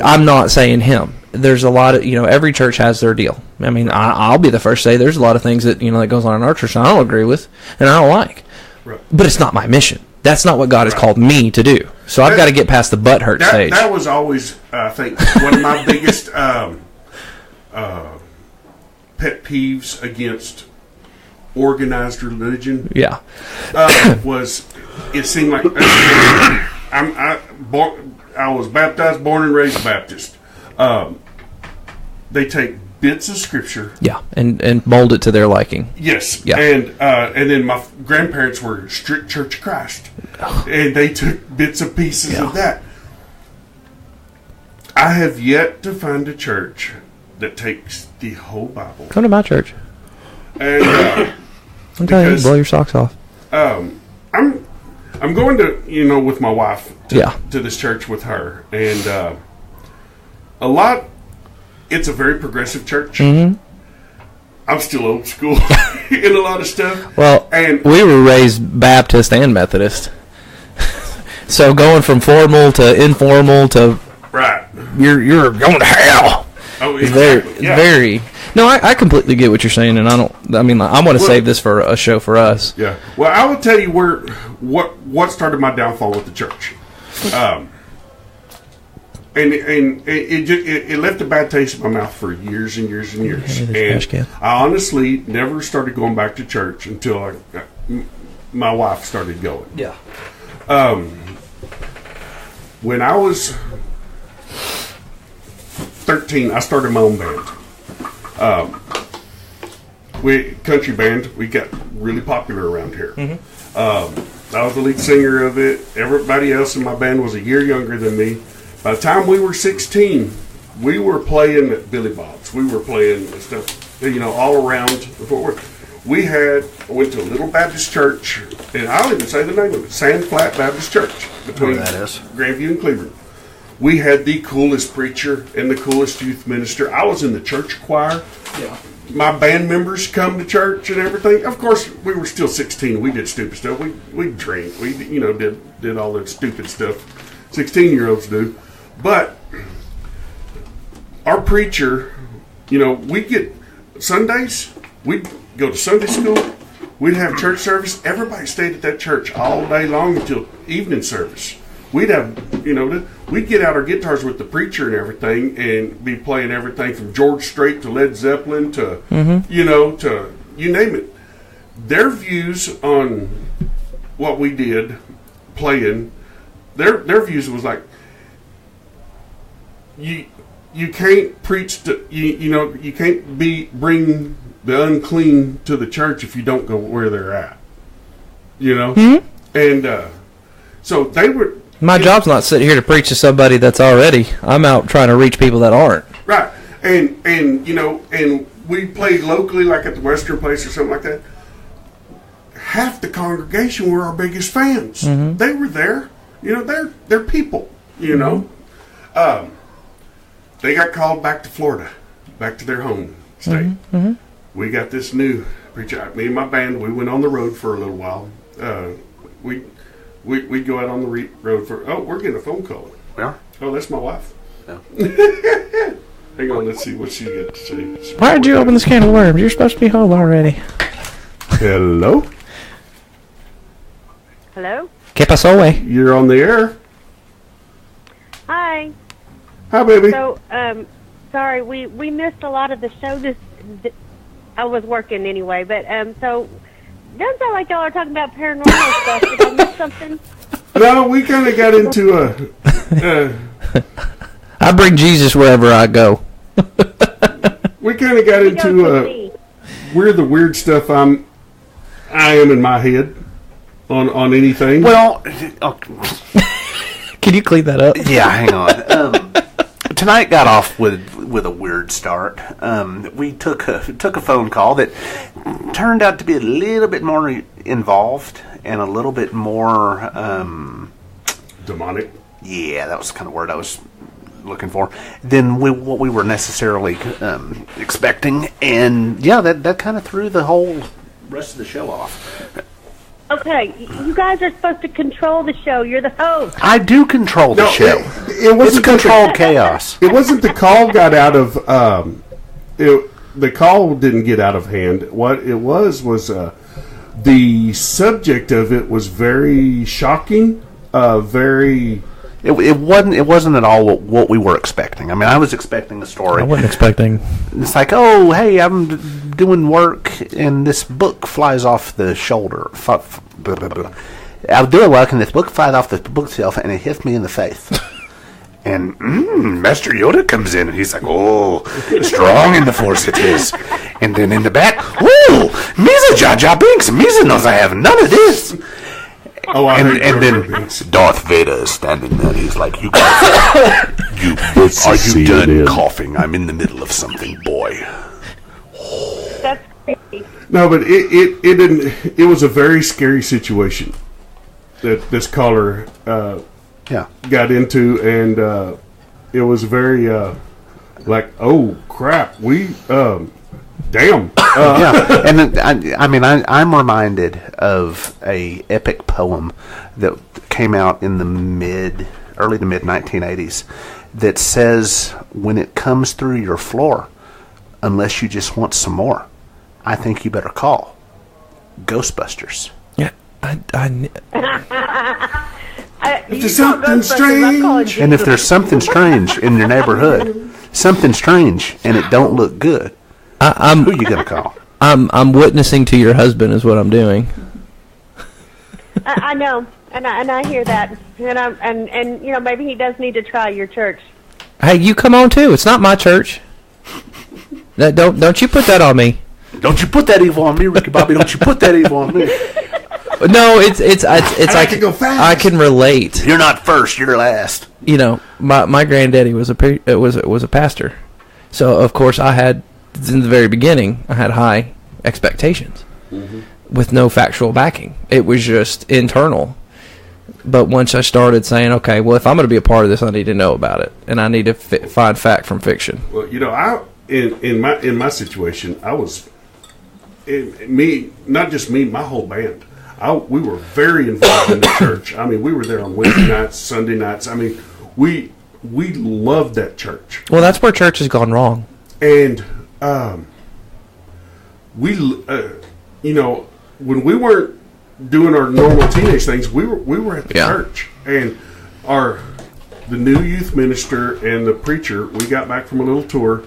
I'm not saying him. There's a lot of, every church has their deal. I mean, I'll be the first to say there's a lot of things that, that goes on in our church that I don't agree with and I don't like. Right. But it's not my mission. That's not what God has called me to do. So I've got to get past the butthurt stage. That was always, I think, one of my biggest pet peeves against organized religion. Yeah. Was it seemed like I was baptized, born and raised Baptist. They take bits of scripture, yeah, and mold it to their liking. Yes, yeah, and then my grandparents were strict Church of Christ, and they took bits and pieces of that. I have yet to find a church that takes the whole Bible. Come to my church, and I'm telling you, blow your socks off. I'm going to with my wife to this church with her, and it's a very progressive church. Mm-hmm. I'm still old school in a lot of stuff. Well, and we were raised Baptist and Methodist. So going from formal to informal to right, you're going to hell. Oh, exactly. Very. No, I completely get what you're saying, and I want to save this for a show for us. Yeah. Well, I will tell you what started my downfall with the church. And it left a bad taste in my mouth for years and years and years. And I honestly never started going back to church until my wife started going. Yeah. When I was 13, I started my own band. Country band. We got really popular around here. Mm-hmm. I was the lead singer of it. Everybody else in my band was a year younger than me. By the time we were 16, we were playing at Billy Bob's. We were playing stuff, all around the Fort Worth. I went to a little Baptist church, and I'll even say the name of it, Sand Flat Baptist Church, between Grandview and Cleveland. We had the coolest preacher and the coolest youth minister. I was in the church choir. Yeah. My band members come to church and everything. Of course, we were still 16. We did stupid stuff. We drank. We did all that stupid stuff 16-year-olds do. But our preacher we get Sundays, we'd go to Sunday school, we'd have church service. Everybody stayed at that church all day long until evening service. We'd have, we'd get out our guitars with the preacher and everything and be playing everything from George Strait to Led Zeppelin to, to you name it. Their views on what we did playing, their views was like, you can't preach to, you can't bring the unclean to the church if you don't go where they're at. And so they were. My job's not sitting here to preach to somebody that's already. I'm out trying to reach people that aren't. Right. And and we played locally, like at the Western Place or something like that. Half the congregation were our biggest fans. Mm-hmm. They were there. They're people. Mm-hmm. They got called back to Florida, back to their home state. Mm-hmm. We got this new preacher. Me and my band, we went on the road for a little while. We'd go out on the road for. Oh, we're getting a phone call. We are? Oh, that's my wife. No. Hang on, let's see what she got to say. Why did you open this can of worms? You're supposed to be home already. Hello? Hello? ¿Qué pasó, güey? You're on the air. Hi. Hi, baby. So, sorry, we missed a lot of the show. I was working anyway, but, so, doesn't sound like y'all are talking about paranormal stuff. Did I miss something? No, we kind of got into I bring Jesus wherever I go. We kind of got into we're the weird stuff I am in my head on anything. Well, Can you clean that up? yeah, hang on. Tonight got off with a weird start. We took a phone call that turned out to be a little bit more involved and a little bit more demonic. Yeah, that was the kind of word I was looking for than what we were necessarily expecting, and yeah, that kind of threw the whole rest of the show off. Okay, you guys are supposed to control the show. You're the host. I do control the show. It wasn't controlled chaos. It wasn't the call got out of the call didn't get out of hand. What it was the subject of it was very shocking, very. It wasn't at all what we were expecting. I mean, I was expecting a story. I wasn't expecting. It's like, oh, hey, I'm doing work, and this book flies off the shoulder. I'm doing work, and this book flies off the bookshelf, and it hits me in the face. And Master Yoda comes in, and he's like, oh, strong in the Force it is. And then in the back, oh, Misa Jar Jar Binks, Misa knows I have none of this. Oh, and then Darth Vader is standing there. And he's like, "You guys, are you done coughing? I'm in the middle of something, boy." That's creepy. No, but it didn't. It was a very scary situation that this caller got into, and it was very like, oh crap, we damn. Yeah, and I'm reminded of a epic poem that came out in the early to mid 1980s that says, "When it comes through your floor, unless you just want some more, I think you better call Ghostbusters." Yeah, If there's something strange, and if there's something strange in your neighborhood, something strange, and it don't look good. Who you gonna call? I'm witnessing to your husband is what I'm doing. I know, and I hear that, and maybe he does need to try your church. Hey, you come on too. It's not my church. Don't you put that on me. Don't you put that evil on me, Ricky Bobby. Don't you put that evil on me. No, it's like can go fast. I can relate. You're not first. You're last. My granddaddy was a pastor, so of course I had. In the very beginning, I had high expectations with no factual backing. It was just internal. But once I started saying, okay, well, if I'm going to be a part of this, I need to know about it, and I need to find fact from fiction. Well, I in my situation, I was not just me, my whole band. We were very involved in the church. I mean, we were there on Wednesday nights, Sunday nights. I mean, we loved that church. Well, that's where church has gone wrong. And when we weren't doing our normal teenage things, we were at the church, and the new youth minister and the preacher, we got back from a little tour,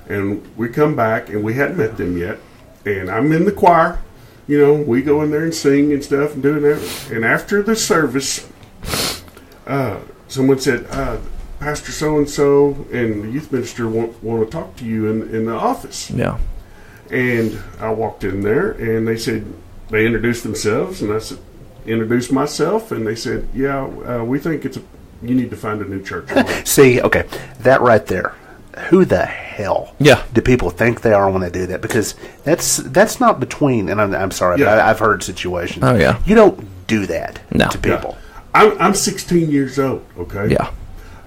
and we come back, and we hadn't met them yet, and I'm in the choir, we go in there and sing and stuff and doing that, and after the service, someone said, Pastor so-and-so and the youth minister want to talk to you in the office. Yeah. And I walked in there, and they introduced themselves, and I introduced myself, and they said, we think you need to find a new church. See, okay, that right there. Who the hell do people think they are when they do that? Because that's not between, and I'm sorry, but I've heard situations. Oh, yeah. You don't do that to people. Yeah. I'm 16 years old, okay? Yeah.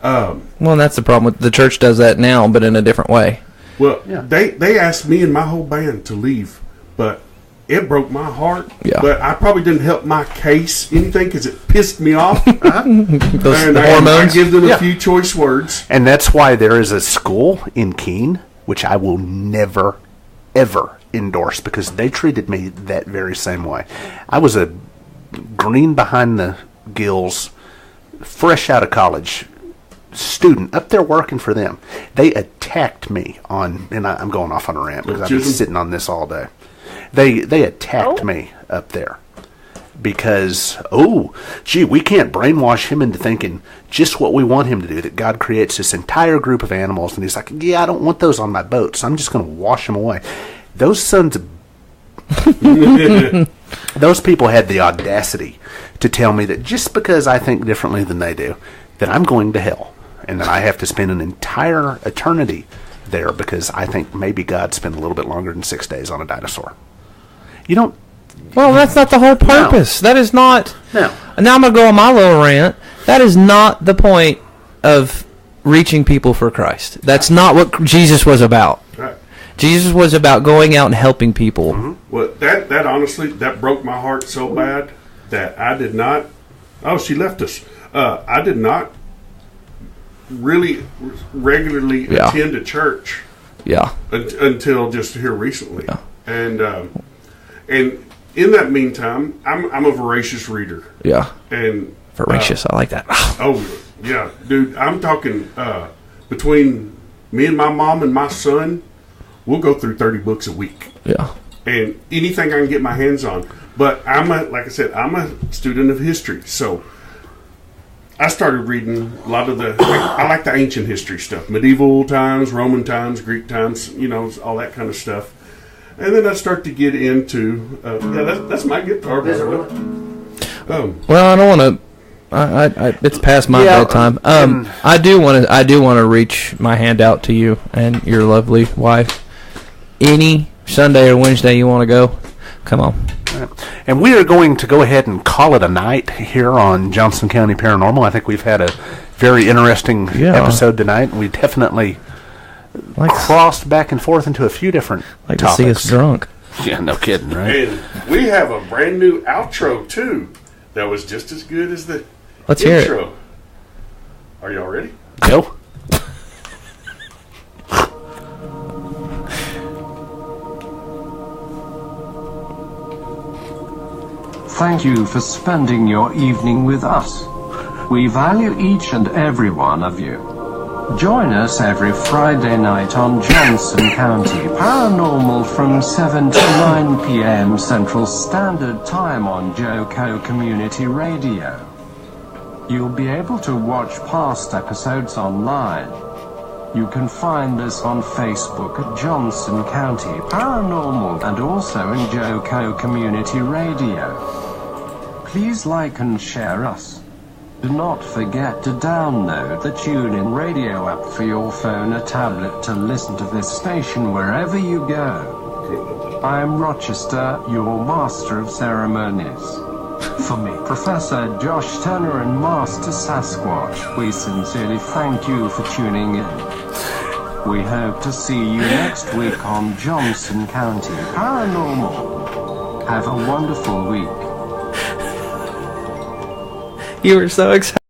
Well, that's the problem. The church does that now, but in a different way. Well, they asked me and my whole band to leave, but it broke my heart. Yeah. But I probably didn't help my case anything because it pissed me off. The hormones. I give them a few choice words. And that's why there is a school in Keene, which I will never, ever endorse, because they treated me that very same way. I was a green behind the gills, fresh out of college student up there working for them. They attacked me and I'm going off on a rant because I've been sitting on this all day. They attacked me up there because, we can't brainwash him into thinking just what we want him to do, that God creates this entire group of animals, and he's like, I don't want those on my boat, so I'm just going to wash them away. Those sons of those people had the audacity to tell me that just because I think differently than they do, that I'm going to hell, and that I have to spend an entire eternity there because I think maybe God spent a little bit longer than 6 days on a dinosaur. You don't... Well, that's not the whole purpose. No. That is not... No. Now I'm going to go on my little rant. That is not the point of reaching people for Christ. That's not what Jesus was about. Right. Jesus was about going out and helping people. Mm-hmm. Well, that honestly, that broke my heart so bad that I did not... Oh, she left us. I did not really regularly attend a church. Yeah. Until just here recently. Yeah. And in that meantime, I'm a voracious reader. Yeah. And voracious, I like that. Yeah, dude. I'm talking between me and my mom and my son, we'll go through 30 books a week. Yeah. And anything I can get my hands on. But like I said, I'm a student of history, so I started reading a lot of I like the ancient history stuff, medieval times, Roman times, Greek times, all that kind of stuff. And then I start to get into that's my guitar. Well, I don't want to. It's past my bedtime. I do want to reach my hand out to you and your lovely wife. Any Sunday or Wednesday you want to go, come on. And we are going to go ahead and call it a night here on Johnson County Paranormal. I think we've had a very interesting episode tonight. We definitely crossed back and forth into a few different topics. To see us drunk. Yeah, no kidding, right? And we have a brand new outro, too, that was just as good as the Let's intro. hear it. Are y'all ready? Go. Thank you for spending your evening with us. We value each and every one of you. Join us every Friday night on Johnson County Paranormal from 7 to 9 p.m. Central Standard Time on JoCo Community Radio. You'll be able to watch past episodes online. You can find us on Facebook at Johnson County Paranormal and also in JoCo Community Radio. Please like and share us. Do not forget to download the TuneIn Radio app for your phone or tablet to listen to this station wherever you go. I am Rochester, your Master of Ceremonies. For me, Professor Josh Turner and Master Sasquatch, we sincerely thank you for tuning in. We hope to see you next week on Johnson County Paranormal. Have a wonderful week. You were so excited.